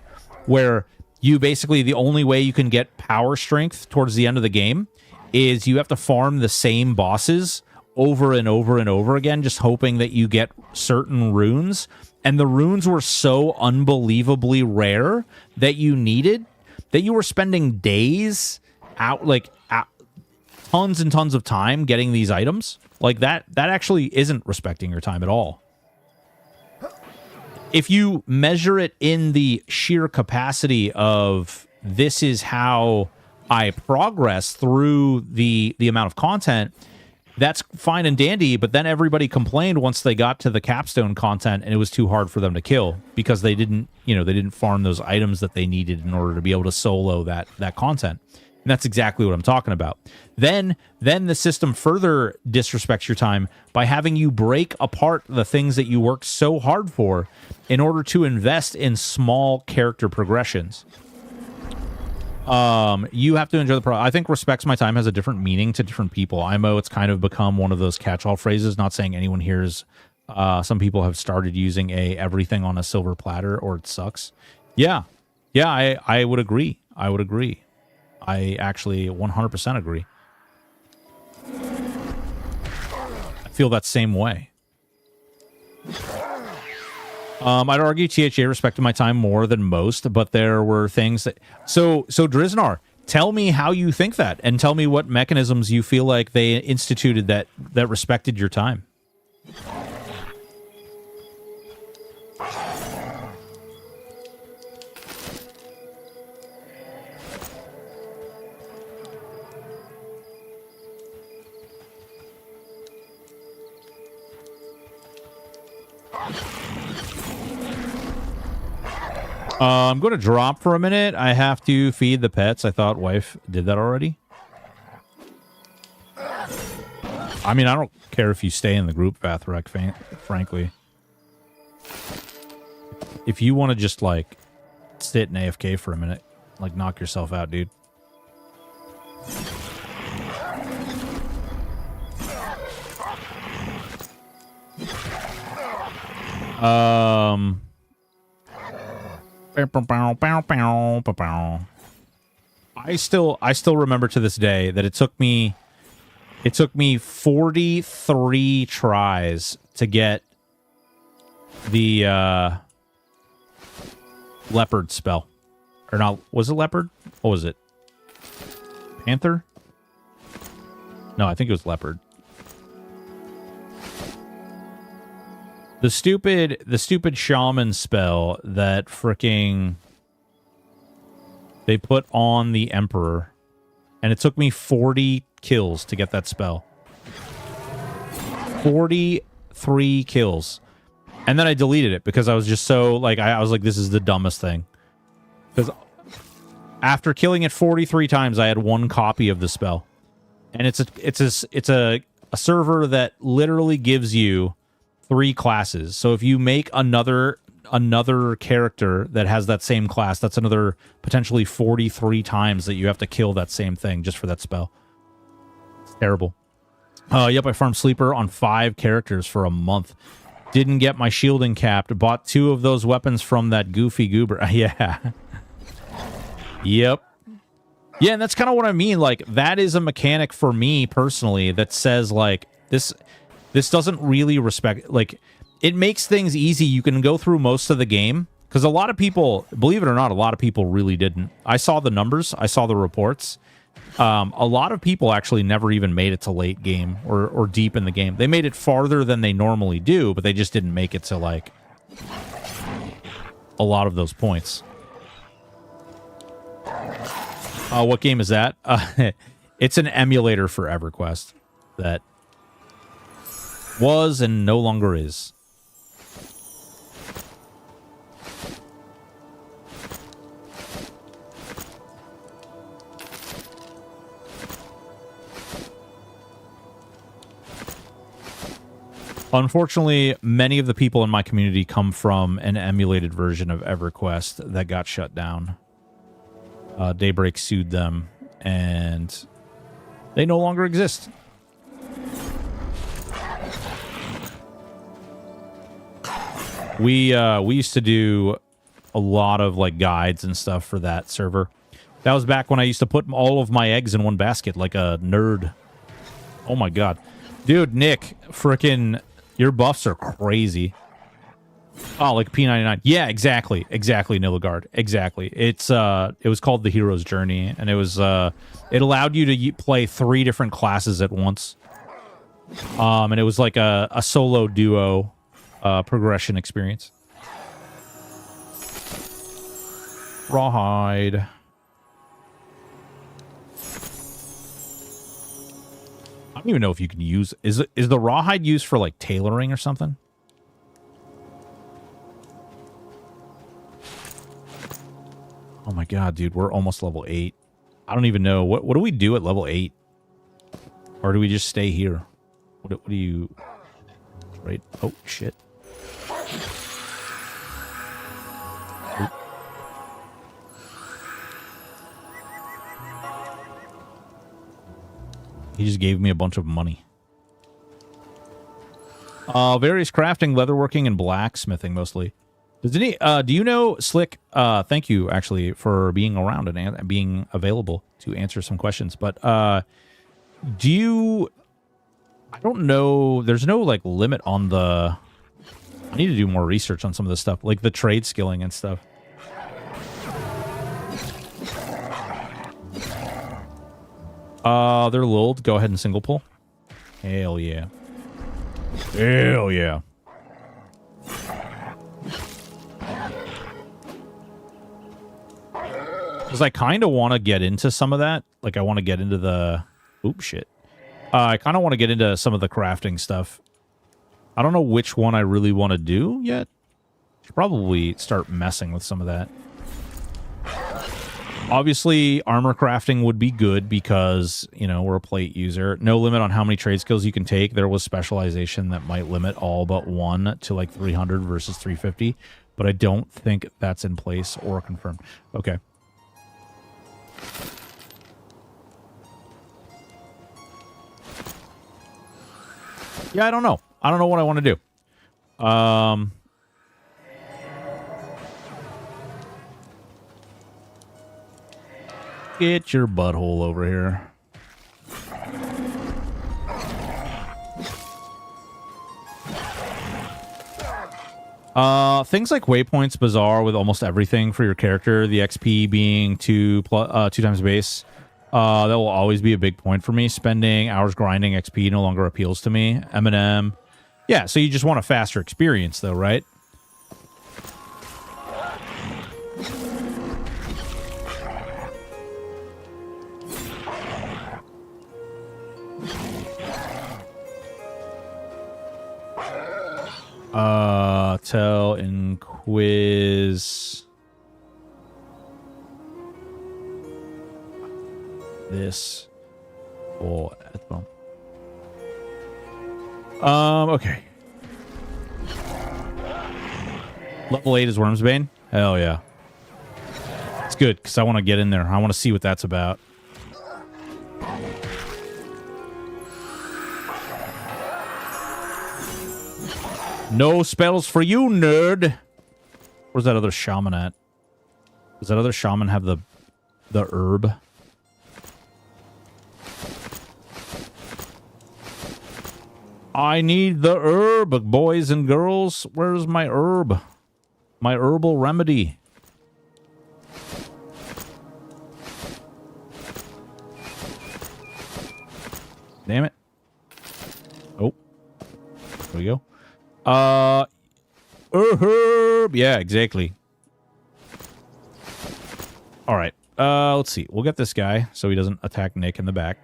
where you basically, the only way you can get power strength towards the end of the game is you have to farm the same bosses over and over and over again, just hoping that you get certain runes. And the runes were so unbelievably rare that you were spending days out, tons and tons of time getting these items. Like, that actually isn't respecting your time at all. If you measure it in the sheer capacity of this is how I progress through the amount of content, that's fine and dandy, but then everybody complained once they got to the capstone content and it was too hard for them to kill because they didn't farm those items that they needed in order to be able to solo that content. And that's exactly what I'm talking about. Then the system further disrespects your time by having you break apart the things that you worked so hard for in order to invest in small character progressions. You have to enjoy the I think respects my time has a different meaning to different people. IMO, it's kind of become one of those catch-all phrases. Not saying anyone here's some people have started using everything on a silver platter or it sucks. Yeah, I would agree. I actually 100% agree. I feel that same way. I'd argue THA respected my time more than most, but there were things that... So Driznar, tell me how you think that, and tell me what mechanisms you feel like they instituted that respected your time. I'm going to drop for a minute. I have to feed the pets. I thought wife did that already. I mean, I don't care if you stay in the group path, frankly. If you want to just, like, sit in AFK for a minute, like, knock yourself out, dude. I still remember to this day that it took me 43 tries to get the leopard spell. Or not, was it leopard? What was it? Panther? No, I think it was leopard. The stupid shaman spell that fricking they put on the Emperor. And it took me 40 kills to get that spell. 43 kills. And then I deleted it because I was just so, like, I was like, this is the dumbest thing. Because after killing it 43 times, I had one copy of the spell. And it's a server that literally gives you 3 classes. So if you make another character that has that same class, that's another potentially 43 times that you have to kill that same thing just for that spell. It's terrible. Yep, I farmed Sleeper on 5 characters for a month. Didn't get my shielding capped. Bought 2 of those weapons from that goofy goober. Yeah. Yep. Yeah, and that's kind of what I mean. Like, that is a mechanic for me personally that says, like, this doesn't really respect... Like, it makes things easy. You can go through most of the game. Because a lot of people, believe it or not, a lot of people really didn't. I saw the numbers. I saw the reports. A lot of people actually never even made it to late game or deep in the game. They made it farther than they normally do, but they just didn't make it to, like, a lot of those points. What game is that? It's an emulator for EverQuest that was and no longer is. Unfortunately, many of the people in my community come from an emulated version of EverQuest that got shut down. Daybreak sued them, and they no longer exist. We used to do a lot of, like, guides and stuff for that server. That was back when I used to put all of my eggs in one basket like a nerd. Oh my god. Dude, Nick, frickin'... Your buffs are crazy. Oh, like P99. Yeah, exactly. Exactly, Nilligard. Exactly. It was called The Hero's Journey, and it was it allowed you to play 3 different classes at once. And it was like a solo duo progression experience. Rawhide. I don't even know if you can use... Is the rawhide used for, like, tailoring or something? Oh my god, dude. We're almost level 8. I don't even know. What do we do at level 8? Or do we just stay here? What do you... Right? Oh, shit. He just gave me a bunch of money. Various crafting, leatherworking, and blacksmithing mostly. Does any? Do you know, Slick? Thank you actually for being around and being available to answer some questions. But do you? I don't know. There's no, like, limit on the. I need to do more research on some of this stuff, like the trade skilling and stuff. They're lulled. Go ahead and single pull. Hell yeah. Hell yeah. Because I kind of want to get into some of that. Like, I want to get into the... Oops, shit. I kind of want to get into some of the crafting stuff. I don't know which one I really want to do yet. Should probably start messing with some of that. Obviously, armor crafting would be good because, you know, we're a plate user. No limit on how many trade skills you can take. There was specialization that might limit all but one to, like, 300 versus 350. But I don't think that's in place or confirmed. Okay. Yeah, I don't know. I don't know what I want to do. Get your butthole over here. Things like waypoints, bazaar with almost everything for your character. The XP being 2 times base. That will always be a big point for me. Spending hours grinding XP no longer appeals to me. M&M. Yeah, so you just want a faster experience, though, right? Tell Inquis this or okay. Level 8 is Wormsbane? Hell yeah. It's good, because I want to get in there. I want to see what that's about. No spells for you, nerd. Where's that other shaman at? Does that other shaman have the herb? I need the herb, boys and girls. Where's my herb? My herbal remedy. Damn it. Oh. There we go. Herb. Yeah, exactly. All right. Let's see. We'll get this guy so he doesn't attack Nick in the back.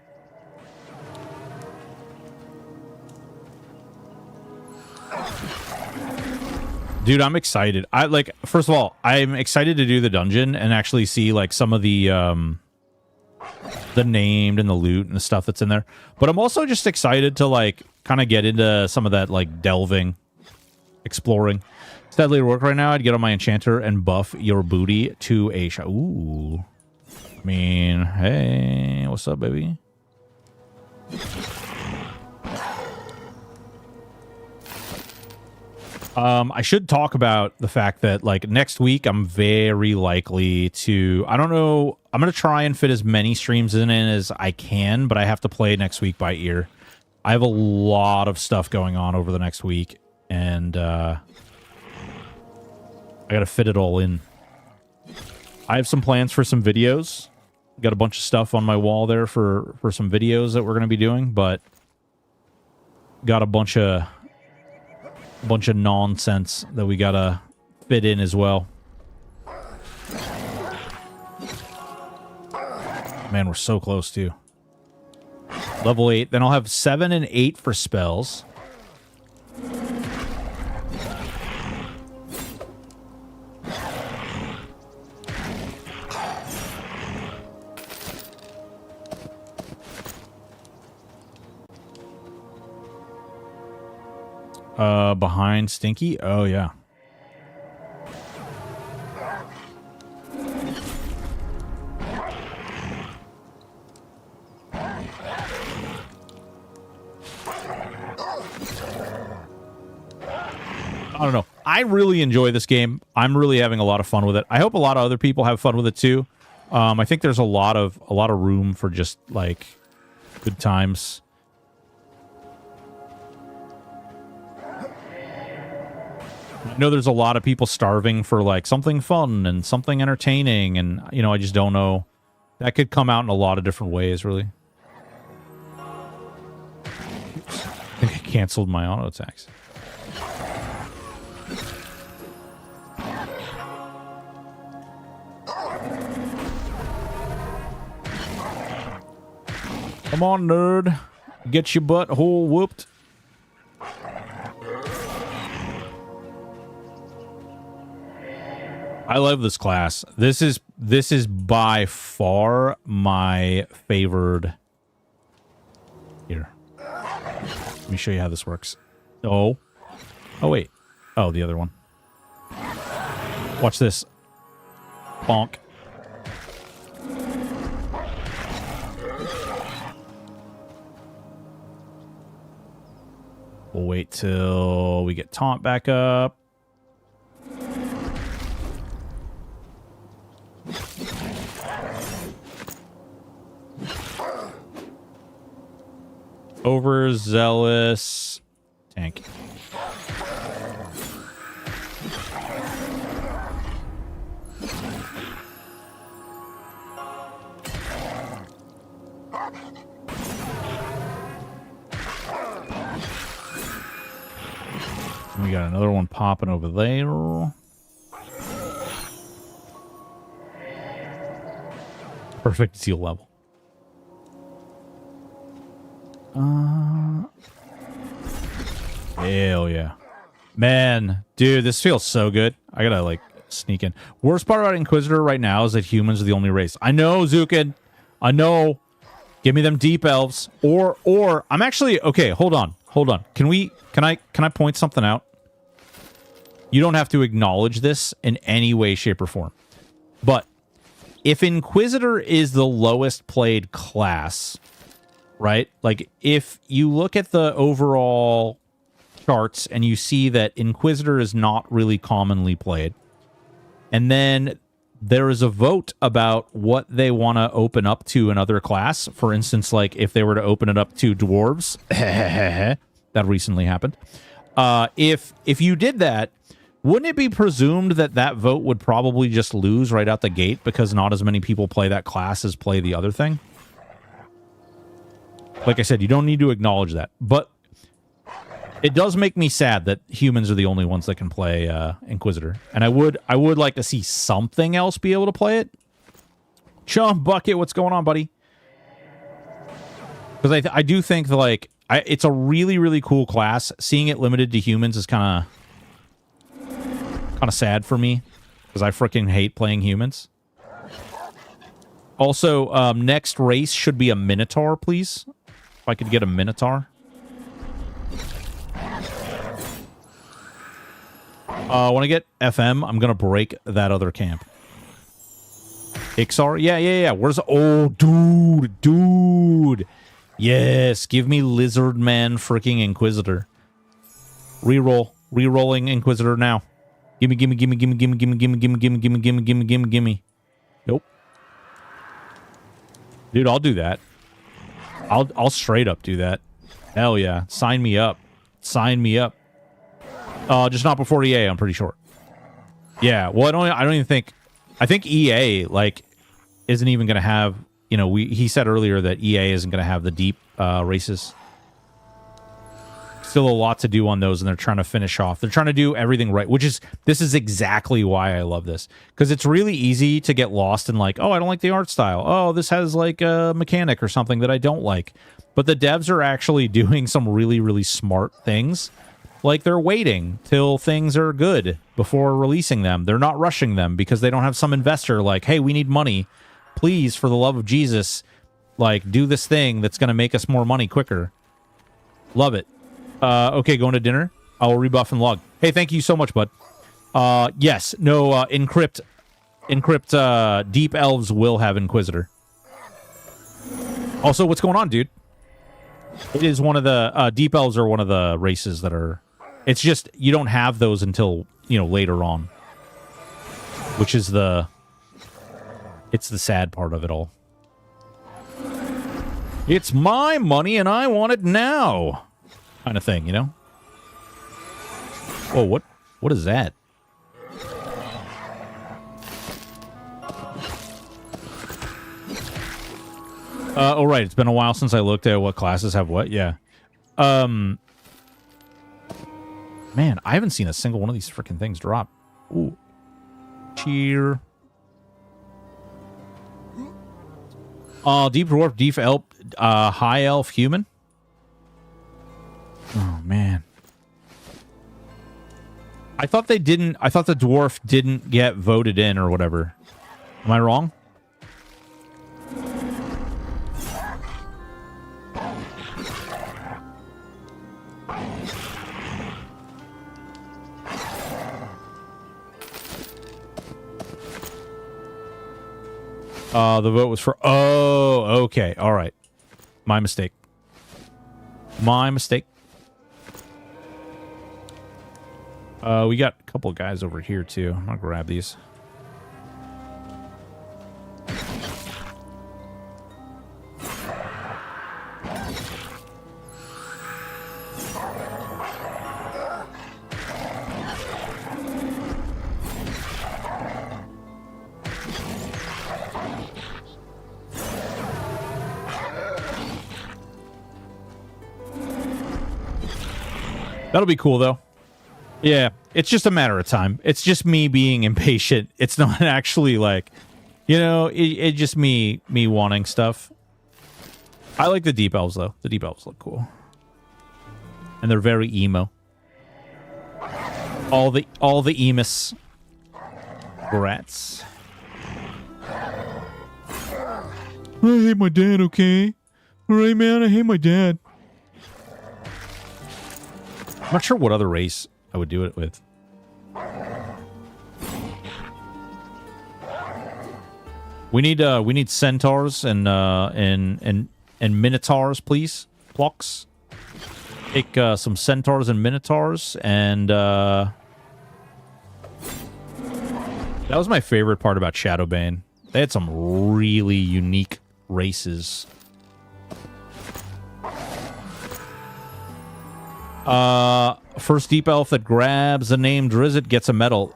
Dude, I'm excited. First of all, I'm excited to do the dungeon and actually see like some of the named and the loot and the stuff that's in there. But I'm also just excited to like kind of get into some of that like delving, exploring. If that later work right now, I'd get on my enchanter and buff your booty to a shot. Ooh. I mean, hey, what's up, baby? I should talk about the fact that, like, next week I'm very likely to... I don't know. I'm going to try and fit as many streams in as I can, but I have to play next week by ear. I have a lot of stuff going on over the next week, and I got to fit it all in. I have some plans for some videos. Got a bunch of stuff on my wall there for some videos that we're going to be doing, but got a bunch of nonsense that we gotta fit in as well. Man, we're so close too. Level 8. Then I'll have 7 and 8 for spells. Behind Stinky? Oh, yeah. I don't know. I really enjoy this game. I'm really having a lot of fun with it. I hope a lot of other people have fun with it too. I think there's a lot of room for just like good times. I know there's a lot of people starving for like something fun and something entertaining, and you know, I just don't know. That could come out in a lot of different ways, really. Oops. I think I canceled my auto attacks. Come on, nerd. Get your butthole whooped. I love this class. This is by far my favored. Here. Let me show you how this works. Oh. Oh, wait. Oh, the other one. Watch this. Bonk. We'll wait till we get taunt back up. Overzealous tank. We got another one popping over there. Perfect seal level. Hell yeah. Man, dude, this feels so good. I gotta, like, sneak in. Worst part about Inquisitor right now is that humans are the only race. I know, Zukin. I know. Give me them deep elves. Or, I'm actually... Okay, hold on. Hold on. Can I point something out? You don't have to acknowledge this in any way, shape, or form. But if Inquisitor is the lowest played class, right? Like, if you look at the overall charts and you see that Inquisitor is not really commonly played, and then there is a vote about what they want to open up to another class. For instance, like, if they were to open it up to dwarves, that recently happened. If you did that, wouldn't it be presumed that that vote would probably just lose right out the gate because not as many people play that class as play the other thing? Like I said, you don't need to acknowledge that. But it does make me sad that humans are the only ones that can play Inquisitor. And I would like to see something else be able to play it. Chum Bucket, what's going on, buddy? Because I do think, like, it's a really, really cool class. Seeing it limited to humans is kind of sad for me, because I freaking hate playing humans. Also, next race should be a Minotaur, please. If I could get a Minotaur. When I get FM, I'm going to break that other camp. Ixar? Yeah. Where's... Oh, dude. Yes, give me Lizard Man freaking Inquisitor. Rerolling Inquisitor now. Gimme. Nope. Dude, I'll do that. I'll straight up do that. Hell yeah. Sign me up. Just not before EA, I'm pretty sure. Yeah, well, I don't even think... I think EA, like, isn't even going to have... You know, he said earlier that EA isn't going to have the deep races. Still a lot to do on those, and they're trying to finish off. They're trying to do everything right, this is exactly why I love this. Because it's really easy to get lost in, like, oh, I don't like the art style. Oh, this has, like, a mechanic or something that I don't like. But the devs are actually doing some really, really smart things. Like, they're waiting till things are good before releasing them. They're not rushing them because they don't have some investor like, hey, we need money. Please, for the love of Jesus, like, do this thing that's going to make us more money quicker. Love it. Okay, going to dinner. I'll rebuff and log. Hey, thank you so much, bud. Yes, no, Encrypt, Deep Elves will have Inquisitor. Also, what's going on, dude? It is one of the, Deep Elves are one of the races that are... It's just, you don't have those until, you know, later on. Which is the... It's the sad part of it all. It's my money and I want it now. Kind of thing, you know? Whoa, what is that? Oh, right. It's been a while since I looked at what classes have what. Yeah. Man, I haven't seen a single one of these freaking things drop. Ooh. Cheer. Deep Dwarf, Deep Elf, High Elf, Human. Oh, man. I thought the Dwarf didn't get voted in or whatever. Am I wrong? The vote was for... Oh, okay. All right. My mistake. We got a couple of guys over here, too. I'm going to grab these. That'll be cool, though. Yeah, it's just a matter of time. It's just me being impatient. It's not actually like, you know, it's just me wanting stuff. I like the Deep Elves, though. The Deep Elves look cool. And they're very emo. All the emus. Rats. I hate my dad, okay? All right, man, I hate my dad. I'm not sure what other race I would do it with. We need centaurs and minotaurs, please. Blocks. Take some centaurs and minotaurs, and that was my favorite part about Shadowbane. They had some really unique races. First deep elf that grabs the name Drizzt gets a medal.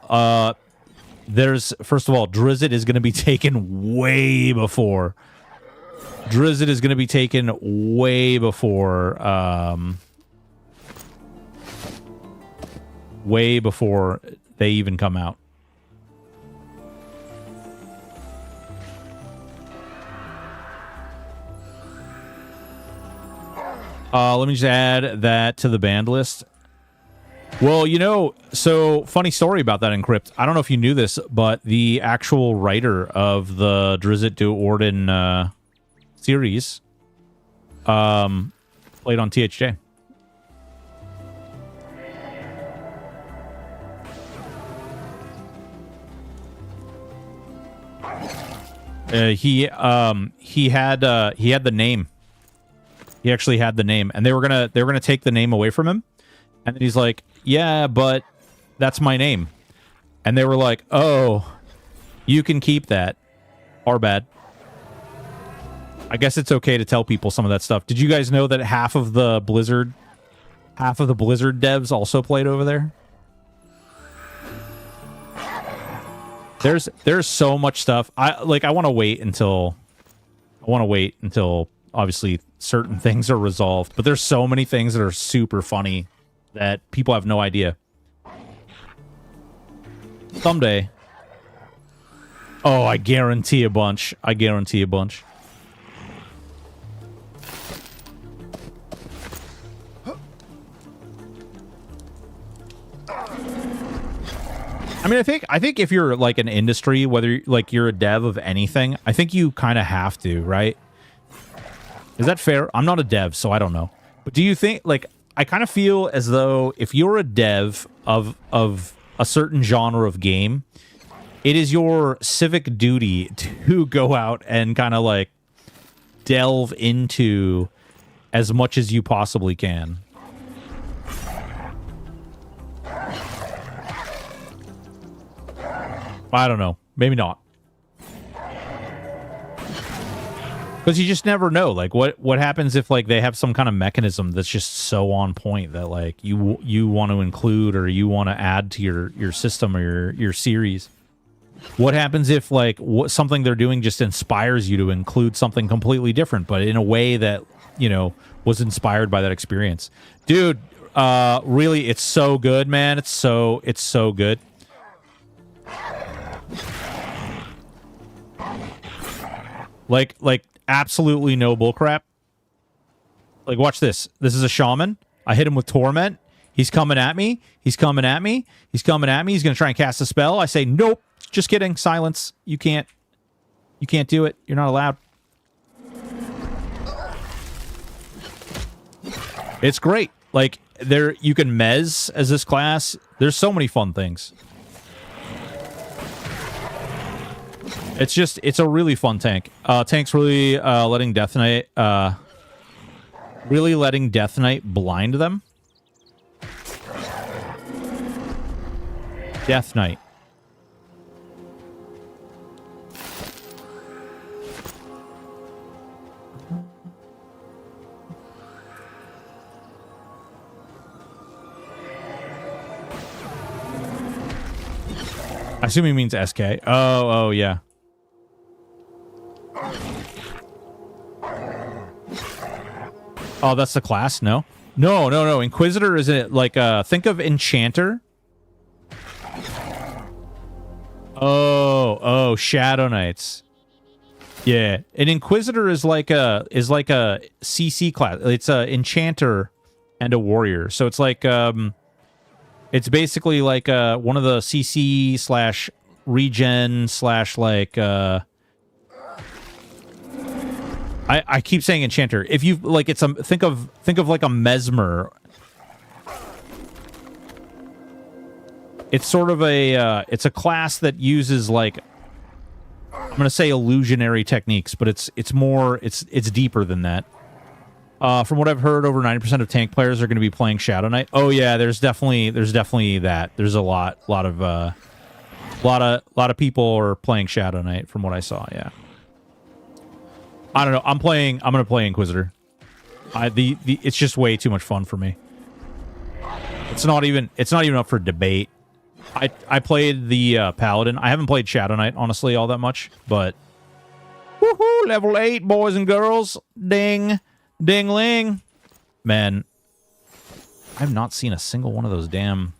First of all, Drizzt is going to be taken way before. Drizzt is going to be taken way before. Way before they even come out. Let me just add that to the banned list. Well, you know, so funny story about that, Encrypt. I don't know if you knew this, but the actual writer of the Drizzt Do'Urden series played on THJ. He had the name. He actually had the name, and they were gonna take the name away from him, and then he's like, "Yeah, but that's my name," and they were like, "Oh, you can keep that. Our bad." I guess it's okay to tell people some of that stuff. Did you guys know that half of the Blizzard devs also played over there? There's so much stuff. I want to wait until obviously certain things are resolved, but there's so many things that are super funny that people have no idea. Someday. Oh, I guarantee a bunch. I guarantee a bunch. I mean, I think if you're like an industry, whether like you're a dev of anything, I think you kind of have to, right? Is that fair? I'm not a dev, so I don't know. But do you think, like, I kind of feel as though if you're a dev of a certain genre of game, it is your civic duty to go out and kind of like delve into as much as you possibly can. I don't know. Maybe not. Because you just never know. Like, what happens if, like, they have some kind of mechanism that's just so on point that, like, you want to include or you want to add to your system or your series? What happens if, like, something they're doing just inspires you to include something completely different, but in a way that, you know, was inspired by that experience? Dude, really, it's so good, man. It's so good. Like absolutely no bullcrap. Like, watch this. This is a shaman. I hit him with torment. He's coming at me. He's coming at me. He's coming at me. He's going to try and cast a spell. I say, nope. Just kidding. Silence. You can't do it. You're not allowed. It's great. Like, you can mez as this class. There's so many fun things. It's a really fun tank. Tank's really letting Death Knight blind them. Death Knight. I assume he means SK. Oh, yeah. Oh, that's the class? No. Inquisitor isn't like think of Enchanter. Oh, Shadow Knights. Yeah. An Inquisitor is like a CC class. It's a Enchanter and a Warrior. So it's like it's basically like one of the CC / regen / like I keep saying Enchanter. If you like, it's think of like a Mesmer. It's sort of it's a class that uses, like, I'm gonna say illusionary techniques, but it's deeper than that. From what I've heard, over 90% of tank players are going to be playing Shadow Knight. Oh yeah, there's definitely that. There's a lot of people are playing Shadow Knight from what I saw. Yeah. I don't know. I'm going to play Inquisitor. It's just way too much fun for me. It's not even up for debate. I played the Paladin. I haven't played Shadow Knight, honestly, all that much, but woohoo, level 8, boys and girls. Ding. Ding-ling. Man, I've not seen a single one of those damn...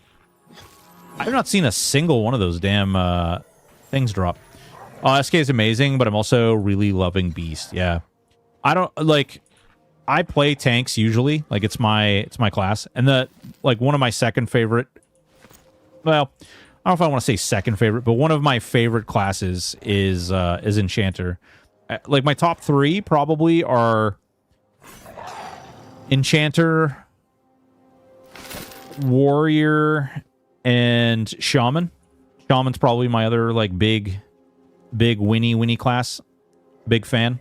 things drop. SK is amazing, but I'm also really loving Beast. Yeah. I don't... Like, I play tanks usually. Like, it's my class. And one of my second favorite... Well, I don't know if I want to say second favorite, but one of my favorite classes is Enchanter. Like, my top 3 probably are... Enchanter, Warrior, and Shaman. Shaman's probably my other, like, big Winnie class. Big fan.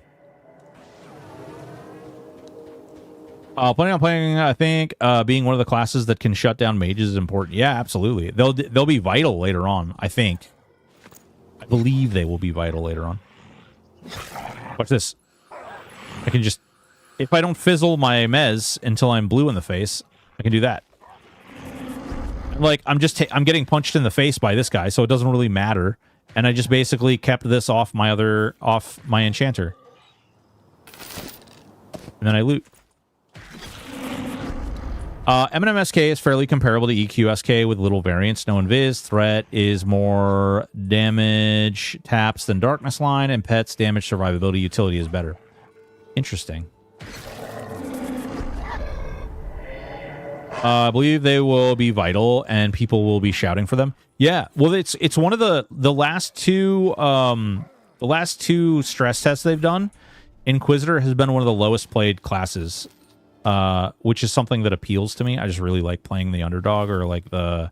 Planning on playing, I think, being one of the classes that can shut down mages is important. Yeah, absolutely. They'll be vital later on, I think. I believe they will be vital later on. Watch this. I can just... If I don't fizzle my mez until I'm blue in the face, I can do that. Like, I'm getting punched in the face by this guy, so it doesn't really matter. And I just basically kept this off my enchanter. And then I loot. MMSK is fairly comparable to EQSK with little variance. No invis. Threat is more damage taps than Darkness Line, and pets damage survivability utility is better. Interesting. I believe they will be vital, and people will be shouting for them. Yeah, well, it's one of the last two stress tests they've done. Inquisitor has been one of the lowest played classes, which is something that appeals to me. I just really like playing the underdog, or like I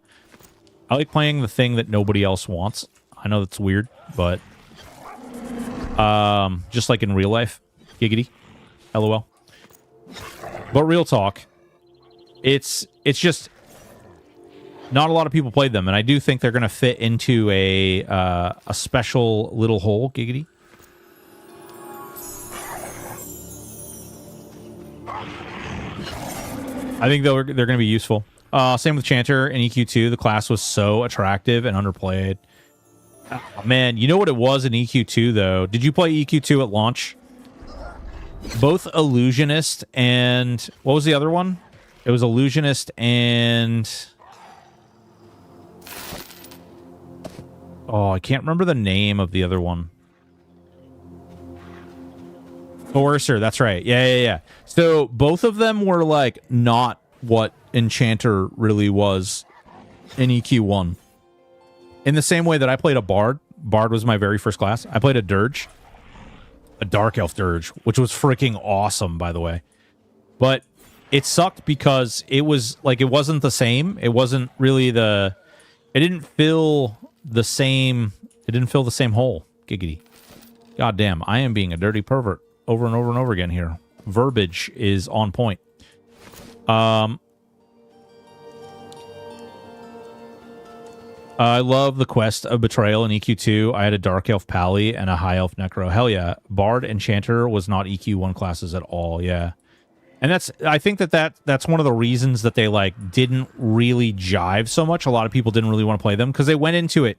like playing the thing that nobody else wants. I know that's weird, but just like in real life, giggity, LOL. But real talk. It's just not a lot of people played them, and I do think they're going to fit into a special little hole, giggity. I think they're going to be useful. Same with Chanter and EQ2. The class was so attractive and underplayed. Oh, man, you know what it was in EQ2, though? Did you play EQ2 at launch? Both Illusionist and... What was the other one? It was Illusionist and... Oh, I can't remember the name of the other one. Coercer, that's right. Yeah. So both of them were like not what Enchanter really was in EQ1. In the same way that I played a Bard. Bard was my very first class. I played a Dirge. A Dark Elf Dirge, which was freaking awesome, by the way. But it sucked because it was like, it wasn't the same. It wasn't really it didn't fill the same hole. Giggity. God damn, I am being a dirty pervert over and over and over again here. Verbiage is on point. I love the quest of Betrayal in EQ2. I had a Dark Elf Pally and a High Elf Necro. Hell yeah. Bard Enchanter was not EQ1 classes at all, yeah. And I think that's one of the reasons that they like didn't really jive so much. A lot of people didn't really want to play them because they went into it.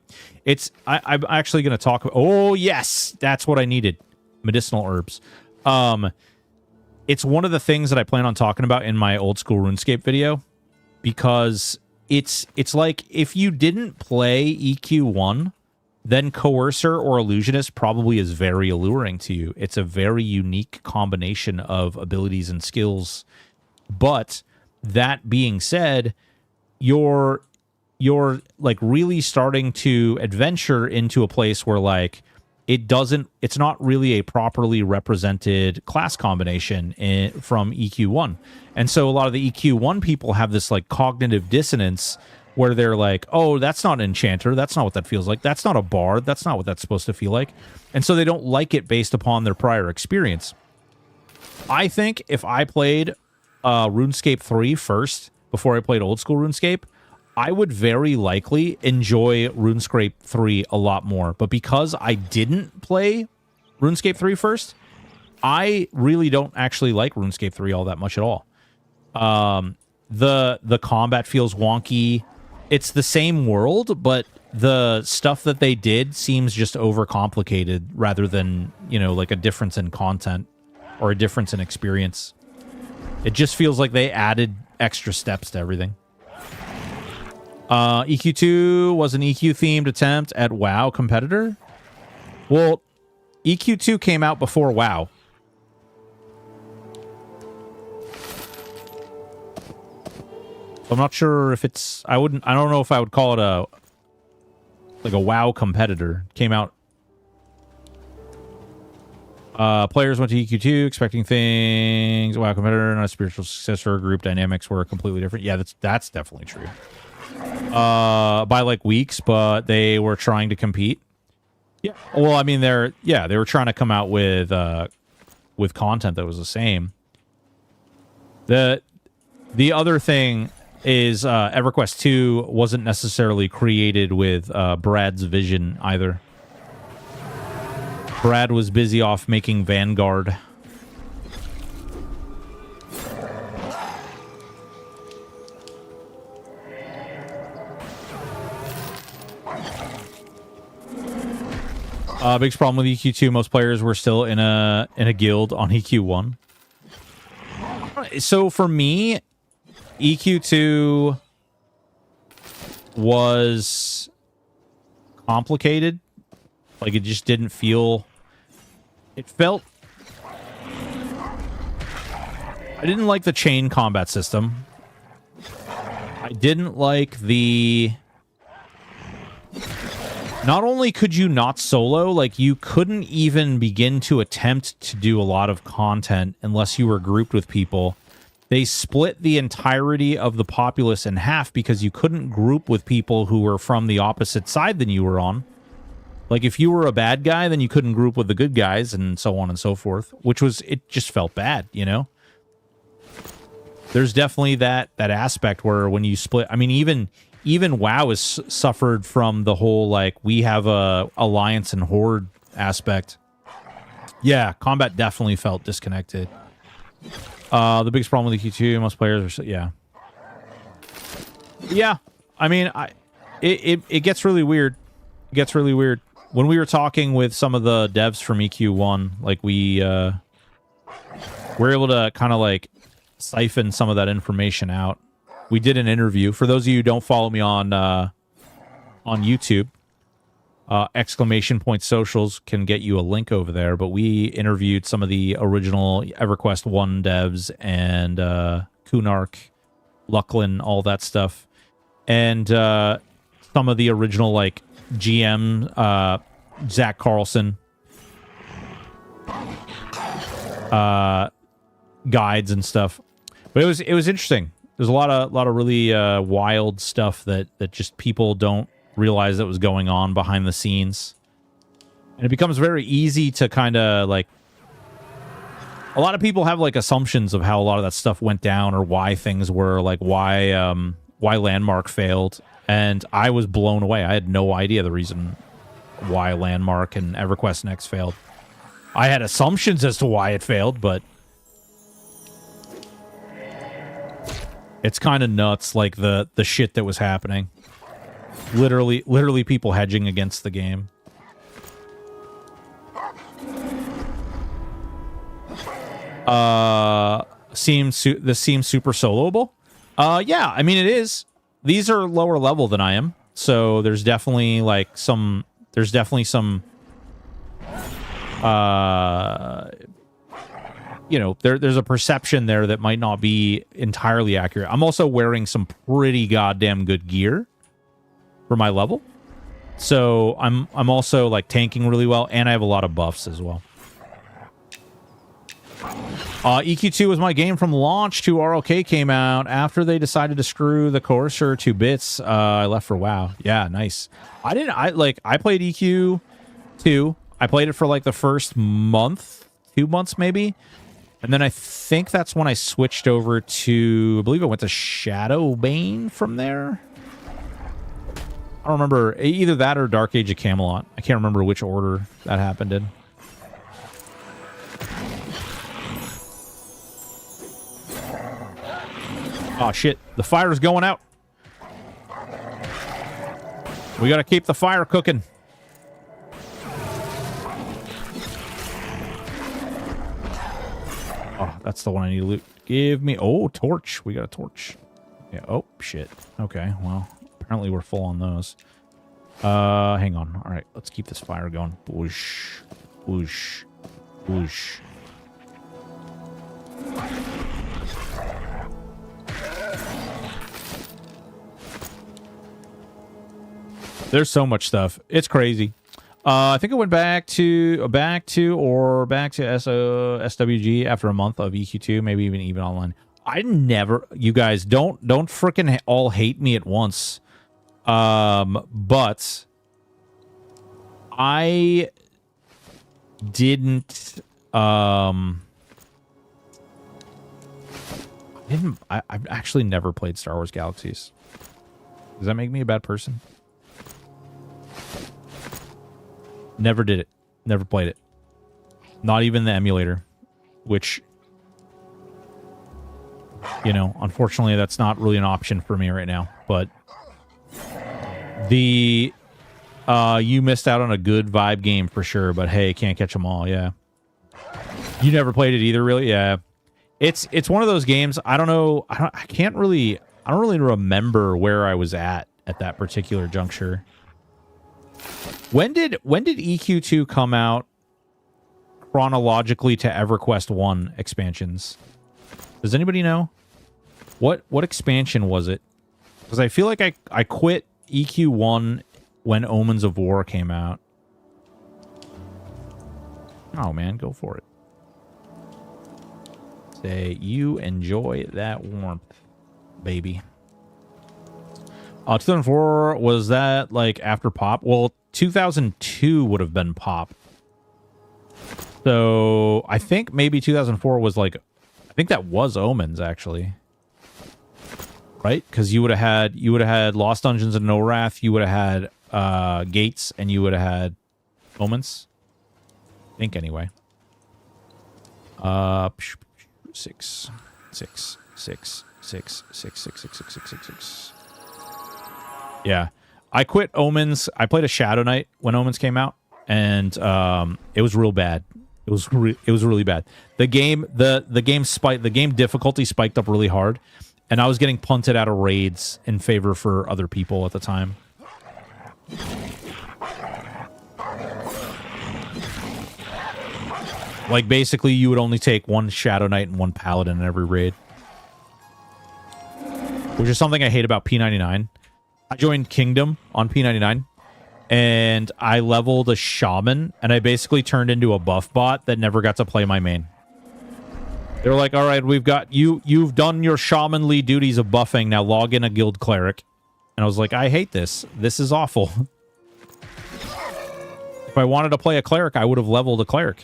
I'm actually going to talk. Oh yes, that's what I needed. Medicinal herbs. It's one of the things that I plan on talking about in my old school RuneScape video, because it's like if you didn't play EQ1, then Coercer or Illusionist probably is very alluring to you. It's a very unique combination of abilities and skills. But that being said, you're like really starting to adventure into a place where like it's not really a properly represented class combination from EQ1. And so a lot of the EQ1 people have this like cognitive dissonance where they're like, oh, that's not Enchanter. That's not what that feels like. That's not a Bard. That's not what that's supposed to feel like. And so they don't like it based upon their prior experience. I think if I played RuneScape 3 first, before I played old school RuneScape, I would very likely enjoy RuneScape 3 a lot more. But because I didn't play RuneScape 3 first, I really don't actually like RuneScape 3 all that much at all. the combat feels wonky. It's the same world, but the stuff that they did seems just overcomplicated rather than, you know, like a difference in content or a difference in experience. It just feels like they added extra steps to everything. EQ2 was an EQ-themed attempt at WoW competitor. Well, EQ2 came out before WoW. I'm not sure if it's... I don't know if I would call it a WoW competitor. Came out... players went to EQ2 expecting things. WoW competitor, not a spiritual successor. Group dynamics were completely different. Yeah, that's definitely true. By like weeks, but they were trying to compete. Yeah. Well, I mean, they were trying to come out with content that was the same. The other thing is EverQuest 2 wasn't necessarily created with Brad's vision either. Brad was busy off making Vanguard. Biggest problem with EQ2, most players were still in a guild on EQ1. So for me, EQ2 was complicated. Like, it just didn't feel... It felt... I didn't like the chain combat system. I didn't like the... Not only could you not solo, like, you couldn't even begin to attempt to do a lot of content unless you were grouped with people. They split the entirety of the populace in half because you couldn't group with people who were from the opposite side than you were on. Like, if you were a bad guy, then you couldn't group with the good guys and so on and so forth, which was, it just felt bad, you know? There's definitely that aspect where when you split, I mean, even WoW has suffered from the whole, like, we have a alliance and horde aspect. Yeah, combat definitely felt disconnected. The biggest problem with the Q2, most players are... Yeah. Yeah. I mean, it gets really weird. It gets really weird. When we were talking with some of the devs from EQ1, like, we were able to kind of, like, siphon some of that information out. We did an interview. For those of you who don't follow me on YouTube, exclamation point socials can get you a link over there. But we interviewed some of the original EverQuest 1 devs and Kunark, Lucklin, all that stuff. And some of the original, like, GM, Zach Carlson, guides and stuff. But it was interesting. There's a lot of really wild stuff that just people don't realize that was going on behind the scenes. And it becomes very easy to kind of, like... A lot of people have, like, assumptions of how a lot of that stuff went down or why things were, like, why Landmark failed. And I was blown away. I had no idea the reason why Landmark and EverQuest Next failed. I had assumptions as to why it failed, but... It's kind of nuts, like, the shit that was happening. Literally people hedging against the game. This seems super soloable. Yeah, I mean, it is. These are lower level than I am, so there's definitely, like, some... There's definitely some... You know, there's a perception there that might not be entirely accurate. I'm also wearing some pretty goddamn good gear for my level. So I'm also, like, tanking really well, and I have a lot of buffs as well. EQ2 was my game from launch to RLK came out. After they decided to screw the Courser to bits, I left for WoW. Yeah, nice. I played EQ2. I played it for, like, the first month, 2 months maybe. And then I think that's when I switched over to, I believe I went to Shadowbane from there. I don't remember, either that or Dark Age of Camelot. I can't remember which order that happened in. Oh, shit. The fire's going out. We gotta keep the fire cooking. Oh, that's the one I need to loot. Give me... Oh, torch. We got a torch. Yeah. Oh, shit. Okay, well, apparently we're full on those. Hang on. All right, let's keep this fire going. Whoosh. Whoosh. Whoosh. There's so much stuff. It's crazy. I think I went back to SWG after a month of EQ2, maybe even online. I never, you guys don't freaking all hate me at once. But I didn't I've actually never played Star Wars Galaxies. Does that make me a bad person? Never did it. Never played it. Not even the emulator, which, you know, unfortunately that's not really an option for me right now. But the you missed out on a good vibe game for sure, but hey, can't catch them all. Yeah. You never played it either, really? Yeah. It's one of those games. I don't know. I don't really remember where I was at that particular juncture. When did EQ2 come out chronologically to EverQuest 1 expansions? Does anybody know? What expansion was it? Because I feel like I quit EQ1 when Omens of War came out. Oh man, go for it. Say you enjoy that warmth, baby. 2004, was that like after Pop? Well, 2002 would have been Pop. So I think maybe 2004 was like, I think that was Omens actually, right? Because you would have had Lost Dungeons and No Wrath. You would have had Gates, and you would have had Omens. I think anyway. 6. Yeah, I quit Omens. I played a Shadow Knight when Omens came out, and it was real bad. It was really bad. The game difficulty spiked up really hard, and I was getting punted out of raids in favor for other people at the time. Like basically, you would only take one Shadow Knight and one Paladin in every raid, which is something I hate about P99. I joined Kingdom on P99, and I leveled a Shaman, and I basically turned into a buff bot that never got to play my main. They were like, all right, we've got you. You've done your shamanly duties of buffing. Now log in a guild cleric. And I was like, I hate this. This is awful. If I wanted to play a cleric, I would have leveled a cleric.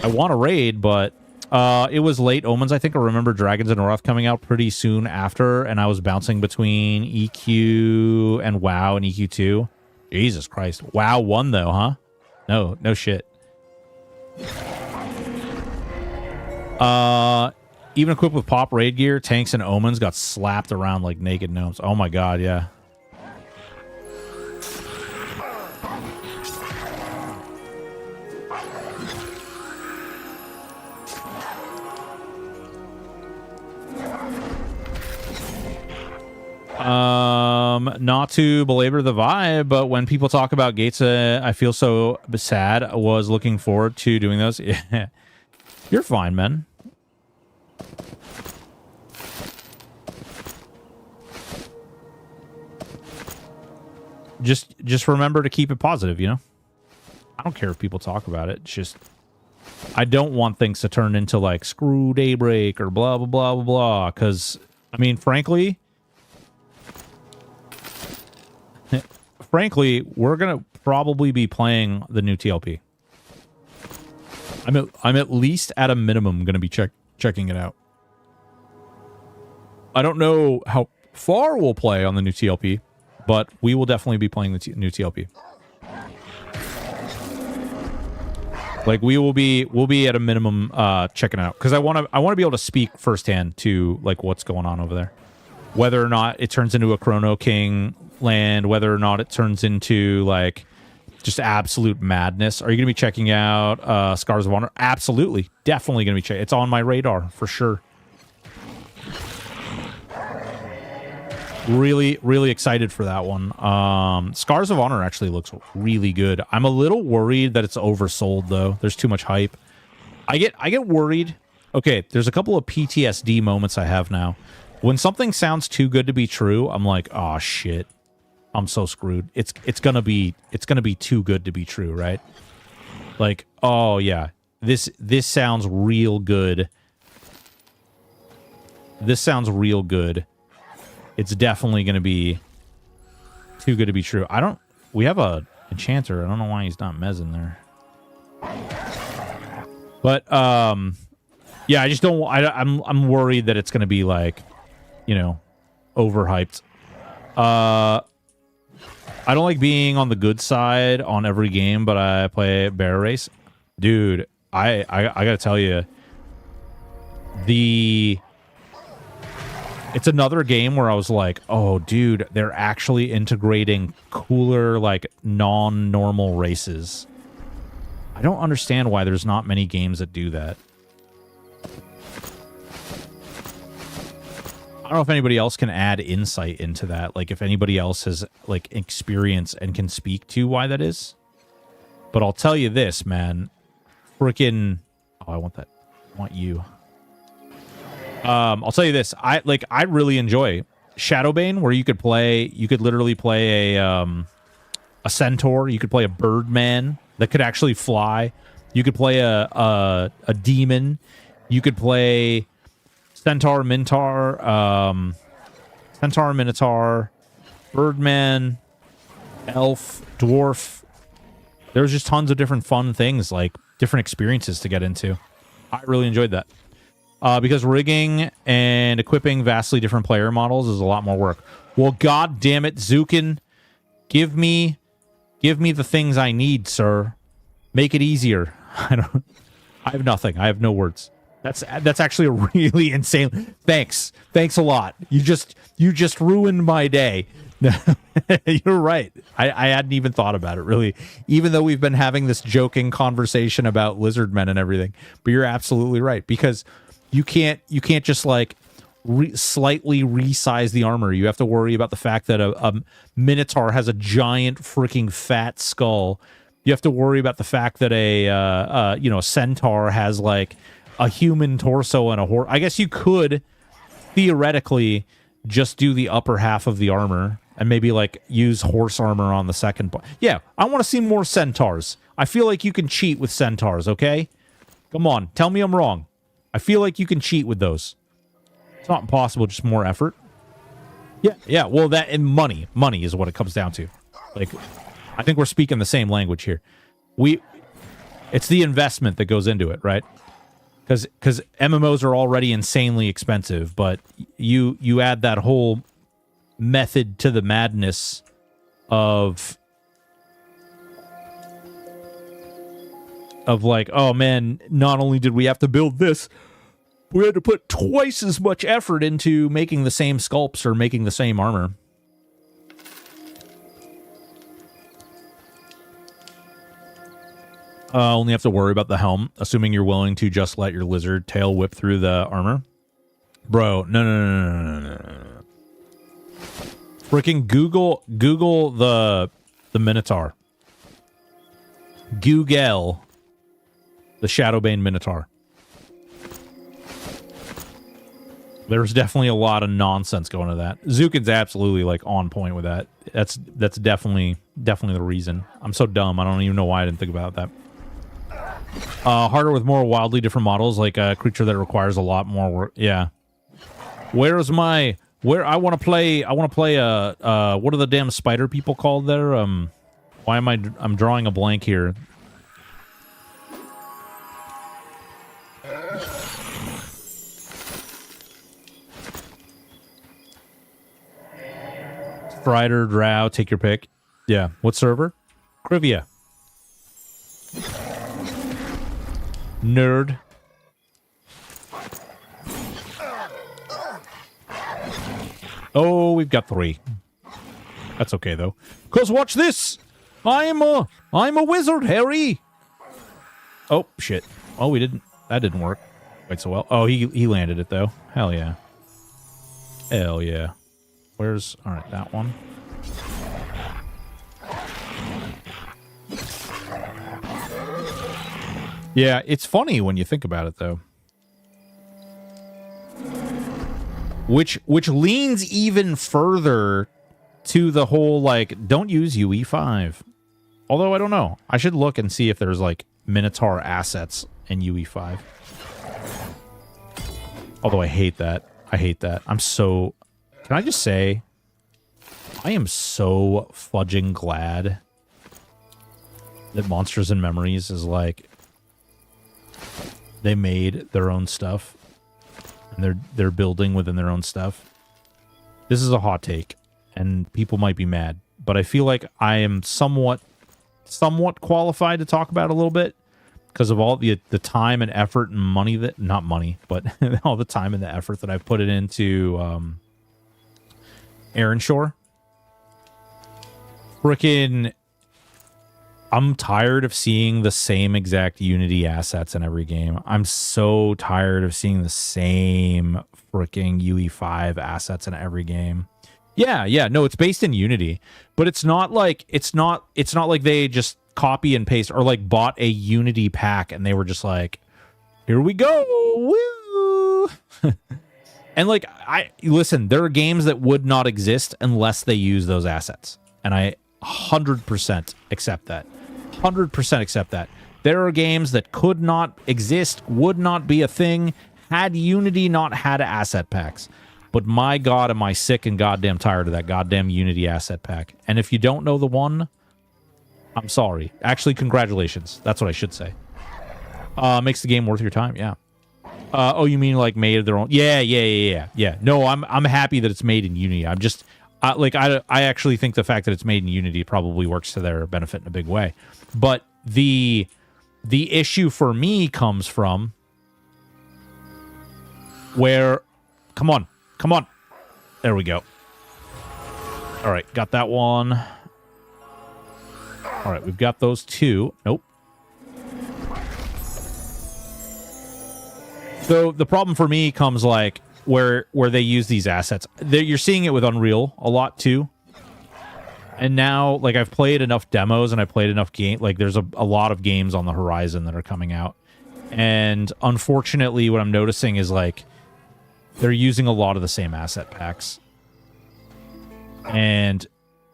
I want a raid, but it was late Omens. I think I remember Dragons and Wrath coming out pretty soon after, and I was bouncing between EQ and WoW and EQ2. Jesus Christ. WoW won, though, huh? No shit. Even equipped with pop raid gear, tanks and omens got slapped around like naked gnomes. Oh my god, yeah. Not to belabor the vibe, but when people talk about gates, I feel so sad. I was looking forward to doing those. Yeah. You're fine, man. Just remember to keep it positive, you know? I don't care if people talk about it. It's just, I don't want things to turn into like screw Daybreak or blah, blah, blah, blah, blah. Because, I mean, frankly, we're going to probably be playing the new TLP. I'm at least at a minimum going to be checking it out. I don't know how far we'll play on the new TLP, but we will definitely be playing the new TLP. Like we'll be at a minimum checking it out because I want to be able to speak firsthand to like what's going on over there, whether or not it turns into a Chrono King land, whether or not it turns into like just absolute madness. Are you going to be checking out Scars of Honor? Absolutely, definitely going to be checking. It's on my radar for sure. Really, really excited for that one. Scars of Honor actually looks really good. I'm a little worried that it's oversold though. There's too much hype. I get worried. Okay, there's a couple of PTSD moments I have now. When something sounds too good to be true, I'm like, oh shit, I'm so screwed. It's gonna be too good to be true, right? Like, oh yeah, this sounds real good. This sounds real good. It's definitely going to be too good to be true. We have a enchanter. I don't know why he's not mezzing there. But, yeah, I just don't, I'm worried that it's going to be like, you know, overhyped. I don't like being on the good side on every game, but I play Bear Race. Dude, I got to tell you, it's another game where I was like, oh, dude, they're actually integrating cooler, like, non-normal races. I don't understand why there's not many games that do that. I don't know if anybody else can add insight into that. Like, if anybody else has, like, experience and can speak to why that is. But I'll tell you this, man. Freaking... Oh, I want that. I want you. I'll tell you this. I really enjoy Shadowbane, where you could literally play a centaur. You could play a birdman that could actually fly. You could play a demon. You could play centaur, minotaur, birdman, elf, dwarf. There's just tons of different fun things, like different experiences to get into. I really enjoyed that. Because rigging and equipping vastly different player models is a lot more work. Well, god damn it, Zukin, give me the things I need, sir. Make it easier. I have nothing. I have no words. That's actually a really insane. Thanks a lot. You just ruined my day. You're right. I hadn't even thought about it, really, even though we've been having this joking conversation about lizard men and everything. But you're absolutely right, because you can't just like slightly resize the armor. You have to worry about the fact that a minotaur has a giant freaking fat skull. You have to worry about the fact that a centaur has like a human torso and a horse. I guess you could theoretically just do the upper half of the armor and maybe like use horse armor on the second part. Yeah, I want to see more centaurs. I feel like you can cheat with centaurs, okay? Come on, tell me I'm wrong. I feel like you can cheat with those. It's not impossible, just more effort. Yeah, well, that and money is what it comes down to. Like, I think we're speaking the same language here. It's the investment that goes into it, right? Because MMOs are already insanely expensive, but you add that whole method to the madness of like, oh man, not only did we have to build this, we had to put twice as much effort into making the same sculpts or making the same armor. Only have to worry about the helm, assuming you're willing to just let your lizard tail whip through the armor. Bro, no. Freaking Google the Minotaur. Google the Shadowbane Minotaur. There's definitely a lot of nonsense going to that. Zukin's absolutely like on point with that. That's definitely the reason. I'm so dumb. I don't even know why I didn't think about that. Harder with more wildly different models, like a creature that requires a lot more work. Yeah. Where I want to play what are the damn spider people called there? Why am I'm drawing a blank here. Strider, Drow, take your pick. Yeah. What server? Crivia. Nerd. Oh, we've got 3. That's okay, though. Because watch this! I'm a wizard, Harry! Oh, shit. Oh, we didn't... That didn't work quite so well. Oh, he landed it, though. Hell yeah. Hell yeah. Where's... Alright, that one. Yeah, it's funny when you think about it, though. Which leans even further to the whole, like, don't use UE5. Although, I don't know. I should look and see if there's, like, Minotaur assets in UE5. Although I hate that. I hate that. I'm so... Can I just say... I am so fudging glad that Monsters and Memories is, like... They made their own stuff. And they're building within their own stuff. This is a hot take. And people might be mad. But I feel like I am somewhat qualified to talk about it a little bit. Because of all the time and effort and money that... Not money, but all the time and the effort that I've put it into Aaron Shore. Frickin'... I'm tired of seeing the same exact Unity assets in every game. I'm so tired of seeing the same freaking UE5 assets in every game. Yeah, no, it's based in Unity, but it's not like like they just copy and paste or like bought a Unity pack and they were just like, here we go, woo. And like listen, there are games that would not exist unless they use those assets, and I 100% accept that. 100% accept that. There are games that could not exist, would not be a thing, had Unity not had asset packs. But my God, am I sick and goddamn tired of that goddamn Unity asset pack. And if you don't know the one, I'm sorry. Actually, congratulations. That's what I should say. Makes the game worth your time, yeah. Oh, you mean like made their own? Yeah. No, I'm happy that it's made in Unity. I'm just... I actually think the fact that it's made in Unity probably works to their benefit in a big way. But the issue for me comes from where... Come on. There we go. All right, got that one. All right, we've got those 2. Nope. So the problem for me comes like... where they use these assets. You're seeing it with Unreal a lot too. And now, like, I've played enough demos and I played enough game. Like, there's a lot of games on the horizon that are coming out. And unfortunately, what I'm noticing is, like, they're using a lot of the same asset packs. And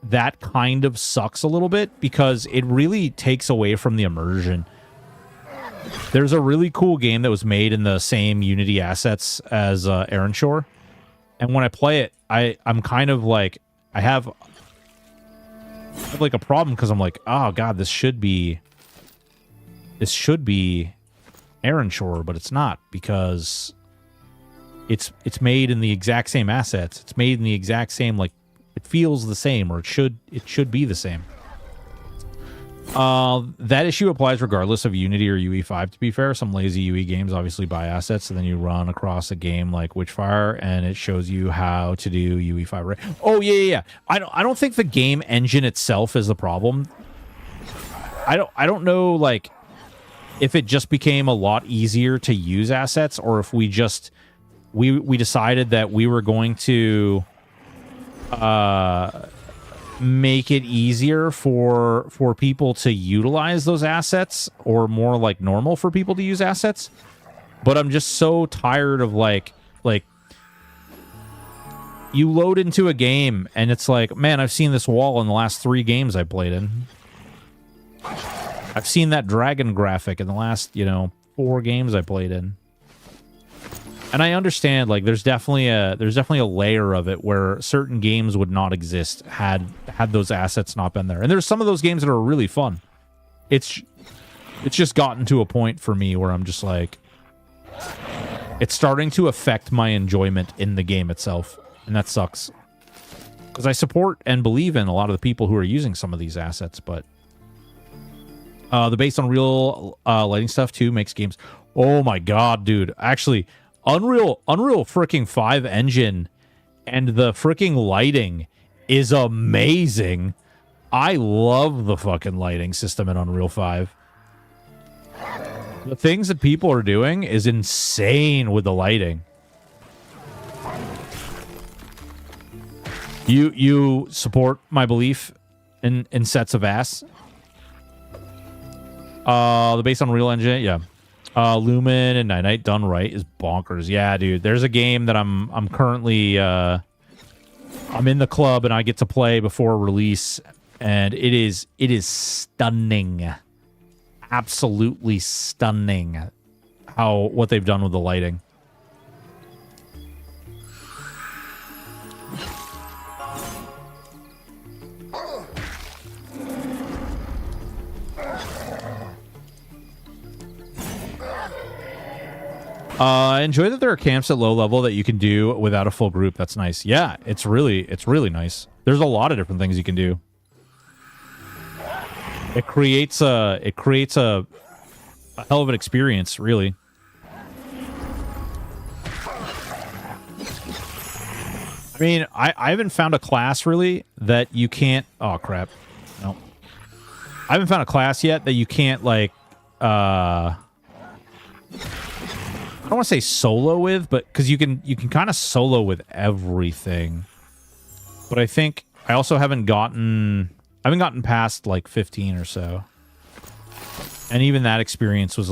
that kind of sucks a little bit because it really takes away from the immersion. There's a really cool game that was made in the same Unity assets as Aaron Shore. And when I play it, I'm kind of like... I have like a problem because I'm like, oh God, this should be Aaron Shore, but it's not because it's made in the exact same assets. It's made in the exact same, like, it feels the same, or it should be the same. That issue applies regardless of Unity or UE5, to be fair. Some lazy UE games obviously buy assets, and then you run across a game like Witchfire, and it shows you how to do UE5. Oh, yeah. I don't think the game engine itself is the problem. I don't know, like, if it just became a lot easier to use assets, or if we just... We decided that we were going to... make it easier for people to utilize those assets, or more like normal for people to use assets. But I'm just so tired of like you load into a game and it's like, man, I've seen this wall in the last 3 games I played in. I've seen that dragon graphic in the last, 4 games I played in. And I understand, like, there's definitely a layer of it where certain games would not exist had those assets not been there. And there's some of those games that are really fun. It's just gotten to a point for me where I'm just like, it's starting to affect my enjoyment in the game itself, and that sucks. Because I support and believe in a lot of the people who are using some of these assets, but The based on real lighting stuff too makes games. Oh my god, dude! Actually, Unreal freaking 5 engine and the freaking lighting is amazing. I love the fucking lighting system in Unreal 5. The things that people are doing is insane with the lighting. You support my belief in sets of ass. The based on Real Engine, yeah. Lumen and Night done right is bonkers. Yeah, dude. There's a game that I'm currently I'm in the club and I get to play before release, and it is stunning. Absolutely stunning what they've done with the lighting. I enjoy that there are camps at low level that you can do without a full group. That's nice. Yeah, it's really nice. There's a lot of different things you can do. It creates a hell of an experience, really. I mean, I haven't found a class really that you can't. Oh crap! No, I haven't found a class yet that you can't like. I don't want to say solo with, but because you can kind of solo with everything. But I think I also haven't gotten past like 15 or so. And even that experience was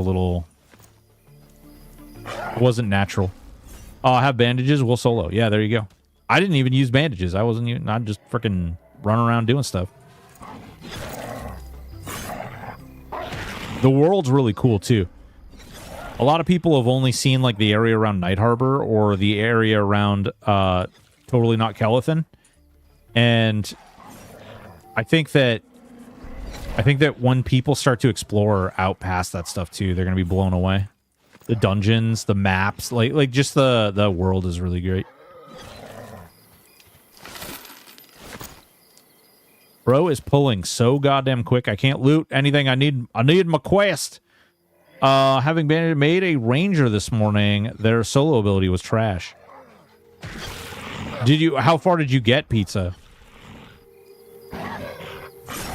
wasn't natural. Oh, I have bandages, we'll solo. Yeah, there you go. I didn't even use bandages. I'm just freaking running around doing stuff. The world's really cool too. A lot of people have only seen like the area around Night Harbor or the area around Totally Not Kellethan. And I think that when people start to explore out past that stuff too, they're going to be blown away. The dungeons, the maps, like just the world is really great. Bro is pulling so goddamn quick. I can't loot anything. I need my quest. Having made a ranger this morning, their solo ability was trash. How far did you get, Pizza?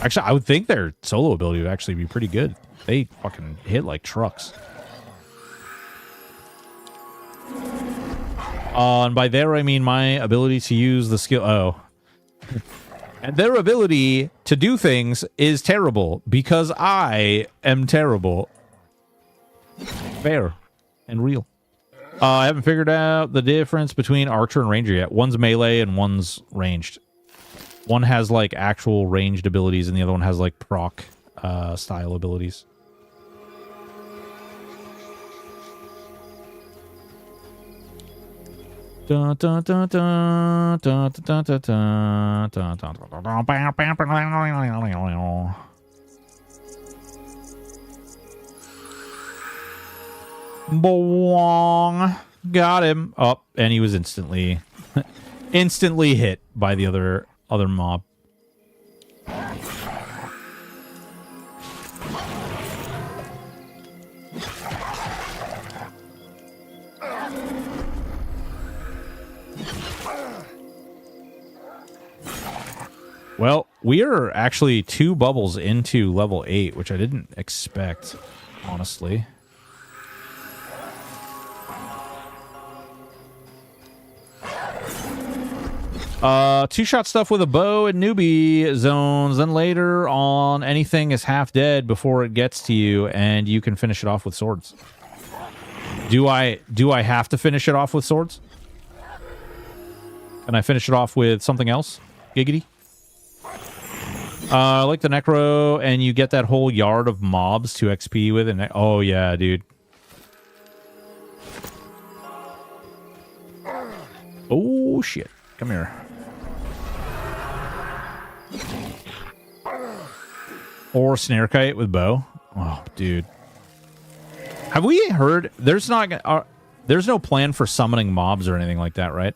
Actually, I would think their solo ability would actually be pretty good. They fucking hit like trucks. And by there, I mean my ability to use the skill. Oh. And their ability to do things is terrible because I am terrible. Fair and real. I haven't figured out the difference between Archer and Ranger yet. One's melee and one's ranged. One has like actual ranged abilities and the other one has like proc style abilities. Dun, dun, dun, dun, dun, dun, dun, dun, dun, dun, dun. Boing. Got him. Oh, and he was instantly hit by the other mob. Well, we are actually 2 bubbles into level 8, which I didn't expect, honestly. Two-shot stuff with a bow and newbie zones. Then later on, anything is half dead before it gets to you, and you can finish it off with swords. Do I have to finish it off with swords? Can I finish it off with something else? Giggity. I like the Necro, and you get that whole yard of mobs to XP with it. Oh, yeah, dude. Oh, shit. Come here. Or snare kite with bow. Oh, dude. Have we heard... There's no plan for summoning mobs or anything like that, right?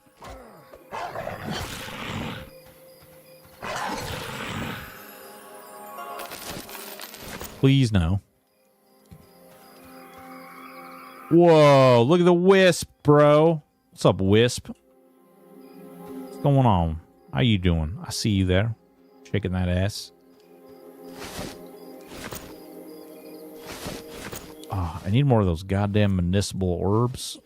Please no. Whoa, look at the wisp, bro. What's up, wisp? What's going on? How you doing? I see you there. Shaking that ass. Oh, I need more of those goddamn municipal orbs.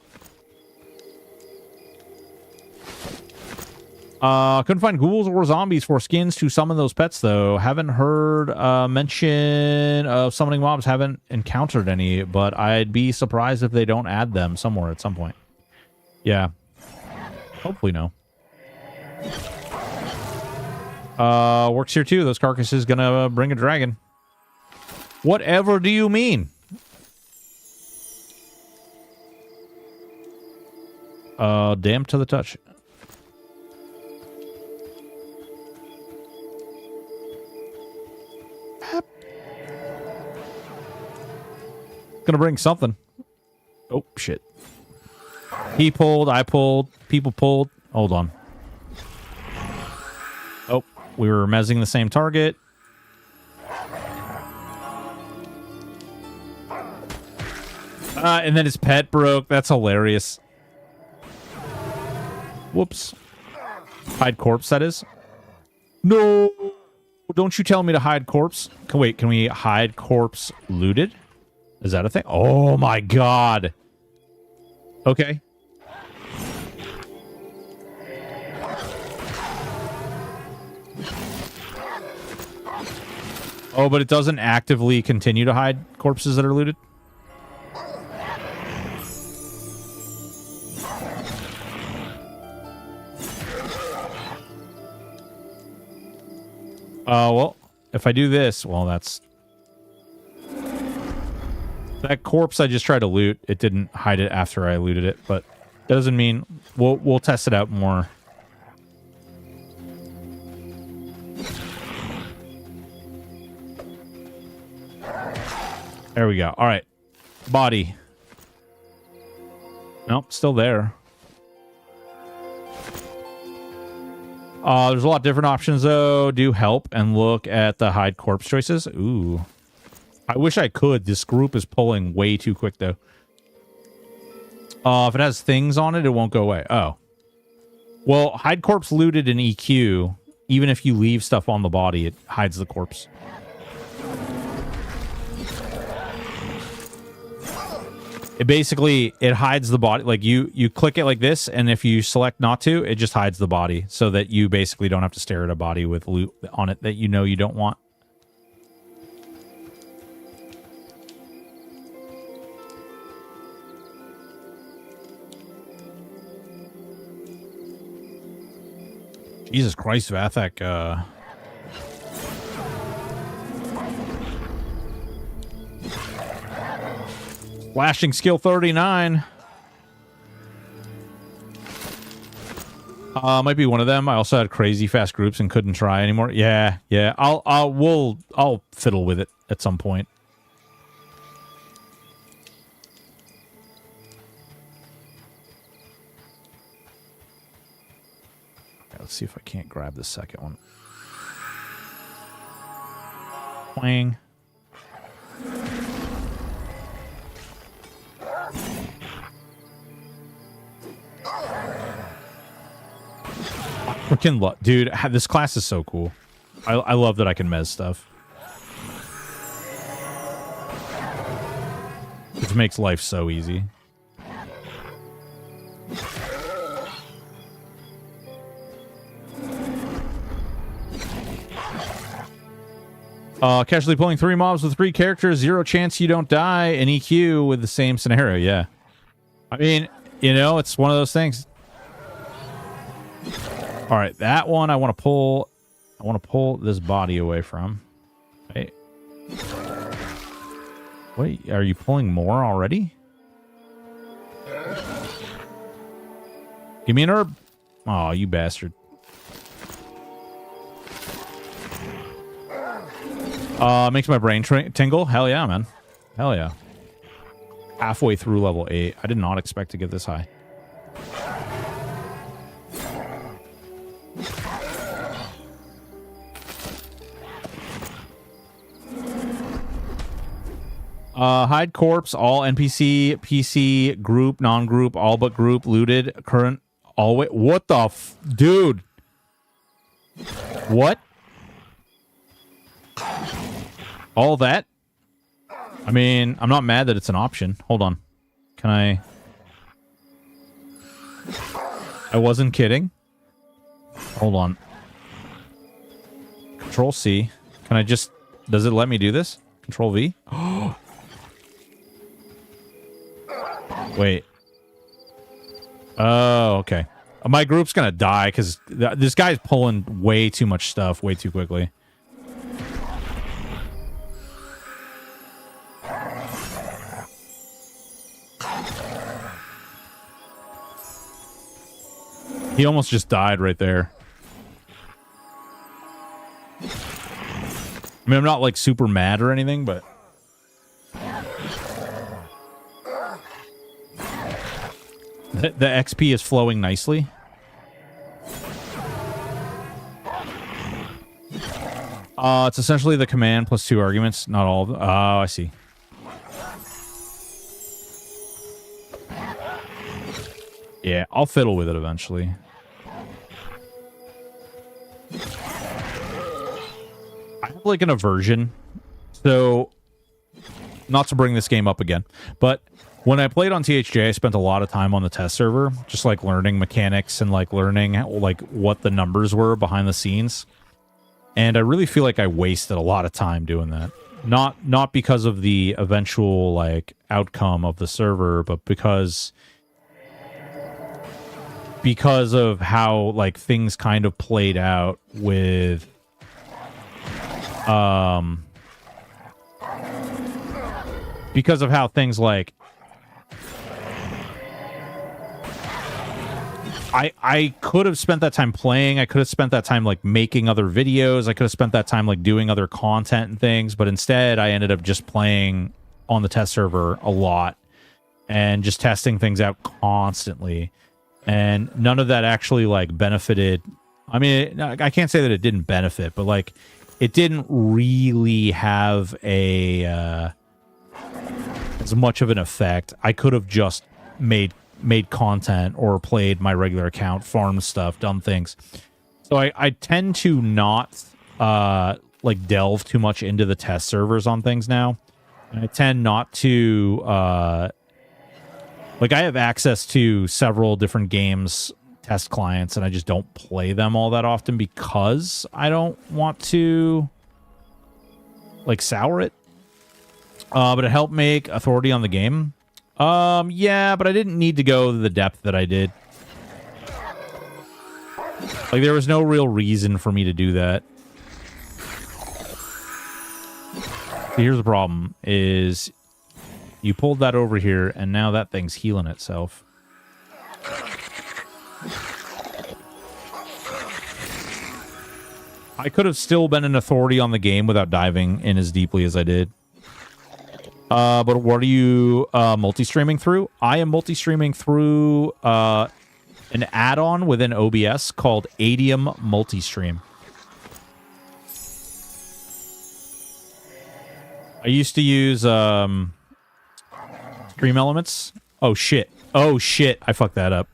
Couldn't find ghouls or zombies for skins to summon those pets, though. Haven't heard mention of summoning mobs. Haven't encountered any, but I'd be surprised if they don't add them somewhere at some point. Yeah. Hopefully no. Works here too. Those carcasses gonna bring a dragon. Whatever do you mean? Damn to the touch. Gonna bring something. Oh, shit. He pulled, I pulled, people pulled. Hold on. Oh, we were mezzing the same target. And then his pet broke. That's hilarious. Whoops. Hide corpse, that is. No! Don't you tell me to hide corpse. Wait, can we hide corpse looted? Is that a thing? Oh my god. Okay. Oh, but it doesn't actively continue to hide corpses that are looted? Well, if I do this, well, that's... That corpse I just tried to loot, it didn't hide it after I looted it, but that doesn't mean... We'll test it out more. There we go. All right. Body. Nope, still there. There's a lot of different options, though. Do help and look at the hide corpse choices. Ooh. I wish I could. This group is pulling way too quick, though. If it has things on it, it won't go away. Oh. Well, hide corpse looted in EQ. Even if you leave stuff on the body, it hides the corpse. It hides the body. Like, you click it like this, and if you select not to, it just hides the body so that you basically don't have to stare at a body with loot on it that you know you don't want. Jesus Christ, Vathek, Flashing skill 39. Might be one of them. I also had crazy fast groups and couldn't try anymore. Yeah. I'll fiddle with it at some point. Let's see if I can't grab the second one. Wang. Freaking love, dude. This class is so cool. I love that I can mez stuff. Which makes life so easy. Casually pulling 3 mobs with 3 characters, 0 chance you don't die, and EQ with the same scenario. Yeah. I mean, you know, it's one of those things. All right, that one I want to pull. I want to pull this body away from. Wait. Wait, are you pulling more already? Give me an herb. Oh, you bastard. Makes my brain tingle. Hell yeah, man. Hell yeah. Halfway through level 8. I did not expect to get this high. Hide corpse, all NPC, PC, group, non-group, all but group, looted, current, always. What the dude? What? All that? I mean, I'm not mad that it's an option. Hold on. Can I wasn't kidding. Hold on. Control C. Can I just... Does it let me do this? Control V? Wait. Oh, okay. My group's gonna die because this guy's pulling way too much stuff way too quickly. He almost just died right there. I mean, I'm not like super mad or anything, but... The XP is flowing nicely. It's essentially the command plus 2 arguments, not all of them. Oh, I see. Yeah, I'll fiddle with it eventually. I have like an aversion. So, not to bring this game up again, but when I played on THJ, I spent a lot of time on the test server, just like learning mechanics and like learning like what the numbers were behind the scenes. And I really feel like I wasted a lot of time doing that. Not because of the eventual like outcome of the server, but because of how like things kind of played out with because of how things like I could have spent that time playing. I could have spent that time like making other videos. I could have spent that time like doing other content and things, but instead I ended up just playing on the test server a lot and just testing things out constantly. And none of that actually like benefited. I mean, I can't say that it didn't benefit, but like it didn't really have a as much of an effect. I could have just made content or played my regular account, farmed stuff, done things. So I tend to not like delve too much into the test servers on things now. And I tend not to like I have access to several different games test clients and I just don't play them all that often because I don't want to like sour it. But it helped make authority on the game. Yeah, but I didn't need to go to the depth that I did. Like, there was no real reason for me to do that. Here's the problem, is you pulled that over here, and now that thing's healing itself. I could have still been an authority on the game without diving in as deeply as I did. But what are you multi-streaming through? I am multi-streaming through an add-on within OBS called Adium Multistream. I used to use Stream Elements. Oh shit. Oh shit. I fucked that up.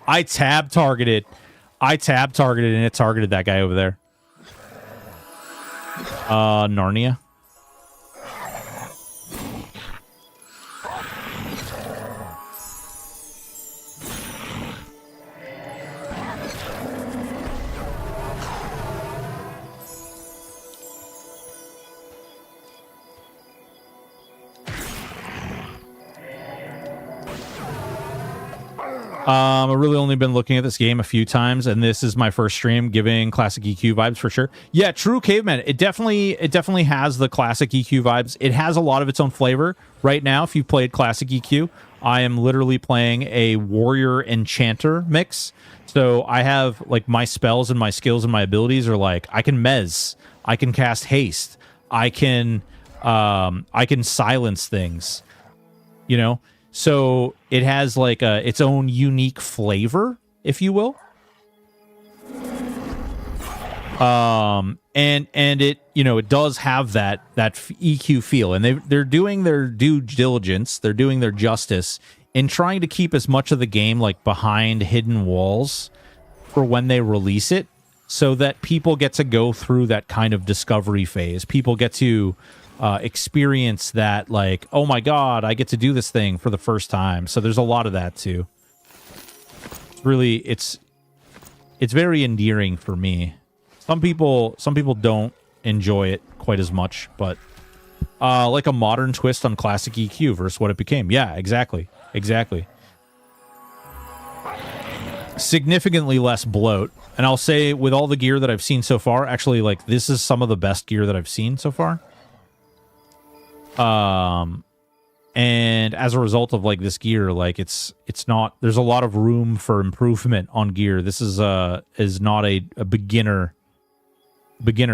I tab targeted. And it targeted that guy over there. Narnia. I've really only been looking at this game a few times, and this is my first stream giving classic EQ vibes for sure. Yeah, true caveman. It definitely has the classic EQ vibes. It has a lot of its own flavor. Right now, if you've played classic EQ, I am literally playing a warrior enchanter mix. So I have like my spells and my skills and my abilities are like I can mez, I can cast haste, I can silence things, you know. So it has like its own unique flavor, if you will. And it, you know, it does have that EQ feel, and they're doing their due diligence, they're doing their justice in trying to keep as much of the game like behind hidden walls for when they release it, so that people get to go through that kind of discovery phase. People get to experience that, like, oh my god, I get to do this thing for the first time. So there's a lot of that too. Really, it's very endearing for me. Some people don't enjoy it quite as much, but like a modern twist on classic EQ versus what it became. Yeah, exactly. Significantly less bloat. And I'll say, with all the gear that I've seen so far, actually, like, this is some of the best gear that I've seen so far. And as a result of, like, this gear, like, it's not, there's a lot of room for improvement on gear. This is not a beginner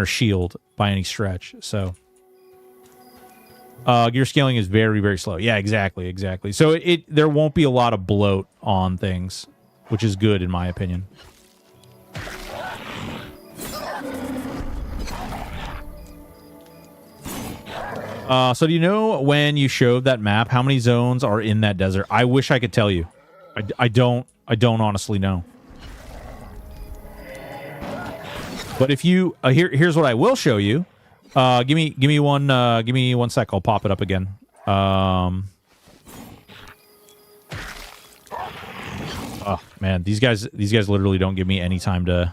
shield by any stretch. So gear scaling is very, very slow. Yeah, exactly. So there won't be a lot of bloat on things, which is good in my opinion. So do you know, when you showed that map, how many zones are in that desert? I wish I could tell you. I don't honestly know. But if you here's what I will show you. Give me one sec. I'll pop it up again. Oh man, these guys literally don't give me any time to.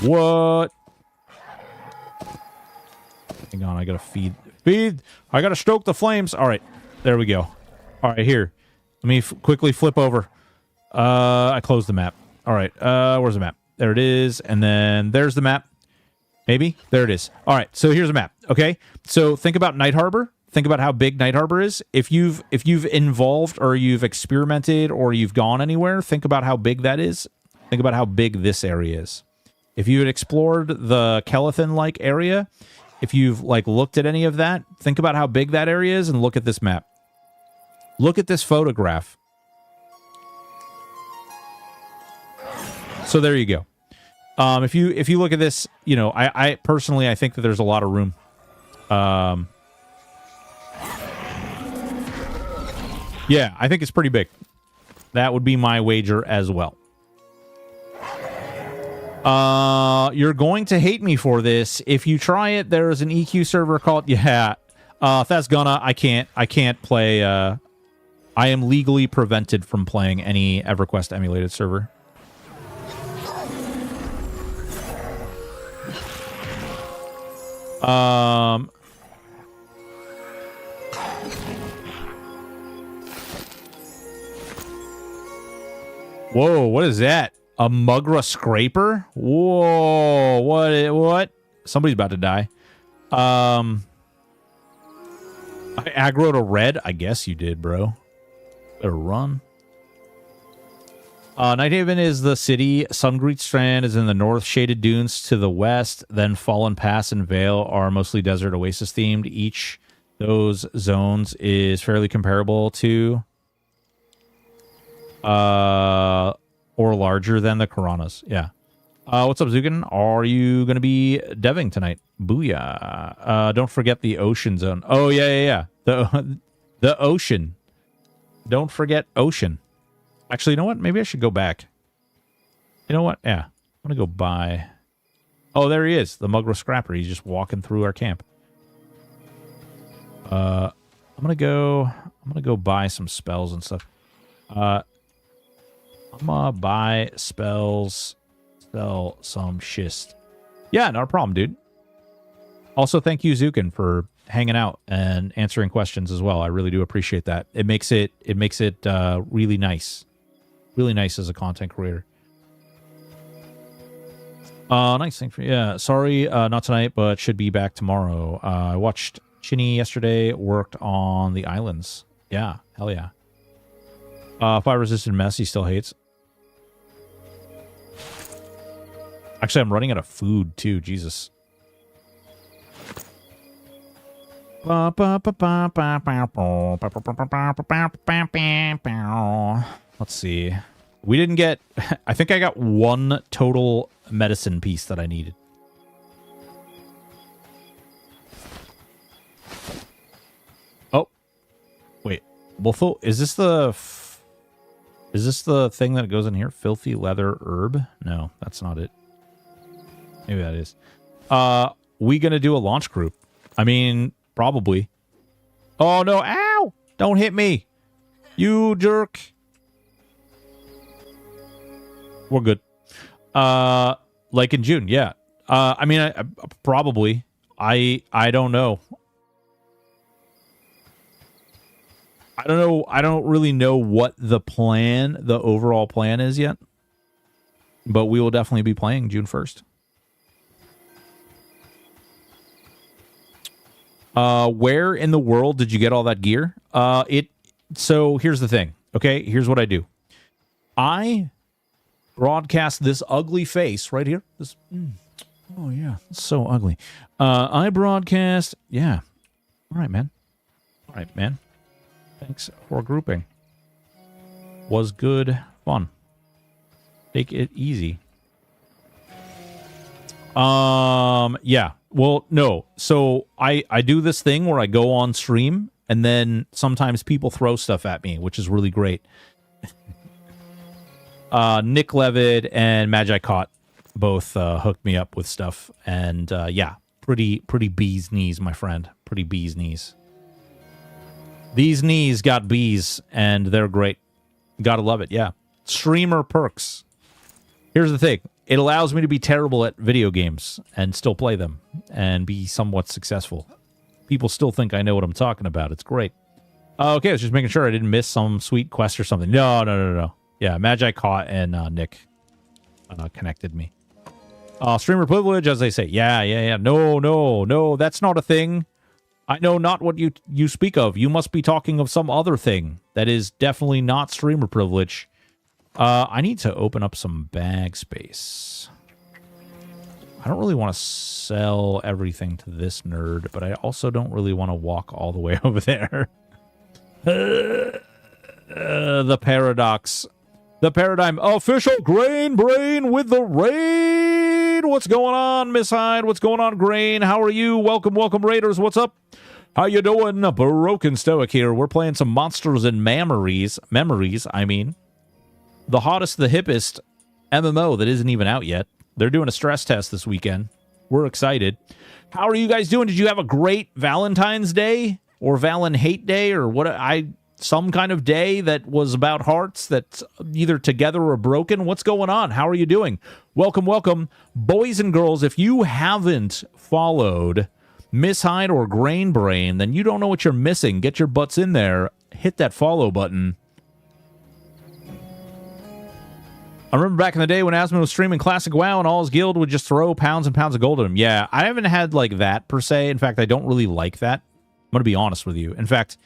What? Hang on, I gotta feed. I gotta stoke the flames. All right, there we go. All right, here. Let me quickly flip over. I closed the map. All right, where's the map? There it is, and then there's the map. Maybe there it is. All right, so here's a map. Okay, so think about Night Harbor. Think about how big Night Harbor is. If you've involved or you've experimented or you've gone anywhere, think about how big that is. Think about how big this area is. If you had explored the Kelethan-like area, if you've like looked at any of that, think about how big that area is and look at this map. Look at this photograph. So there you go. If you look at this, you know, I personally, I think that there's a lot of room. Yeah, I think it's pretty big. That would be my wager as well. You're going to hate me for this. If you try it, there is an EQ server called... Yeah. If that's gonna... I can't play... I am legally prevented from playing any EverQuest emulated server. Whoa, what is that? A Mugra Scraper? Whoa, what? Somebody's about to die. I aggroed a red? I guess you did, bro. Better run. Nighthaven is the city. Sungreet Strand is in the north. Shaded Dunes to the west. Then Fallen Pass and Vale are mostly desert oasis themed. Each those zones is fairly comparable to or larger than the Karanas. Yeah. What's up, Zugan? Are you going to be deving tonight? Booyah. Don't forget the ocean zone. Oh, yeah. The ocean. Don't forget ocean. Actually, you know what? Maybe I should go back. You know what? Yeah. I'm going to go by... Oh, there he is. The Mugra Scrapper. He's just walking through our camp. I'm going to go buy some spells and stuff. I'm gonna buy spells, sell some schist. Yeah, not a problem, dude. Also, thank you, Zukin, for hanging out and answering questions as well. I really do appreciate that. It makes it really nice. Really nice as a content creator. Nice thing for you. Yeah, sorry, not tonight, but should be back tomorrow. I watched Chinny yesterday, worked on the islands. Yeah, hell yeah. Fire-resistant mess he still hates. Actually, I'm running out of food, too. Jesus. Let's see. We didn't get... I think I got one total medicine piece that I needed. Oh, wait. Buffalo, is this the thing that goes in here? Filthy leather herb? No, that's not it. Maybe that is. We gonna do a launch group? I mean, probably. Oh no! Ow! Don't hit me, you jerk. We're good. Like in June, yeah. I mean, I probably. I don't know. I don't know. I don't really know what the overall plan is yet. But we will definitely be playing June 1st. Where in the world did you get all that gear? So here's the thing. Okay, here's what I do. I broadcast this ugly face right here. This, oh yeah, it's so ugly. I broadcast. Yeah. All right, man. All right, man. Thanks for grouping. Was good fun. Take it easy. Yeah. Well, no. So I do this thing where I go on stream and then sometimes people throw stuff at me, which is really great. Nick Levitt and Magi Caught both hooked me up with stuff, and yeah, pretty bee's knees, my friend. Pretty bee's knees. These knees got bees, and they're great. Gotta love it, yeah. Streamer perks. Here's the thing. It allows me to be terrible at video games and still play them and be somewhat successful. People still think I know what I'm talking about. It's great. Okay, I was just making sure I didn't miss some sweet quest or something. No. Yeah, Magi Caught and Nick connected me. Streamer privilege, as they say. Yeah. No, that's not a thing. I know not what you speak of. You must be talking of some other thing that is definitely not streamer privilege. I need to open up some bag space. I don't really want to sell everything to this nerd, but I also don't really want to walk all the way over there. The paradox. The paradigm. Official Grain Brain with the raid. What's going on, Miss Hyde? What's going on, Grain? How are you? Welcome, Raiders. What's up? How you doing? Broken Stoic here. We're playing some Monsters and Memories, I mean. The hottest, the hippest MMO that isn't even out yet. They're doing a stress test this weekend. We're excited. How are you guys doing? Did you have a great Valentine's Day or Valen Hate Day or some kind of day that was about hearts that's either together or broken? What's going on? How are you doing? Welcome. Boys and girls, if you haven't followed Miss Hyde or Grain Brain, then you don't know what you're missing. Get your butts in there. Hit that follow button. I remember back in the day when Asmon was streaming Classic WoW and all his guild would just throw pounds and pounds of gold at him. Yeah, I haven't had like that per se. In fact, I don't really like that. I'm going to be honest with you. In fact,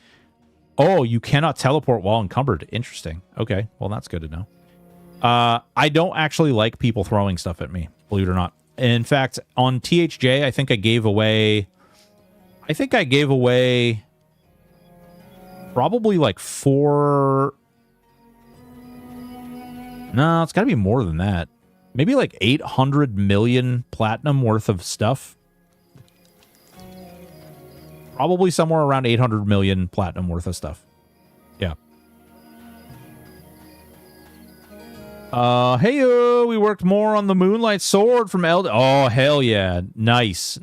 oh, you cannot teleport while encumbered. Interesting. Okay, well, that's good to know. I don't actually like people throwing stuff at me, believe it or not. In fact, on THJ, I think I gave away probably like 4... No, it's got to be more than that. Maybe like 800 million platinum worth of stuff. Probably somewhere around 800 million platinum worth of stuff. Yeah. Hey, we worked more on the Moonlight Sword from Elder. Oh, hell yeah. Nice.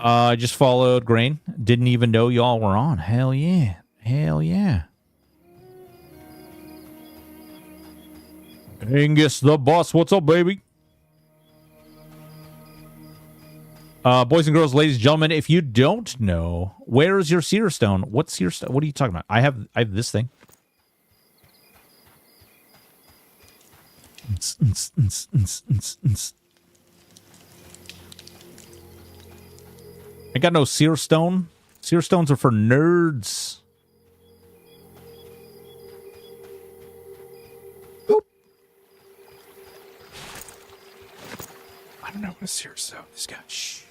I just followed Grain. Didn't even know y'all were on. Hell yeah. Angus the boss, what's up, baby? Boys and girls, ladies and gentlemen, if you don't know, where is your Seer Stone? What's Seer Stone? What are you talking about? I have this thing. I got no Seer Stone. Seer Stones are for nerds. I don't know what a Seer Stone is. Shh.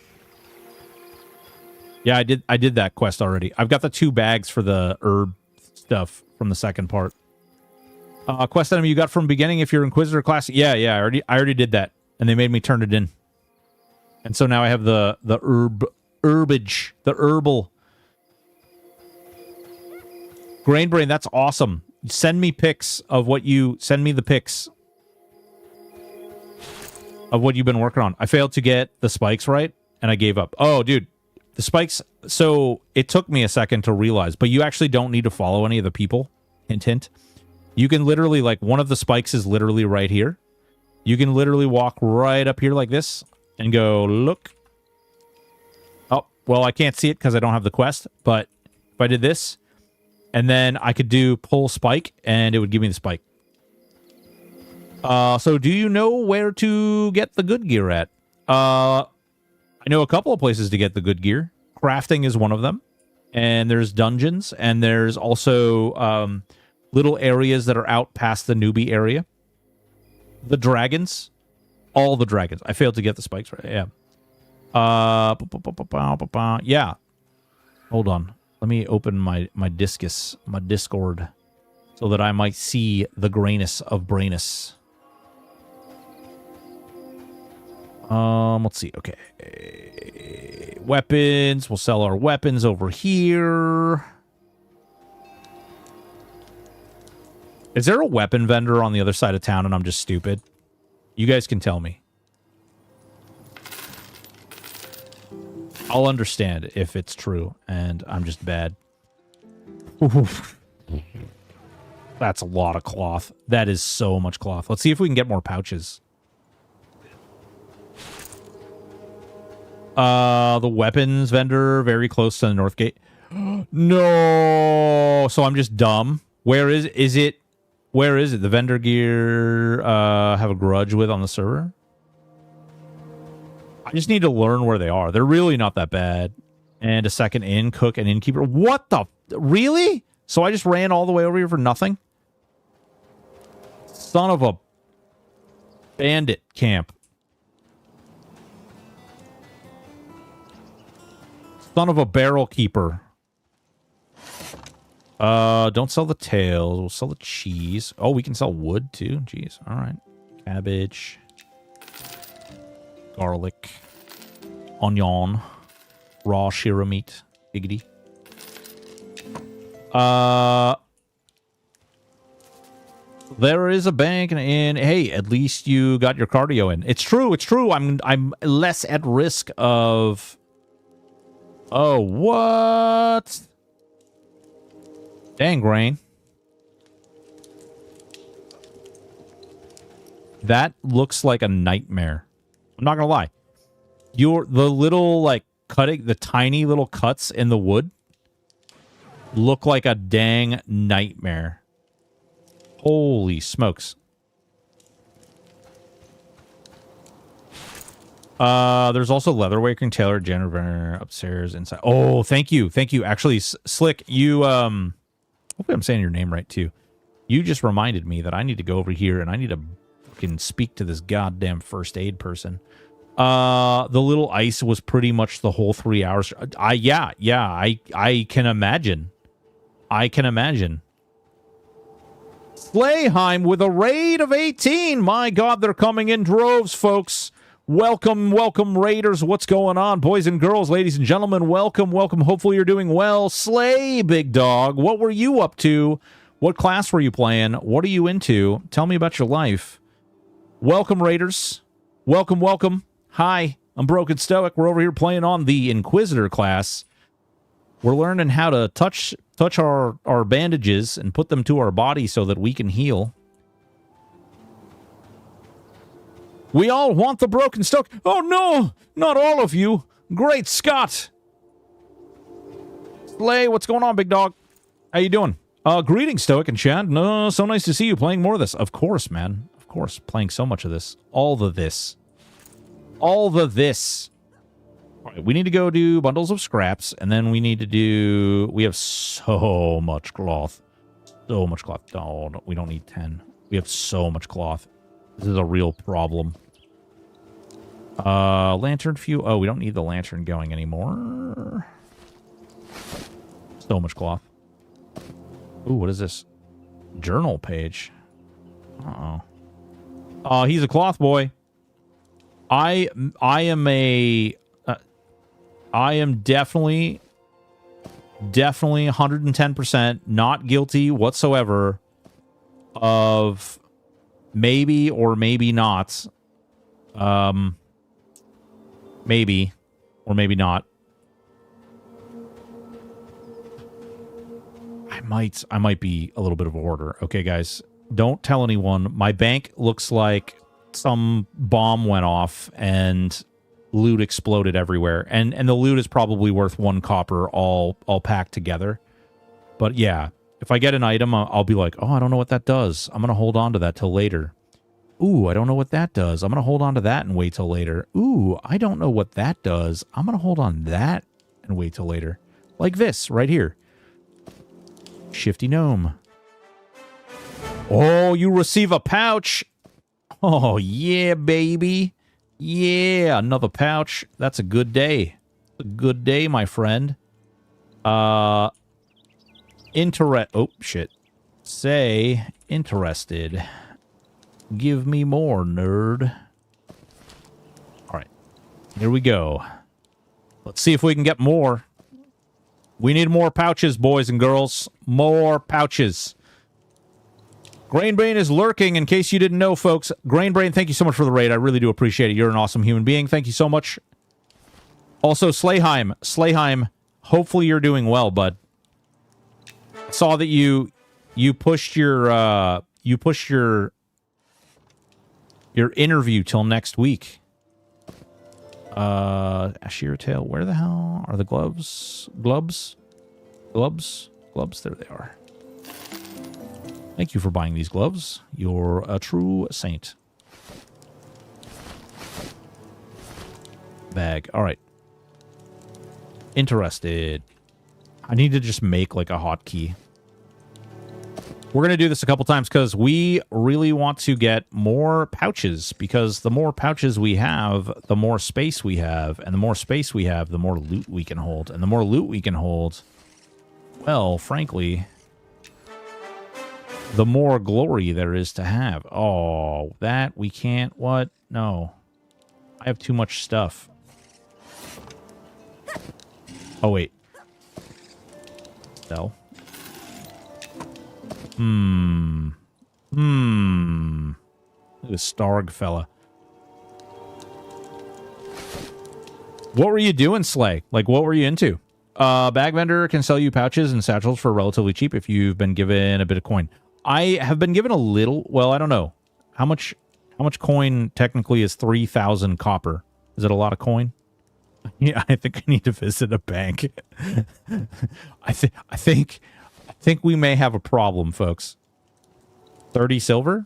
Yeah, I did that quest already. I've got the 2 bags for the herb stuff from the second part. Quest item you got from beginning if you're Inquisitor class. Yeah, I already did that, and they made me turn it in. And so now I have the herbage, the herbal. Grain Brain, that's awesome. Send me pics of what you... Send me the pics of what you've been working on. I failed to get the spikes right, and I gave up. Oh, dude. The spikes... So, it took me a second to realize, but you actually don't need to follow any of the people. Hint, hint. You can literally, like, one of the spikes is literally right here. You can literally walk right up here like this and go, look. Oh, well, I can't see it because I don't have the quest, but if I did this, and then I could do pull spike, and it would give me the spike. So do you know where to get the good gear at? I know a couple of places to get the good gear. Crafting is one of them. And there's dungeons, and there's also little areas that are out past the newbie area. The dragons. All the dragons. I failed to get the spikes right. Yeah. Yeah. Hold on. Let me open my Discord, so that I might see the grayness of brainess. Let's see. Okay. Weapons. We'll sell our weapons over here. Is there a weapon vendor on the other side of town and I'm just stupid? You guys can tell me. I'll understand if it's true and I'm just bad. Oof. That's a lot of cloth. That is so much cloth. Let's see if we can get more pouches. The weapons vendor, very close to the north gate. No! So I'm just dumb. Where is it? Where is it? The vendor gear have a grudge with on the server? I just need to learn where they are. They're really not that bad. And a second inn, cook, and innkeeper. What the? Really? So I just ran all the way over here for nothing? Son of a bandit camp. Son of a barrel keeper. Don't sell the tails. We'll sell the cheese. Oh, we can sell wood too. Jeez. All right. Cabbage. Garlic. Onion. Raw shira meat. Giggity. There is a bank and an inn. Hey, at least you got your cardio in. It's true. It's true. I'm less at risk of... Oh, what? Dang, Grain. That looks like a nightmare. I'm not gonna lie. The little, like, cutting, the tiny little cuts in the wood look like a dang nightmare. Holy smokes. There's also leatherworking, tailor, janitor upstairs, inside. Oh, thank you. Thank you. Actually, Slick, you, hopefully I'm saying your name right, too. You just reminded me that I need to go over here and I need to fucking speak to this goddamn first aid person. The little ice was pretty much the whole 3 hours. I can imagine. I can imagine. Slayheim with a raid of 18. My God, they're coming in droves, folks. Welcome, welcome, raiders. What's going on, boys and girls, ladies and gentlemen? Welcome, welcome. Hopefully you're doing well. Slay, big dog. What were you up to? What class were you playing? What are you into? Tell me about your life. Welcome, raiders. Welcome, welcome. Hi, I'm Broken Stoic. We're over here playing on the Inquisitor class. We're learning how to touch our bandages and put them to our body so that we can heal. We all want the Broken Stoic. Oh, no! Not all of you. Great Scott! Slay, what's going on, big dog? How you doing? Greetings, Stoic and Chad. No, so nice to see you playing more of this. Of course, man. Of course. Playing so much of this. All the this. All the this. All right, we need to go do bundles of scraps, and then we need to do... We have so much cloth. So much cloth. Oh, no, we don't need 10. We have so much cloth. This is a real problem. Lantern fuel. Oh, we don't need the lantern going anymore. So much cloth. Ooh, what is this? Journal page. Uh-oh. Oh, he's a cloth boy. I am definitely 110% not guilty whatsoever of maybe or maybe not. Maybe or maybe not. I might be a little bit of a hoarder. Okay, guys, don't tell anyone. My bank looks like some bomb went off and loot exploded everywhere. And the loot is probably worth 1 copper all packed together. But yeah, if I get an item, I'll be like, oh, I don't know what that does. I'm going to hold on to that till later. Ooh, I don't know what that does. I'm going to hold on to that and wait till later. Ooh, I don't know what that does. I'm going to hold on to that and wait till later. Like this right here. Shifty gnome. Oh, you receive a pouch. Oh, yeah, baby. Yeah, another pouch. That's a good day. A good day, my friend. Oh, shit. Say interested. Give me more, nerd. All right. Here we go. Let's see if we can get more. We need more pouches, boys and girls. More pouches. Grainbrain is lurking, in case you didn't know, folks. Grainbrain, thank you so much for the raid. I really do appreciate it. You're an awesome human being. Thank you so much. Also, Slayheim, hopefully you're doing well, bud. I saw that you pushed your interview till next week. Ashira Tail, where the hell are the gloves? Gloves? There they are. Thank you for buying these gloves. You're a true saint. Bag. All right. Interested. I need to just make like a hotkey. We're going to do this a couple times because we really want to get more pouches, because the more pouches we have, the more space we have. And the more space we have, the more loot we can hold. And the more loot we can hold, well, frankly, the more glory there is to have. Oh, that we can't... What? No. I have too much stuff. Oh, wait. Sell. Look at this Starg fella. What were you doing, Slay? Like, what were you into? Bag vendor can sell you pouches and satchels for relatively cheap if you've been given a bit of coin. I have been given a little... Well, I don't know. How much coin technically is 3,000 copper? Is it a lot of coin? Yeah, I think I need to visit a bank. I think we may have a problem, folks. 30 silver?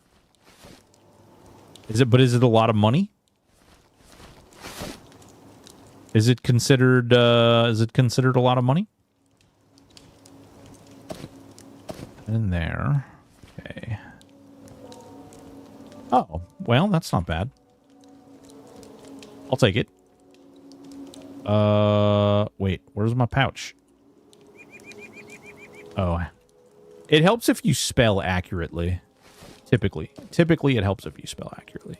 Is it a lot of money? Is it considered a lot of money? In there. Okay. Oh, well, that's not bad. I'll take it. Wait, where's my pouch? Oh. It helps if you spell accurately. Typically it helps if you spell accurately.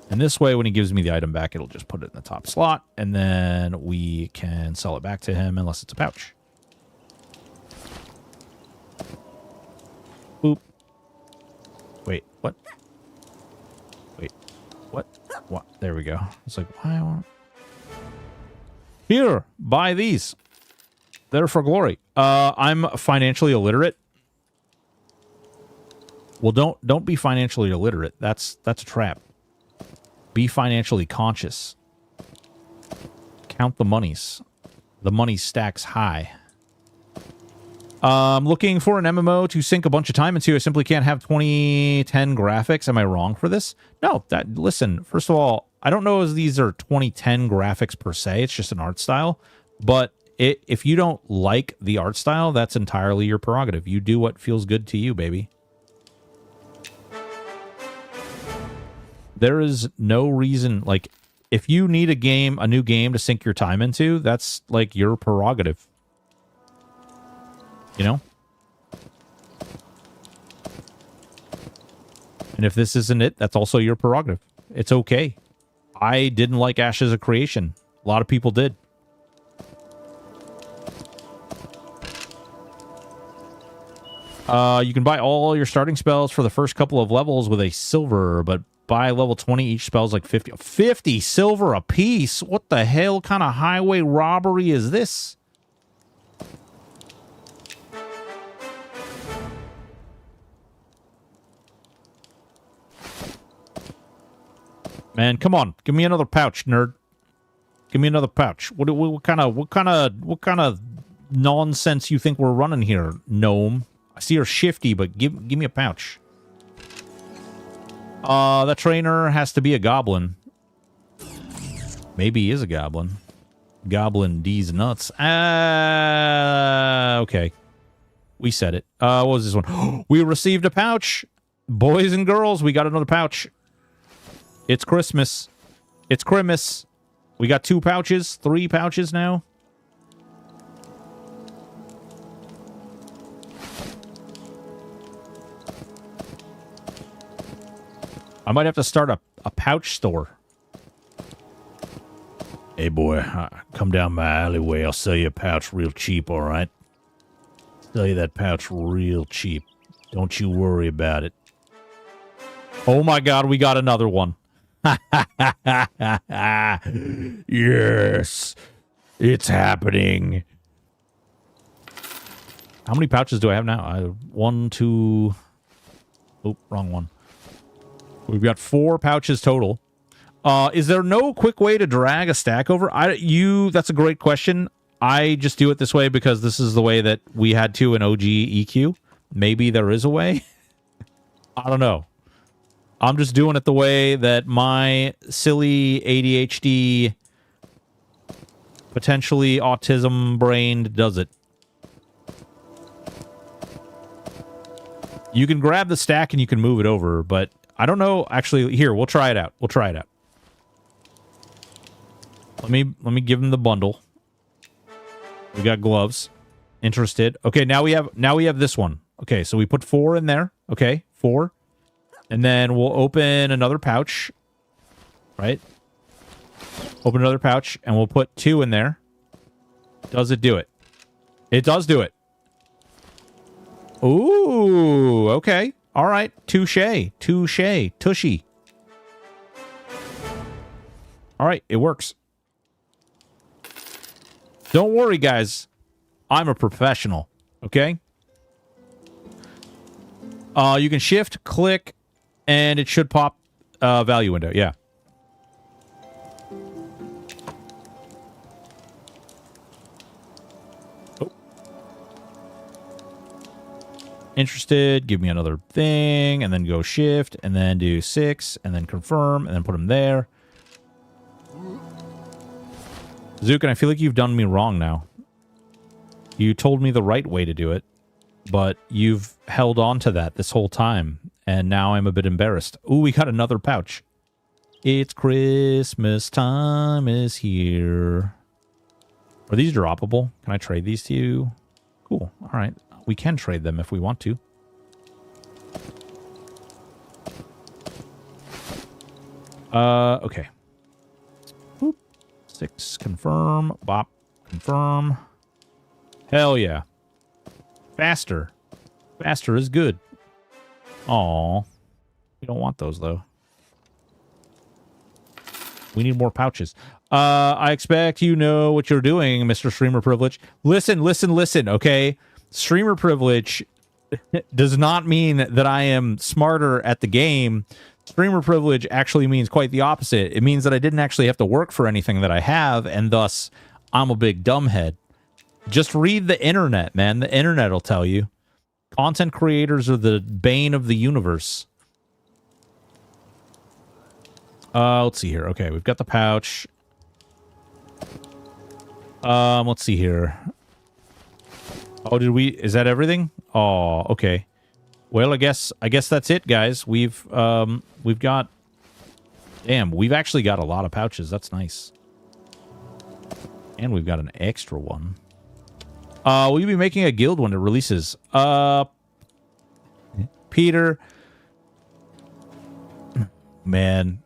And this way, when he gives me the item back, it'll just put it in the top slot, and then we can sell it back to him unless it's a pouch. Boop. Wait, what? Wait, what? What? There we go. It's like, why I want... Here, buy these. They're for glory. I'm financially illiterate. Well, don't be financially illiterate. That's a trap. Be financially conscious. Count the monies. The money stacks high. Looking for an MMO to sink a bunch of time into. I simply can't have 2010 graphics. Am I wrong for this? No. Listen, first of all, I don't know if these are 2010 graphics per se. It's just an art style. But if you don't like the art style, that's entirely your prerogative. You do what feels good to you, baby. There is no reason, like, if you need a new game to sink your time into, that's, like, your prerogative. You know? And if this isn't it, that's also your prerogative. It's okay. I didn't like Ashes of Creation. A lot of people did. You can buy all your starting spells for the first couple of levels with a silver, but by level 20, each spell's like 50. 50 silver a piece? What the hell kind of highway robbery is this? Man, come on. Give me another pouch, nerd. Give me another pouch. What kind of nonsense you think we're running here, gnome? I see you're shifty, but give me a pouch. That trainer has to be a goblin. Maybe he is a goblin. Goblin D's nuts. Okay. We said it. What was this one? We received a pouch. Boys and girls, we got another pouch. It's Christmas. It's Christmas. We got 2 pouches, 3 pouches now. I might have to start a pouch store. Hey, boy, come down my alleyway. I'll sell you a pouch real cheap, all right? Sell you that pouch real cheap. Don't you worry about it. Oh, my God, we got another one. Yes, it's happening. How many pouches do I have now? 1, 2... Oh, wrong one. We've got 4 pouches total. Is there no quick way to drag a stack over? That's a great question. I just do it this way because this is the way that we had to in OG EQ. Maybe there is a way. I don't know. I'm just doing it the way that my silly ADHD, potentially autism brain does it. You can grab the stack and you can move it over, but I don't know. Actually, here, we'll try it out. We'll try it out. Let me give him the bundle. We got gloves. Interested. Okay, now we have this one. Okay, so we put 4 in there. Okay, 4. And then we'll open another pouch. Right? Open another pouch and we'll put 2 in there. Does it do it? It does do it. Ooh, okay. All right. Touche. Tushy. All right, it works. Don't worry, guys. I'm a professional, okay? You can shift, click, and it should pop value window. Yeah. Oh. Interested. Give me another thing, and then go shift, and then do 6, and then confirm, and then put them there. Zukin, I feel like you've done me wrong now. You told me the right way to do it, but you've held on to that this whole time, and now I'm a bit embarrassed. Ooh, we got another pouch. It's Christmas time is here. Are these droppable? Can I trade these to you? Cool. All right. We can trade them if we want to. Okay. 6, confirm, bop, confirm. Hell yeah. Faster. Faster is good. Aw. We don't want those, though. We need more pouches. I expect you know what you're doing, Mr. Streamer Privilege. Listen, okay? Streamer Privilege does not mean that I am smarter at the game. Streamer privilege actually means quite the opposite. It means that I didn't actually have to work for anything that I have, and thus, I'm a big dumbhead. Just read the internet, man. The internet will tell you. Content creators are the bane of the universe. Let's see here. Okay, we've got the pouch. Let's see here. Oh, is that everything? Oh, okay. Well, I guess that's it, guys. We've got... Damn, we've actually got a lot of pouches. That's nice. And we've got an extra one. Will you be making a guild when it releases? Peter, Man,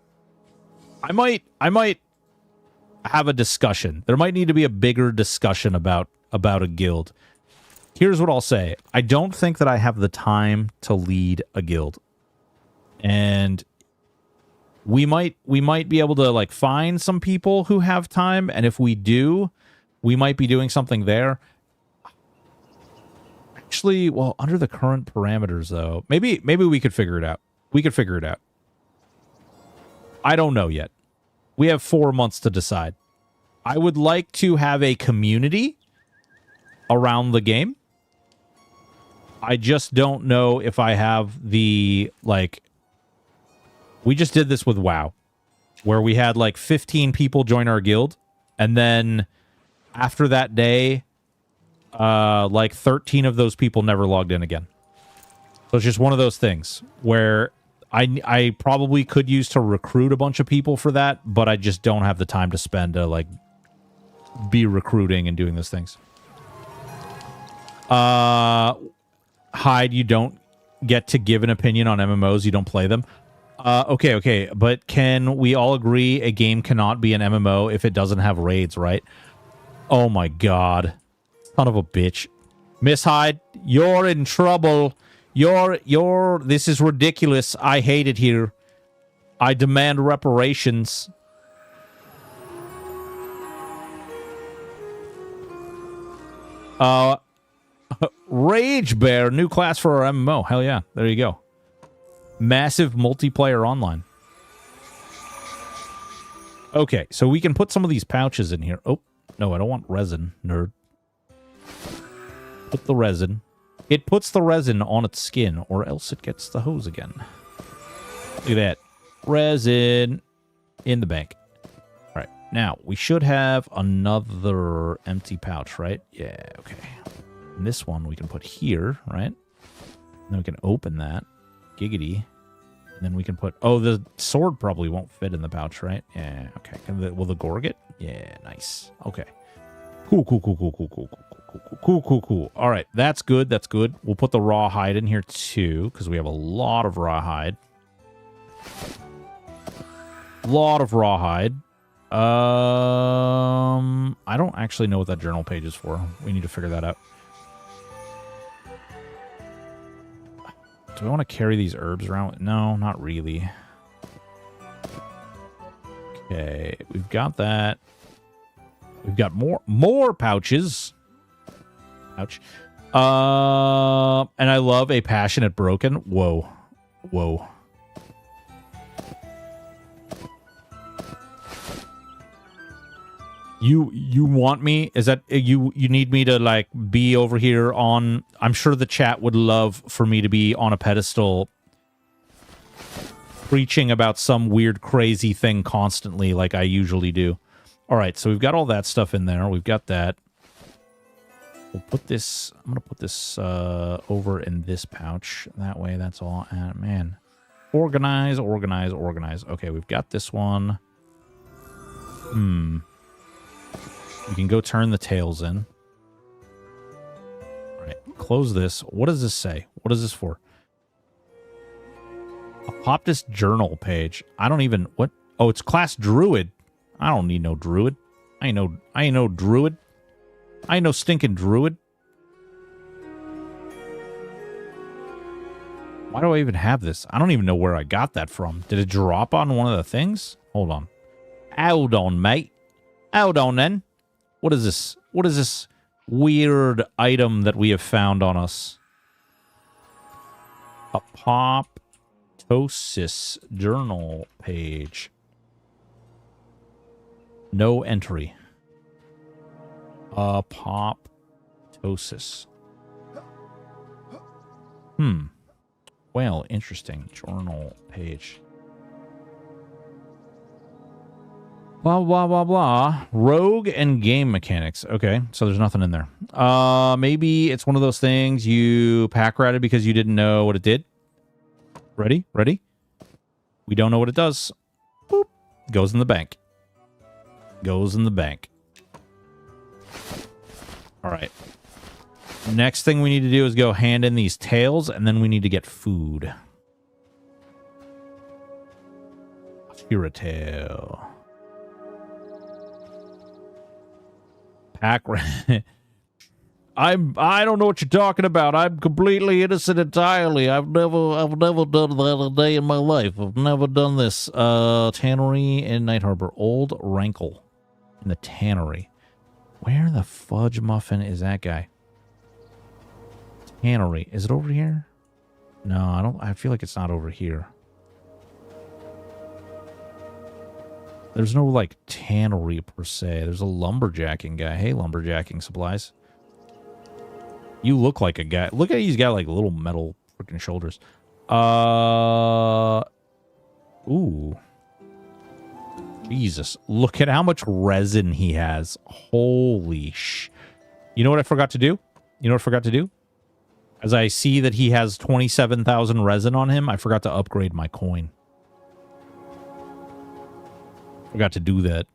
I might have a discussion. There might need to be a bigger discussion about a guild. Here's what I'll say. I don't think that I have the time to lead a guild. And we might be able to like find some people who have time, and if we do, we might be doing something there. Actually, well, under the current parameters though, maybe we could figure it out. We could figure it out. I don't know yet. We have 4 months to decide. I would like to have a community around the game. I just don't know if I have the, like... We just did this with WoW, where we had, like, 15 people join our guild, and then after that day, like, 13 of those people never logged in again. So it's just one of those things where I probably could use to recruit a bunch of people for that, but I just don't have the time to spend to, like, be recruiting and doing those things. Hyde, you don't get to give an opinion on MMOs. You don't play them. Okay. But can we all agree a game cannot be an MMO if it doesn't have raids, right? Oh, my God. Son of a bitch. Miss Hyde, you're in trouble. This is ridiculous. I hate it here. I demand reparations. Rage Bear, new class for our MMO. Hell yeah. There you go. Massive multiplayer online. Okay, so we can put some of these pouches in here. Oh, no, I don't want resin, nerd. Put the resin. It puts the resin on its skin, or else it gets the hose again. Look at that. Resin in the bank. All right, now, we should have another empty pouch, right? Yeah, okay. And this one we can put here, right? And then we can open that. Giggity. And then we can put... Oh, the sword probably won't fit in the pouch, right? Yeah, okay. Will the gore get? Yeah, nice. Okay. Cool. All right, that's good. That's good. We'll put the raw hide in here too, because we have a lot of raw hide. I don't actually know what that journal page is for. We need to figure that out. Do I want to carry these herbs around? No, not really. Okay, we've got that. We've got more pouches. Ouch. And I love a passionate broken. Whoa. You want me? Is that you need me to like be over here on... I'm sure the chat would love for me to be on a pedestal preaching about some weird crazy thing constantly like I usually do. All right, so we've got all that stuff in there. We've got that. We'll put this... I'm going to put this over in this pouch. That way, that's all... man. Organize. Okay, we've got this one. We can go turn the tails in. All right, close this. What does this say? What is this for? A Poptus journal page. I don't even... What? Oh, it's class druid. I don't need no druid. I ain't no druid. I ain't no stinking druid. Why do I even have this? I don't even know where I got that from. Did it drop on one of the things? Hold on. Hold on, mate. Hold on, then. What is this? What is this weird item that we have found on us? A Poptosis journal page. No entry. Poptosis. Well, interesting. Journal page. Blah, blah, blah, blah. Rogue and game mechanics. Okay, so there's nothing in there. Maybe it's one of those things you pack ratted because you didn't know what it did. Ready? We don't know what it does. Boop. Goes in the bank. All right. Next thing we need to do is go hand in these tails, and then we need to get food. Tiratail. Pack rat. I don't know what you're talking about. I'm completely innocent entirely. I've never done that a day in my life. I've never done this. Tannery in Night Harbor. Old Rankle in the tannery. Where the fudge muffin is that guy? Tannery. Is it over here? No, I don't. I feel like it's not over here. There's no, like, tannery per se. There's a lumberjacking guy. Hey, lumberjacking supplies. You look like a guy. Look at, he's got, like, little metal freaking shoulders. Ooh. Jesus. Look at how much resin he has. Holy sh... You know what I forgot to do? You know what I forgot to do? As I see that he has 27,000 resin on him, I forgot to upgrade my coin. Forgot to do that.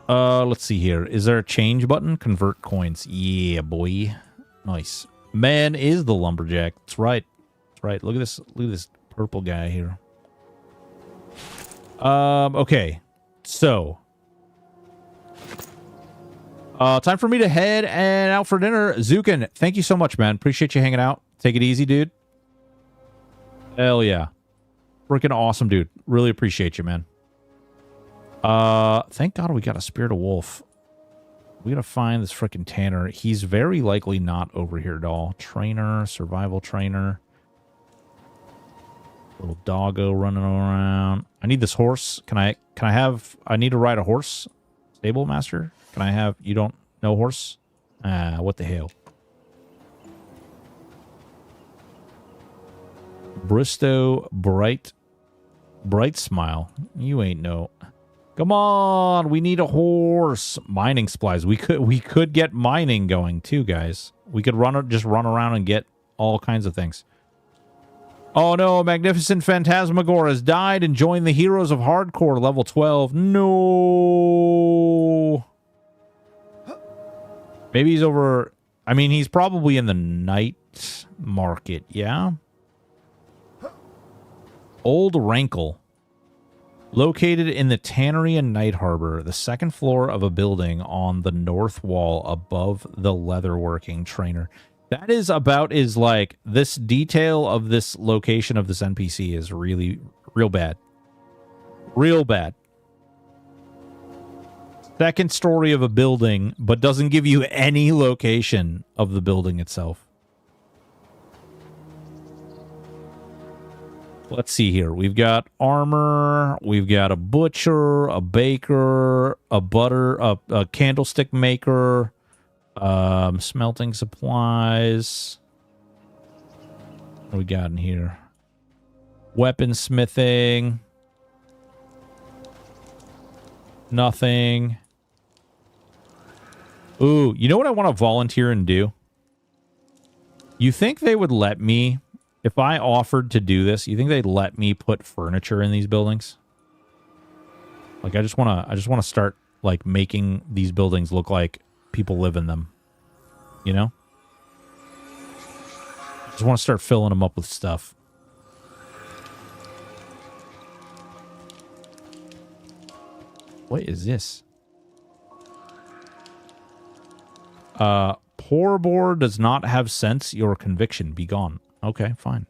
Let's see here. Is there a change button? Convert coins. Yeah, boy. Nice. Man is the lumberjack. That's right. That's right. Look at this. Look at this purple guy here. Okay. So. Time for me to head and out for dinner. Zukin, thank you so much, man. Appreciate you hanging out. Take it easy, dude. Hell yeah. Freaking awesome, dude. Really appreciate you, man. Thank God we got a Spirit of Wolf. We gotta find this freaking Tanner. He's very likely not over here at all. Trainer, survival trainer. Little doggo running around. I need this horse. I need to ride a horse? Stable master? Can I have, you don't know horse? What the hell? Bristow Bright Smile. You ain't no. Come on, we need a horse. Mining supplies. We could get mining going too, guys. We could just run around and get all kinds of things. Oh no, Magnificent Phantasmagor has died and joined the Heroes of Hardcore level 12. No. Maybe he's over. I mean, he's probably in the night market, yeah? Old Rankle. Located in the Tannery in Night Harbor, the second floor of a building on the north wall above the leatherworking trainer. That is about as, like, this detail of this location of this NPC is really, real bad. Real bad. Second story of a building, but doesn't give you any location of the building itself. Let's see here. We've got armor. We've got a butcher, a baker, a candlestick maker, smelting supplies. What do we got in here? Weaponsmithing. Nothing. Ooh, you know what I want to volunteer and do? You think they would let me... If I offered to do this, you think they'd let me put furniture in these buildings? Like, I just want to start, like, making these buildings look like people live in them. You know? I just want to start filling them up with stuff. What is this? Poor boar does not have sense. Your conviction be gone. Okay, fine.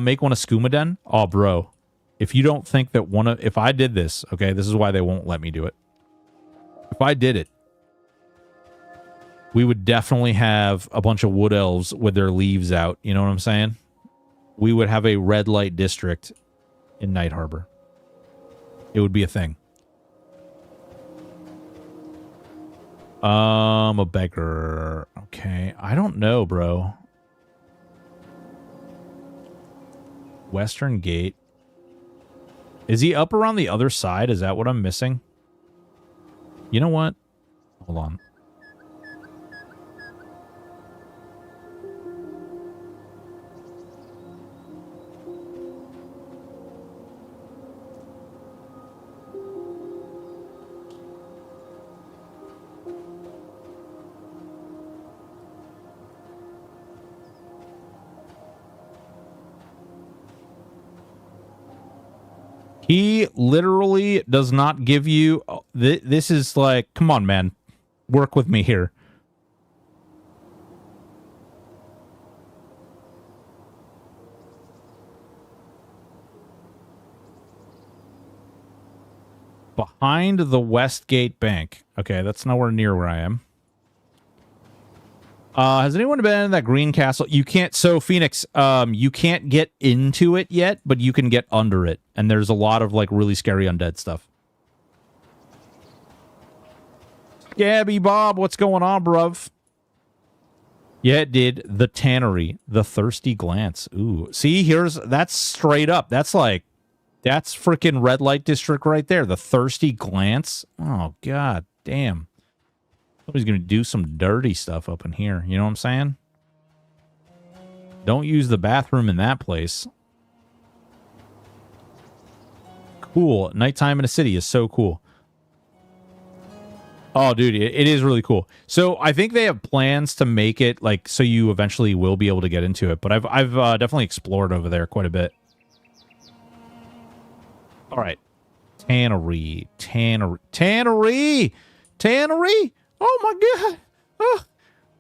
Make one a skooma den. Oh, bro. If you don't think that if I did this, okay, this is why they won't let me do it. If I did it, we would definitely have a bunch of wood elves with their leaves out. You know what I'm saying? We would have a red light district in Night Harbor. It would be a thing. A beggar. Okay. I don't know, bro. Western Gate. Is he up around the other side? Is that what I'm missing? You know what? Hold on. He literally does not give you... This is like, come on, man. Work with me here. Behind the Westgate Bank. Okay, that's nowhere near where I am. Has anyone been in that green castle? You can't... So, Phoenix, you can't get into it yet, but you can get under it. And there's a lot of, like, really scary undead stuff. Gabby Bob, what's going on, bruv? Yeah, it did. The Tannery. The Thirsty Glance. Ooh. See, that's straight up. That's like... That's freaking red light district right there. The Thirsty Glance. Oh, god damn. Somebody's going to do some dirty stuff up in here. You know what I'm saying? Don't use the bathroom in that place. Cool. Nighttime in a city is so cool. Oh, dude, it is really cool. So I think they have plans to make it like so you eventually will be able to get into it. But I've definitely explored over there quite a bit. All right. Tannery. Oh, my God. Oh,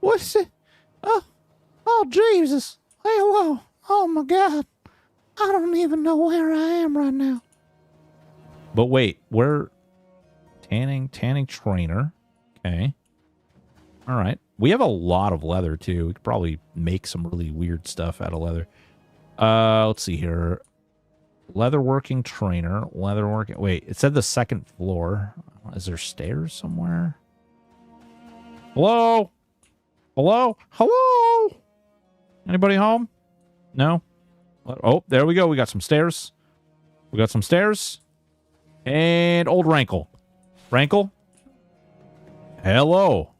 what's it? Oh, Jesus. Hello. Oh, my God. I don't even know where I am right now. But wait, where... Tanning trainer. Okay. All right. We have a lot of leather, too. We could probably make some really weird stuff out of leather. Let's see here. Leatherworking trainer. Leatherworking... Wait, it said the second floor. Is there stairs somewhere? Hello? Hello? Hello? Anybody home? No? Oh, there we go. We got some stairs. And old Rankle. Rankle? Hello.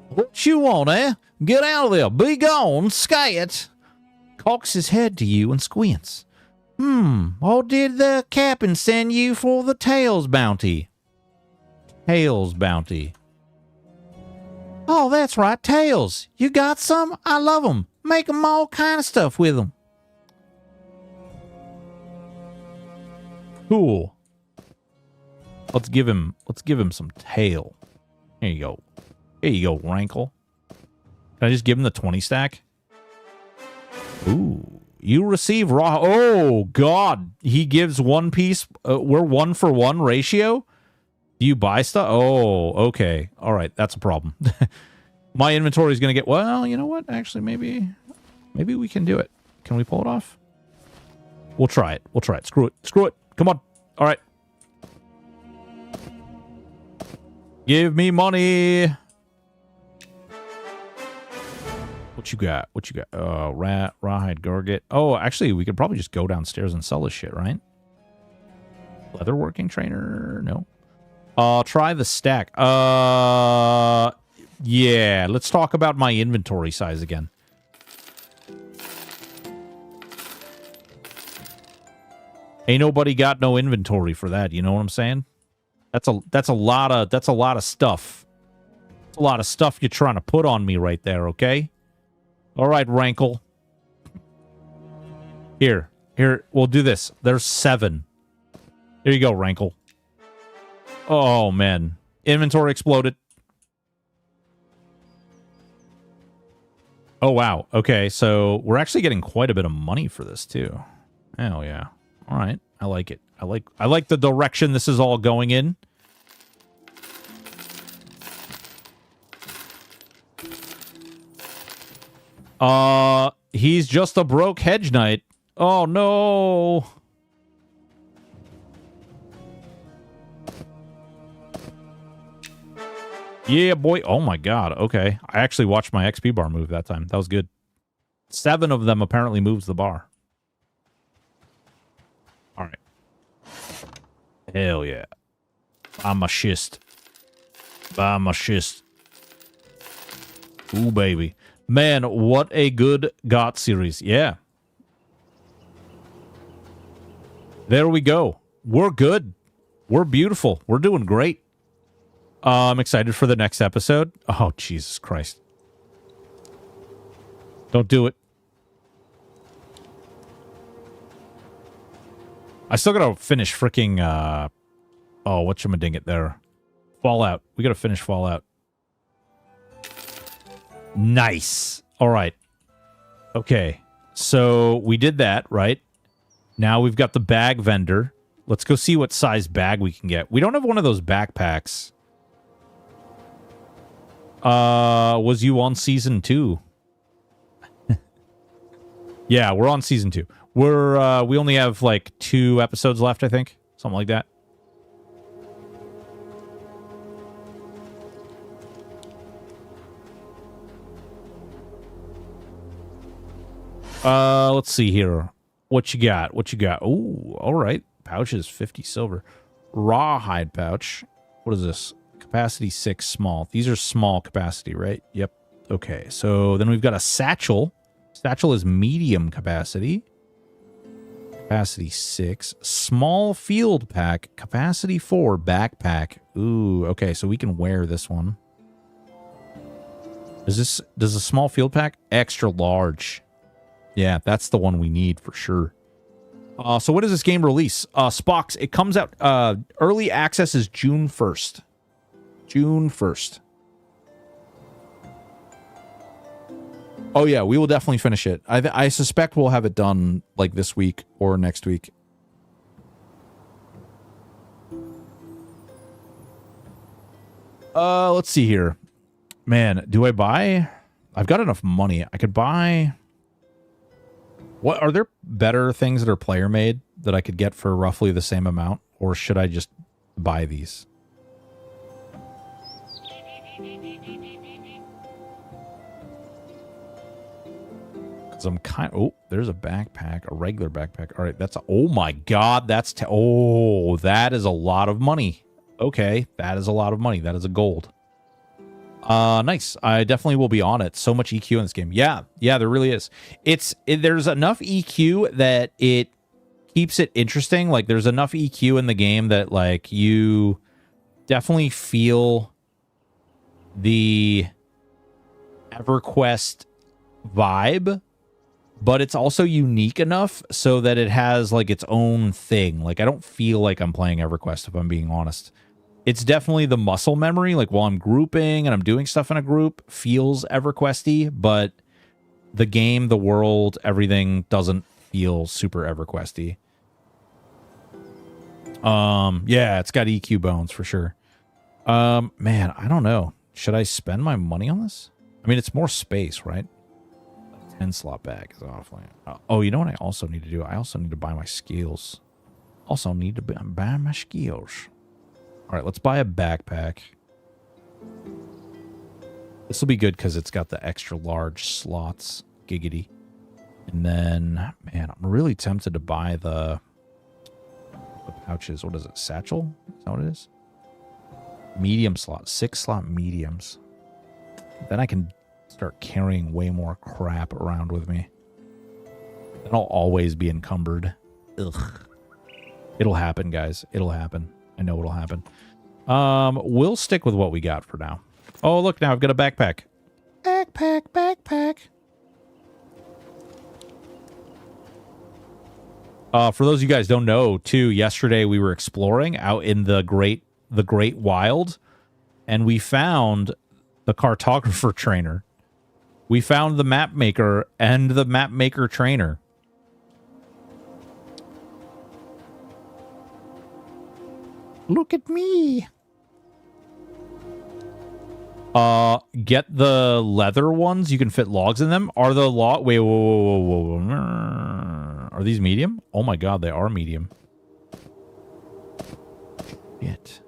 What you want, eh? Get out of there. Be gone. Scat. Cocks his head to you and squints. What did the captain send you for the Tails bounty? Tails bounty. Oh, that's right. Tails. You got some? I love them. Make them all kind of stuff with them. Cool. Let's give him some tail. Here you go. Here you go, Rankle. Can I just give him the 20 stack? Ooh. You receive raw... Oh, God. He gives one piece. We're 1-for-1 ratio? Do you buy stuff? Oh, okay. All right. That's a problem. My inventory is going to get... Well, you know what? Actually, maybe we can do it. Can we pull it off? We'll try it. Screw it. Come on. All right. Give me money. What you got? Rawhide Garget. Oh, actually, we could probably just go downstairs and sell this shit, right? Leatherworking trainer? No. Try the stack. Yeah, let's talk about my inventory size again. Ain't nobody got no inventory for that, you know what I'm saying? That's a lot of stuff. That's a lot of stuff you're trying to put on me right there, okay? All right, Rankle. Here, we'll do this. There's 7. Here you go, Rankle. Oh, man. Inventory exploded. Oh, wow. Okay, so we're actually getting quite a bit of money for this, too. Hell yeah. All right. I like it. I like the direction this is all going in. He's just a broke hedge knight. Oh, no. Yeah, boy. Oh, my God. Okay. I actually watched my XP bar move that time. That was good. 7 of them apparently moves the bar. All right. Hell yeah. I'm a schist. Ooh, baby. Man, what a good GOT series. Yeah. There we go. We're good. We're beautiful. We're doing great. I'm excited for the next episode. Oh, Jesus Christ. Don't do it. I still gotta finish freaking, oh, whatchamadinkit there. Fallout. We gotta finish Fallout. Nice. All right. Okay. So we did that, right? Now we've got the bag vendor. Let's go see what size bag we can get. We don't have one of those backpacks. Was you on season 2? Yeah, we're on season 2. We only have like 2 episodes left, I think. Something like that. Let's see here. What you got? What you got? Ooh, all right. Pouches, 50 silver. Rawhide pouch. What is this? Capacity 6, small. These are small capacity, right? Yep. Okay, so then we've got a satchel. Satchel is medium capacity. Capacity 6. Small field pack. Capacity 4, backpack. Ooh, okay, so we can wear this one. Does a small field pack? Extra large. Yeah, that's the one we need for sure. So what does this game release? Spox, it comes out, early access is June 1st. June 1st. Oh yeah, we will definitely finish it. I suspect we'll have it done like this week or next week. Let's see here. Man, do I buy? I've got enough money. I could buy... What are there better things that are player made that I could get for roughly the same amount, or should I just buy these? Because I'm kind. Oh, there's a backpack, a regular backpack. All right, that's. Oh my God, that's. Oh, that is a lot of money. Okay, that is a lot of money. That is a gold. Nice. I definitely will be on it. So much EQ in this game. Yeah, there really is. There's enough EQ that it keeps it interesting. Like, there's enough EQ in the game that, like, you definitely feel the EverQuest vibe, but it's also unique enough so that it has, like, its own thing. Like, I don't feel like I'm playing EverQuest, if I'm being honest. It's definitely the muscle memory, like while I'm grouping and I'm doing stuff in a group, feels EverQuest-y, but the game, the world, everything doesn't feel super EverQuest-y. Yeah, it's got EQ bones for sure. Man, I don't know. Should I spend my money on this? I mean, it's more space, right? 10 slot bag is awfully. Oh, you know what I also need to do? I also need to buy my skills. Also need to buy my skills. All right, let's buy a backpack. This will be good because it's got the extra large slots. Giggity. And then, man, I'm really tempted to buy the pouches. What is it? Satchel? Is that what it is? Medium slot. 6 slot mediums. Then I can start carrying way more crap around with me. Then I'll always be encumbered. Ugh. It'll happen, guys. It'll happen. I know it'll happen. We'll stick with what we got for now. Oh, look, now I've got a backpack. Backpack. For those of you guys don't know, too, yesterday we were exploring out in the great wild, and we found the cartographer trainer. We found the map maker and the map maker trainer. Look at me. Get the leather ones. You can fit logs in them. Are the log... Wait, whoa. Are these medium? Oh my God, they are medium. Shit.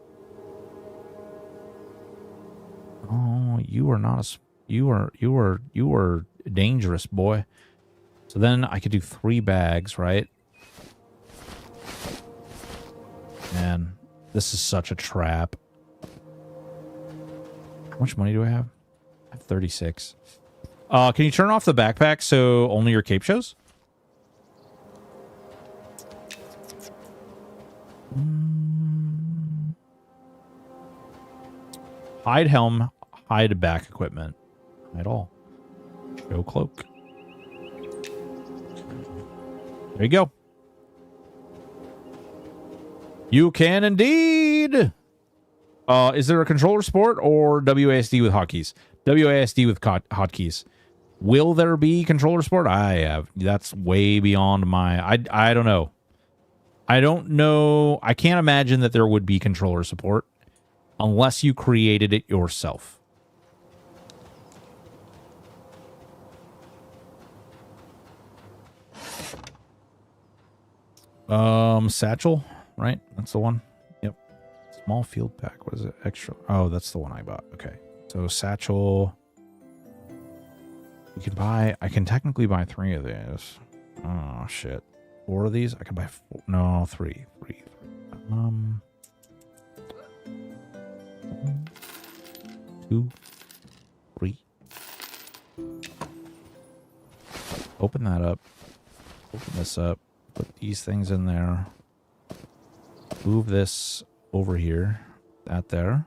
Oh, you are not a... You are dangerous, boy. So then I could do 3 bags, right? Man, this is such a trap. How much money do I have? I have 36. Can you turn off the backpack so only your cape shows? Hide helm, hide back equipment. Hide all. Show cloak. There you go. You can indeed. Is there a controller support or WASD with hotkeys? WASD with hotkeys. Will there be controller support? That's way beyond my... I don't know. I don't know. I can't imagine that there would be controller support unless you created it yourself. Satchel, right? That's the one. Yep. Small field pack. What is it? Extra. Oh, that's the one I bought. Okay. So Satchel. We can buy. I can technically buy 3 of these. Oh shit. 4 of these. I can buy 4. No, 3. 3. 1, 2, 3. Open that up. Open this up. Put these things in there. Move this over here. That there.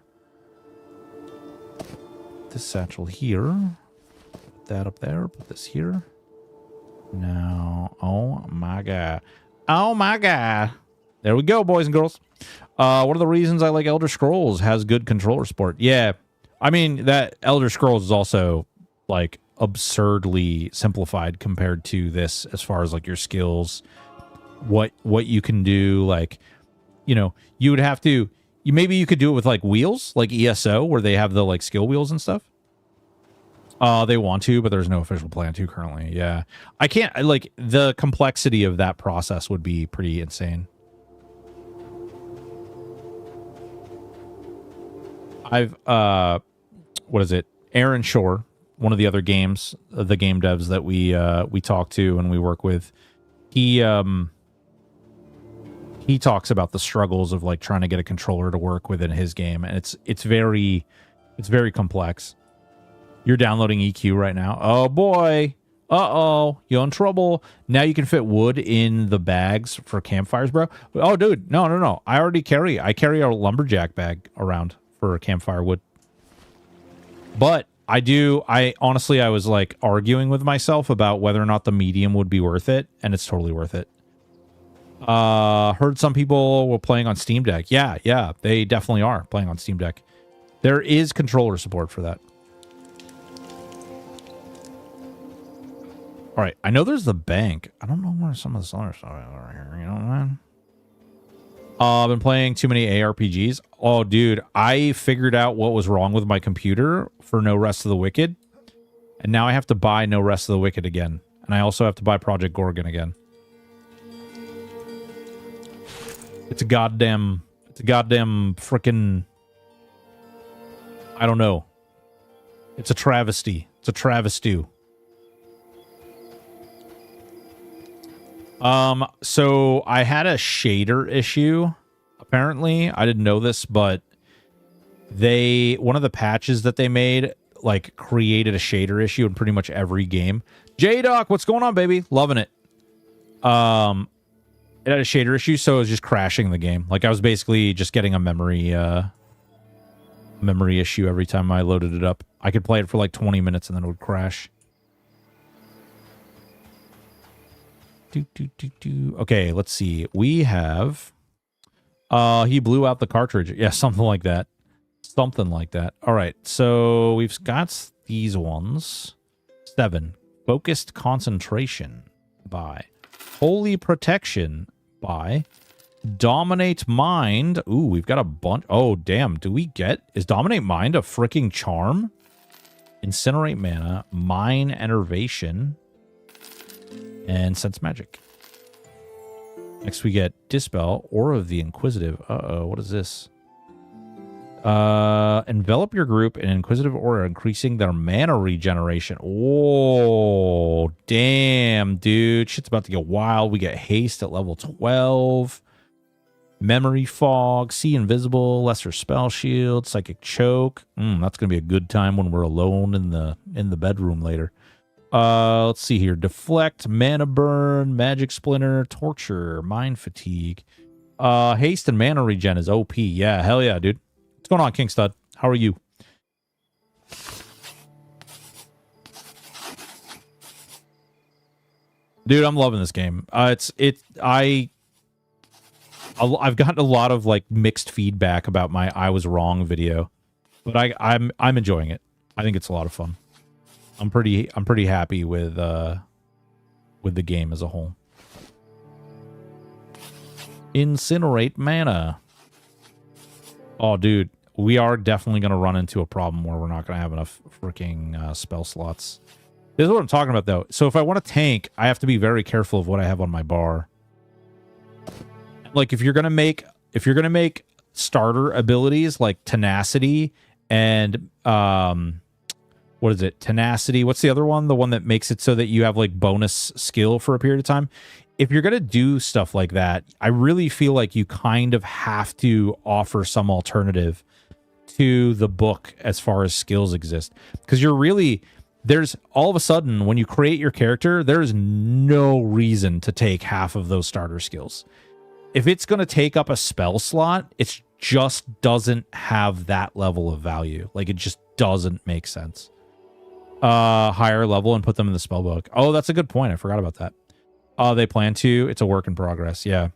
Put this satchel here. Put that up there. Put this here. Now, oh my god. Oh my god. There we go, boys and girls. One of the reasons I like Elder Scrolls has good controller support. Yeah. I mean, that Elder Scrolls is also, like, absurdly simplified compared to this as far as, like, your skills. What you can do, like, you know, you would have to... maybe you could do it with, like, wheels, like ESO, where they have the, like, skill wheels and stuff. They want to, but there's no official plan to currently. Yeah. I can't, like, the complexity of that process would be pretty insane. I've, what is it? Aaron Shore, one of the other games, the game devs that we talk to and we work with, he talks about the struggles of, like, trying to get a controller to work within his game, and it's very complex. You're downloading EQ right now. Oh boy. Uh-oh. You're in trouble. Now you can fit wood in the bags for campfires, bro. Oh, dude. No. I carry a lumberjack bag around for campfire wood. But I honestly, I was, like, arguing with myself about whether or not the medium would be worth it, and it's totally worth it. Heard some people were playing on Steam Deck. Yeah, they definitely are playing on Steam Deck. There is controller support for that. All right, I know there's the bank. I don't know where some of this other stuff is over here. You know what I mean? I've been playing too many ARPGs. Oh, dude, I figured out what was wrong with my computer for No Rest of the Wicked, and now I have to buy No Rest of the Wicked again, and I also have to buy Project Gorgon again. It's a goddamn frickin', I don't know. It's a travesty. It's a travesty. So I had a shader issue. Apparently, I didn't know this, but one of the patches that they made, like, created a shader issue in pretty much every game. J-Doc, what's going on, baby? Loving it. It had a shader issue, so it was just crashing the game. Like, I was basically just getting a memory issue every time I loaded it up. I could play it for like 20 minutes and then it would crash. Okay, let's see. We have... he blew out the cartridge. Yeah, something like that. Something like that. All right, so we've got these ones. 7. Focused Concentration by... Holy Protection by Dominate Mind. Ooh, we've got a bunch. Oh, damn. Is Dominate Mind a freaking charm? Incinerate Mana, Mine Enervation, and Sense Magic. Next we get Dispel, Aura of the Inquisitive. Uh-oh, what is this? Envelop your group in Inquisitive Aura, increasing their mana regeneration. Oh, damn, dude. Shit's about to get wild. We get Haste at level 12. Memory Fog, See Invisible, Lesser Spell Shield, Psychic Choke. That's going to be a good time when we're alone in the bedroom later. Let's see here. Deflect, Mana Burn, Magic Splinter, Torture, Mind Fatigue. Haste and Mana Regen is OP. Yeah, hell yeah, dude. What's going on, Kingstud? How are you? Dude, I'm loving this game. I'll I've gotten a lot of like mixed feedback about my I was wrong video, but I'm enjoying it. I think it's a lot of fun. I'm pretty happy with the game as a whole. Incinerate mana. Oh, dude, we are definitely going to run into a problem where we're not going to have enough freaking spell slots. This is what I'm talking about, though. So if I want to tank, I have to be very careful of what I have on my bar. Like if you're gonna make starter abilities like tenacity and what is it? Tenacity. What's the other one? The one that makes it so that you have like bonus skill for a period of time. If you're gonna do stuff like that, I really feel like you kind of have to offer some alternative to the book as far as skills exist, because there's all of a sudden when you create your character, there's no reason to take half of those starter skills. If it's going to take up a spell slot, it just doesn't have that level of value. Like, it just doesn't make sense. Higher level and put them in the spell book. Oh, that's a good point. I forgot about that. They plan to. It's a work in progress. Yeah.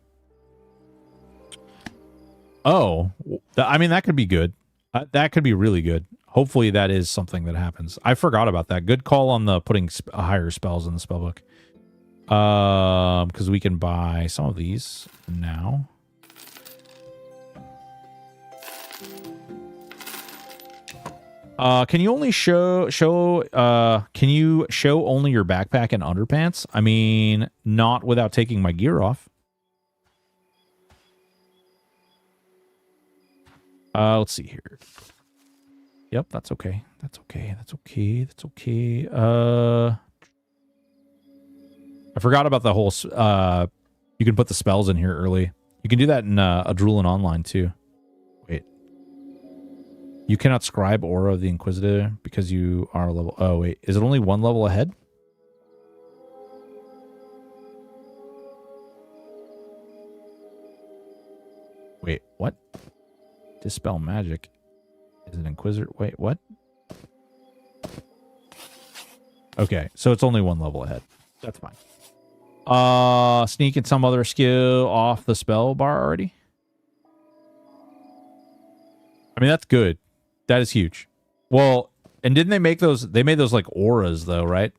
Oh, I mean, that could be good. That could be really good. Hopefully that is something that happens. I forgot about that. Good call on the putting higher spells in the spell book. Because we can buy some of these now. Can you only show can you show only your backpack and underpants? I mean, not without taking my gear off. Let's see here. Yep, that's okay. That's okay. That's okay. That's okay. I forgot about the whole, you can put the spells in here early. You can do that in Adrulan Online, too. Wait. You cannot scribe Aura of the Inquisitor because you are level... Oh, wait. Is it only one level ahead? Wait, what? Dispel magic. Is it Inquisitor? Wait, what? Okay, so it's only one level ahead. That's fine. Sneak and some other skill off the spell bar already. I mean, that's good. That is huge. Well, and didn't they make those? They made those like auras, though, right?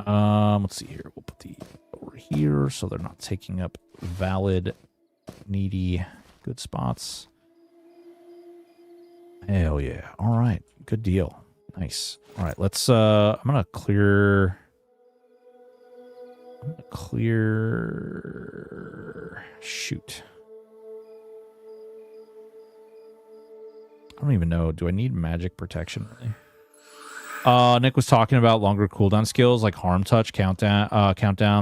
Let's see here. We'll put the over here so they're not taking up valid, needy, good spots. Hell yeah! All right, good deal. Nice. All right, let's I'm gonna clear shoot. I don't even know. Do I need magic protection really? Nick was talking about longer cooldown skills like harm touch, countdown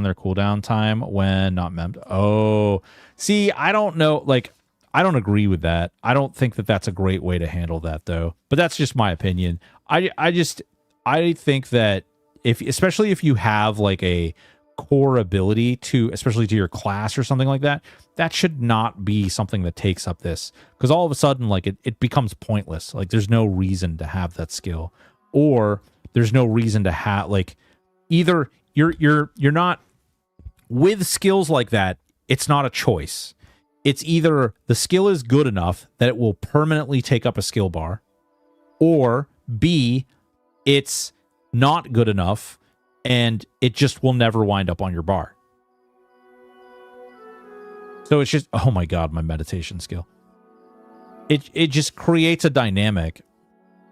their cooldown time when not memmed. Oh, see, I don't know, like I don't agree with that. I don't think that that's a great way to handle that, though. But that's just my opinion. I think that especially if you have like a core ability to, especially to your class or something like that, that should not be something that takes up this, because all of a sudden, like it becomes pointless. Like there's no reason to have that skill, or there's no reason to have like either you're not with skills like that. It's not a choice. It's either the skill is good enough that it will permanently take up a skill bar, or B, it's not good enough and it just will never wind up on your bar. So it's just, oh my God, my meditation skill. It just creates a dynamic.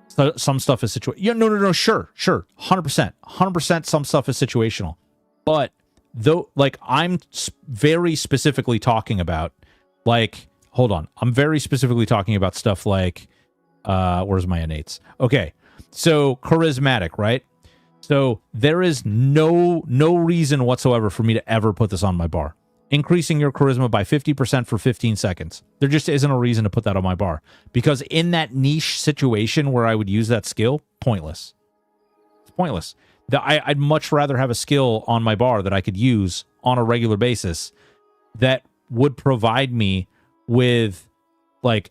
So some stuff is situational. Yeah, no, sure. 100%. Some stuff is situational. But though, like I'm very specifically talking about, like, hold on. I'm very specifically talking about stuff like, where's my innates? Okay, so charismatic, right? So there is no reason whatsoever for me to ever put this on my bar. Increasing your charisma by 50% for 15 seconds. There just isn't a reason to put that on my bar. Because in that niche situation where I would use that skill, pointless. It's pointless. I'd much rather have a skill on my bar that I could use on a regular basis that would provide me with like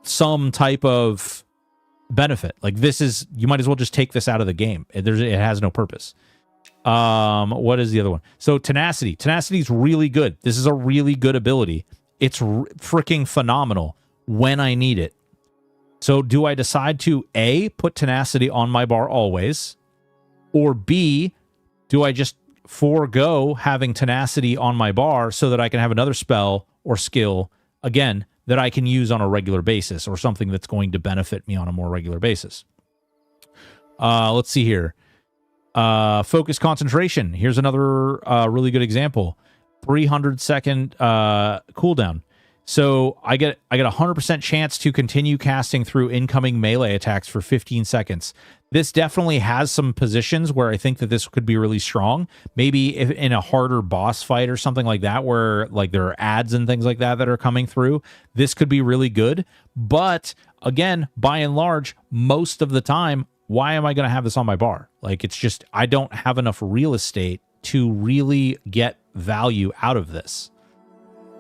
some type of benefit. Like this is, you might as well just take this out of the game. It has no purpose. What is the other one? So tenacity. Tenacity is really good. This is a really good ability. It's freaking phenomenal when I need it. So do I decide to A, put tenacity on my bar always, or B, do I just forego having tenacity on my bar so that I can have another spell or skill, again, that I can use on a regular basis, or something that's going to benefit me on a more regular basis? Let's see here. Focus concentration. Here's another really good example. 300-second cooldown. So I get a 100% chance to continue casting through incoming melee attacks for 15 seconds. This definitely has some positions where I think that this could be really strong. Maybe if in a harder boss fight or something like that, where like there are ads and things like that are coming through, this could be really good. But again, by and large, most of the time, why am I going to have this on my bar? Like, it's just, I don't have enough real estate to really get value out of this.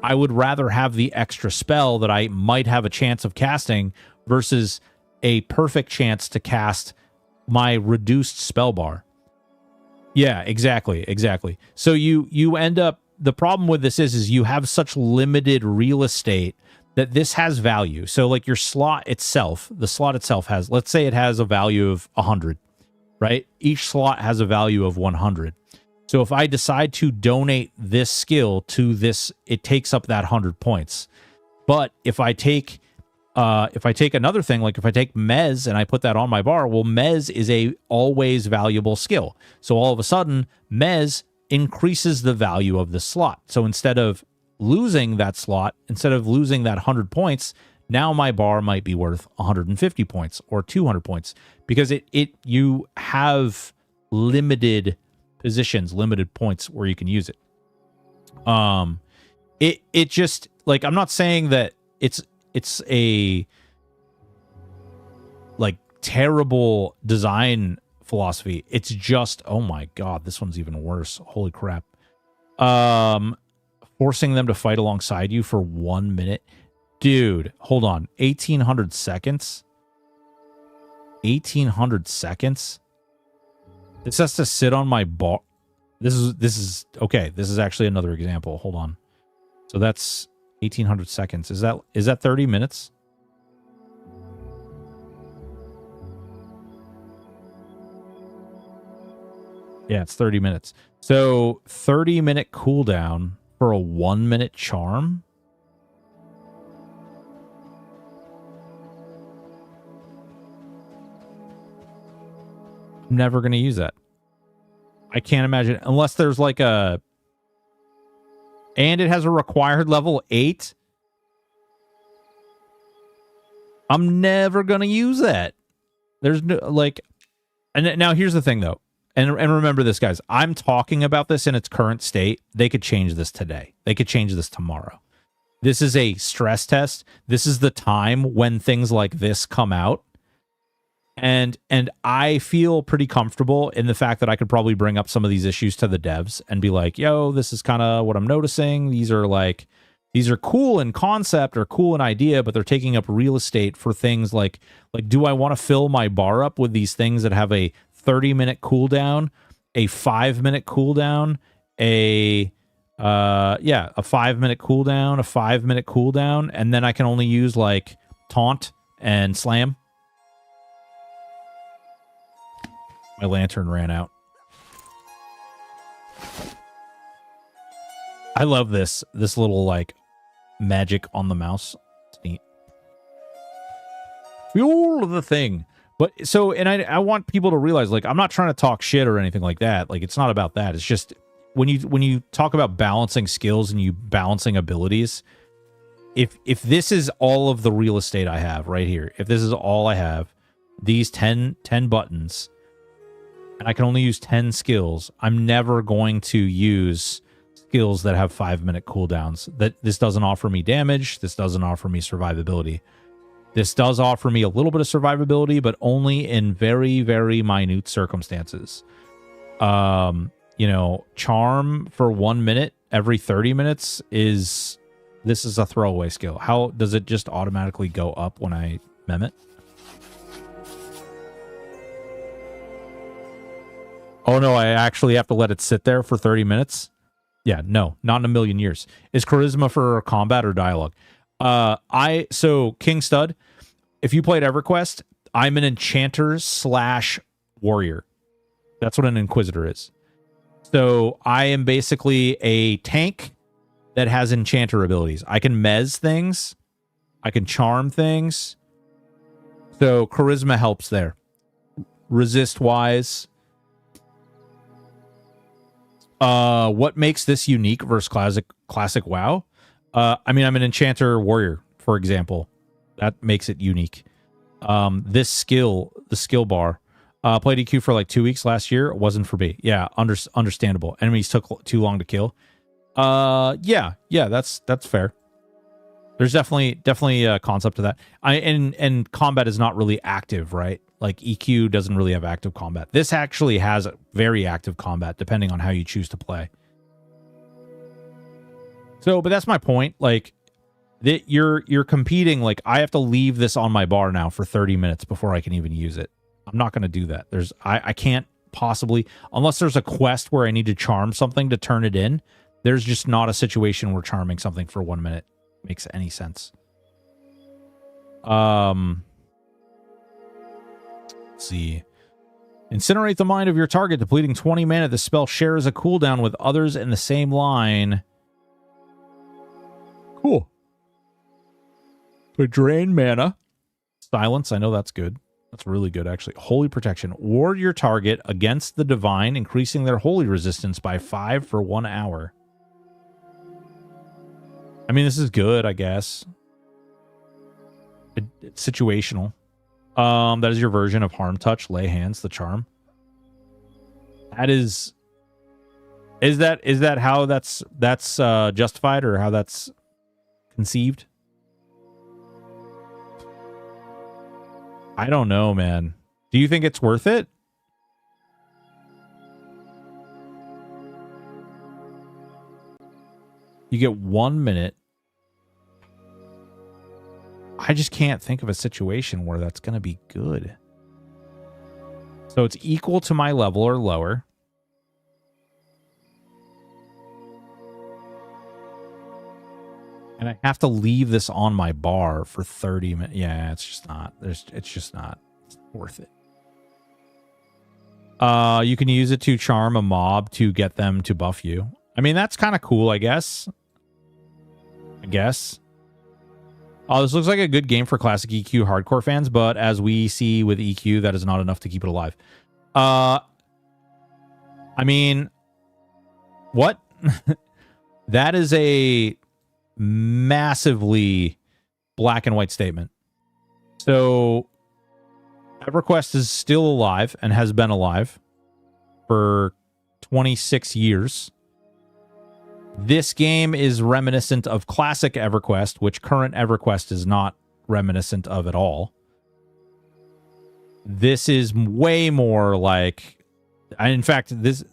I would rather have the extra spell that I might have a chance of casting versus a perfect chance to cast my reduced spell bar. Yeah, exactly. So you end up, the problem with this is you have such limited real estate that this has value. So like your slot itself, the slot itself has, let's say it has a value of 100, right? Each slot has a value of 100. So if I decide to donate this skill to this, it takes up that 100 points. But if I take another thing, like if I take Mez and I put that on my bar, well, Mez is a always valuable skill. So all of a sudden, Mez increases the value of the slot. So instead of losing that slot, instead of losing that 100 points, now my bar might be worth 150 points or 200 points because you have limited positions, limited points where you can use it. It just, like, I'm not saying that it's a like terrible design philosophy. It's just, oh my god, this one's even worse. Holy crap. Forcing them to fight alongside you for 1 minute. Dude, hold on. 1800 seconds? 1800 seconds? This has to sit on my bar. This is okay. This is actually another example. Hold on. So that's 1800 seconds. Is that 30 minutes? Yeah, it's 30 minutes. So 30-minute cooldown for a 1-minute charm. I'm never going to use that. I can't imagine, unless there's like a... And it has a required level 8. I'm never going to use that. There's no, like... And now here's the thing, though. And remember this, guys. I'm talking about this in its current state. They could change this today. They could change this tomorrow. This is a stress test. This is the time when things like this come out. And I feel pretty comfortable in the fact that I could probably bring up some of these issues to the devs and be like, yo, this is kind of what I'm noticing. These are cool in concept or cool in idea, but they're taking up real estate for things like do I want to fill my bar up with these things that have a 30-minute cooldown, a 5-minute cooldown, a 5-minute cooldown, a 5-minute cooldown, and then I can only use like taunt and slam? My lantern ran out. I love this little like magic on the mouse. It's neat. Fuel the thing. But so, and I want people to realize, like, I'm not trying to talk shit or anything like that. Like, it's not about that. It's just when you talk about balancing skills and you balancing abilities, if this is all of the real estate I have right here, if this is all I have, these 10 buttons, and I can only use 10 skills, I'm never going to use skills that have 5-minute cooldowns. This doesn't offer me damage. This doesn't offer me survivability. This does offer me a little bit of survivability, but only in very, very minute circumstances. Charm for 1 minute every 30 minutes is a throwaway skill. How does it just automatically go up when I mem it? Oh no, I actually have to let it sit there for 30 minutes. Yeah, no, not in a million years. Is charisma for combat or dialogue? So King Stud, if you played EverQuest, I'm an enchanter / warrior. That's what an Inquisitor is. So I am basically a tank that has enchanter abilities. I can mez things. I can charm things. So charisma helps there. Resist wise. What makes this unique versus classic WoW? I mean, I'm an enchanter warrior, for example. That makes it unique. This skill, the skill bar, played EQ for like 2 weeks last year. It wasn't for me. Yeah, understandable. Enemies took too long to kill. Yeah, that's fair. There's definitely a concept to that. And combat is not really active, right? Like EQ doesn't really have active combat. This actually has very active combat, depending on how you choose to play. So, but that's my point. Like, that you're competing. Like, I have to leave this on my bar now for 30 minutes before I can even use it. I'm not going to do that. I can't possibly, unless there's a quest where I need to charm something to turn it in. There's just not a situation where charming something for 1 minute makes any sense. Let's see. Incinerate the mind of your target, depleting 20 mana. The spell shares a cooldown with others in the same line. Cool. But drain mana. Silence, I know that's good. That's really good, actually. Holy protection. Ward your target against the divine, increasing their holy resistance by 5 for 1 hour. I mean, this is good, I guess. It's situational. That is your version of harm touch, lay hands, the charm. That is that how that's justified, or how that's conceived? I don't know, man. Do you think it's worth it? You get 1 minute. I just can't think of a situation where that's going to be good. So it's equal to my level or lower. And I have to leave this on my bar for 30 minutes. Yeah, it's just not. It's just not worth it. You can use it to charm a mob to get them to buff you. I mean, that's kind of cool, I guess. Oh, this looks like a good game for classic EQ hardcore fans, but as we see with EQ, that is not enough to keep it alive. I mean, what? That is a massively black and white statement. So, EverQuest is still alive and has been alive for 26 years. This game is reminiscent of classic EverQuest, which current EverQuest is not reminiscent of at all. This is way more like... In fact, this...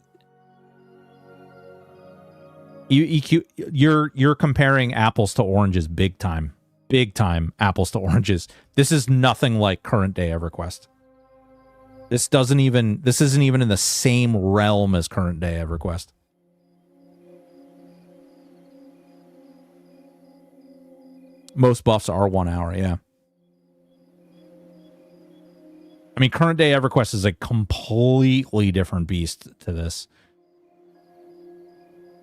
You're comparing apples to oranges big time. Big time apples to oranges. This is nothing like current day EverQuest. This isn't even in the same realm as current day EverQuest. Most buffs are 1 hour, yeah. I mean, current day EverQuest is a completely different beast to this.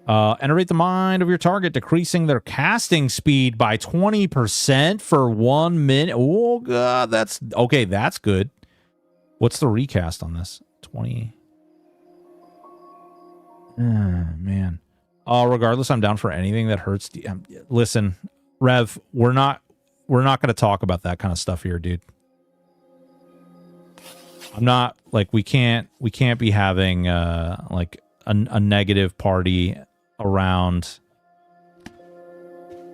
Enervate the mind of your target, decreasing their casting speed by 20% for 1 minute. Oh, God, that's... Okay, that's good. What's the recast on this? 20... man. Regardless, I'm down for anything that hurts. Listen... Rev, we're not going to talk about that kind of stuff here, dude. I'm not like we can't be having like a negative party around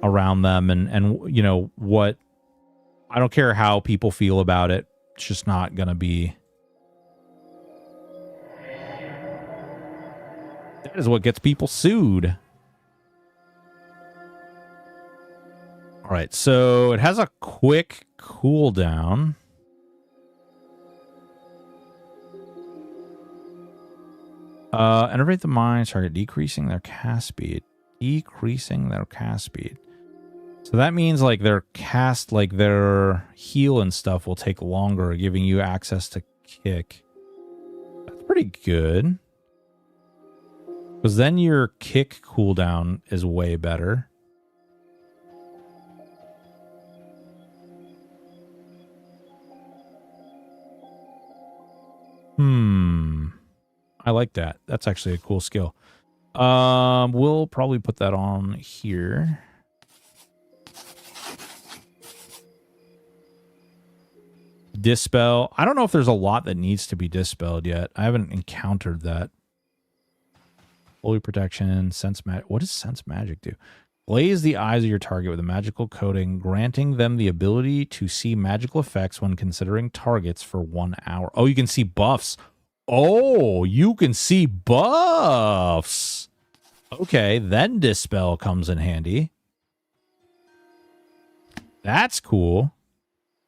them and you know what, I don't care how people feel about it. It's just not going to be. That is what gets people sued. All right, so it has a quick cooldown. Enervate the mind target, decreasing their cast speed. Decreasing their cast speed. So that means like their cast, like their heal and stuff will take longer, giving you access to kick. That's pretty good. Because then your kick cooldown is way better. I like that. That's actually a cool skill. We'll probably put that on here. Dispel. I don't know if there's a lot that needs to be dispelled yet. I haven't encountered that. Holy protection, sense magic. What does sense magic do? Glaze the eyes of your target with a magical coating, granting them the ability to see magical effects when considering targets for 1 hour. Oh, you can see buffs. Oh, you can see buffs. Okay, then Dispel comes in handy. That's cool.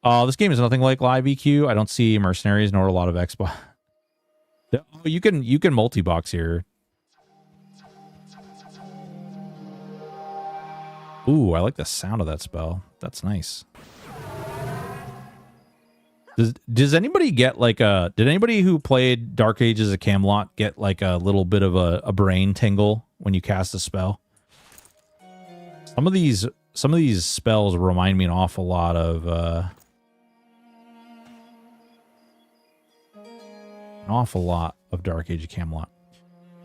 This game is nothing like Live EQ. I don't see mercenaries nor a lot of expo. You can multi-box here. Ooh, I like the sound of that spell. That's nice. Does anybody get like a... Did anybody who played Dark Ages of Camelot get like a little bit of a brain tingle when you cast a spell? Some of these spells remind me an awful lot of... an awful lot of Dark Age of Camelot.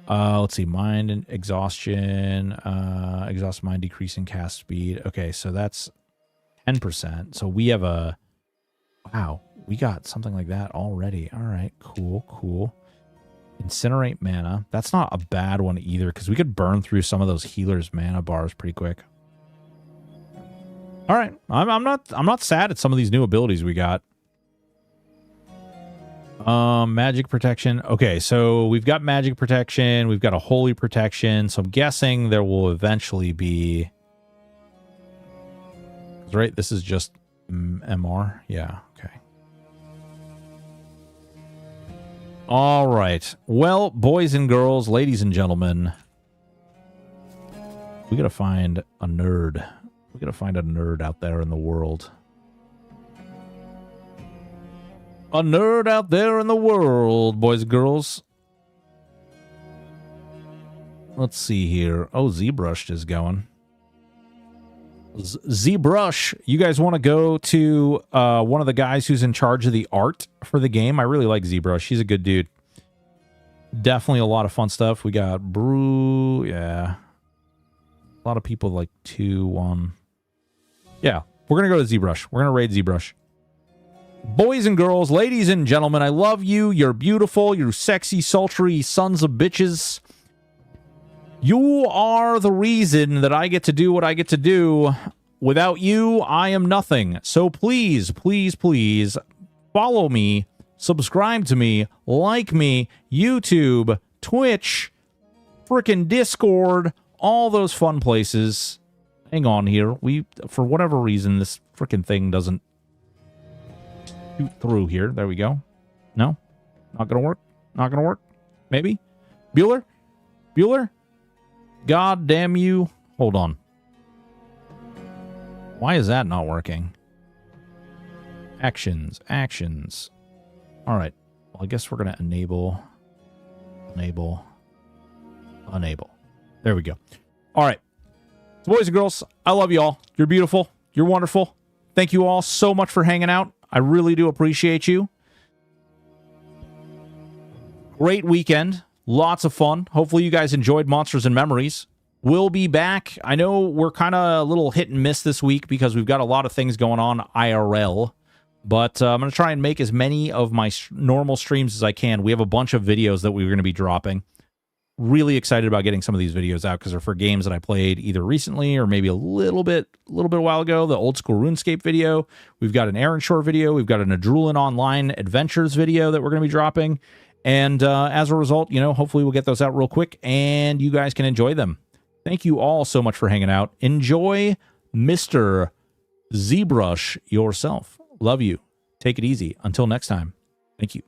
Let's see. Mind and exhaustion. Exhaust mind, decreasing cast speed. Okay, so that's 10%. So we have a... Wow, we got something like that already. All right, cool. Incinerate mana. That's not a bad one either, because we could burn through some of those healers' mana bars pretty quick. All right, I'm not sad at some of these new abilities we got. Magic protection. Okay, so we've got magic protection. We've got a holy protection. So I'm guessing there will eventually be... Right, this is just MR. Yeah, okay. All right. Well, boys and girls, ladies and gentlemen, we gotta find a nerd. We gotta find a nerd out there in the world. A nerd out there in the world, boys and girls. Let's see here. Oh, ZBrush is going. ZBrush, you guys want to go to one of the guys who's in charge of the art for the game? I really like ZBrush. He's a good dude. Definitely a lot of fun stuff. We got Brew. Yeah. A lot of people like 2, 1. Yeah, we're going to go to ZBrush. We're going to raid ZBrush. Boys and girls, ladies and gentlemen, I love you. You're beautiful. You're sexy, sultry sons of bitches. You are the reason that I get to do what I get to do. Without you, I am nothing. So please, please, please follow me, subscribe to me, like me, YouTube, Twitch, frickin' Discord, all those fun places. Hang on here. For whatever reason, this frickin' thing doesn't shoot through here. There we go. No? Not gonna work? Not gonna work? Maybe? Bueller? Bueller? God damn you. Hold on. Why is that not working? Actions. All right. Well, I guess we're going to enable. There we go. All right. Boys and girls, I love you all. You're beautiful. You're wonderful. Thank you all so much for hanging out. I really do appreciate you. Great weekend. Lots of fun. Hopefully you guys enjoyed Monsters and Memories. We'll be back. I know we're kind of a little hit and miss this week because we've got a lot of things going on IRL. But I'm going to try and make as many of my normal streams as I can. We have a bunch of videos that we're going to be dropping. Really excited about getting some of these videos out because they're for games that I played either recently or maybe a little bit a while ago. The old school RuneScape video. We've got an Aaron Shore video. We've got an Adrulin Online Adventures video that we're going to be dropping. And as a result, you know, hopefully we'll get those out real quick and you guys can enjoy them. Thank you all so much for hanging out. Enjoy Mr. ZBrush yourself. Love you. Take it easy. Until next time. Thank you.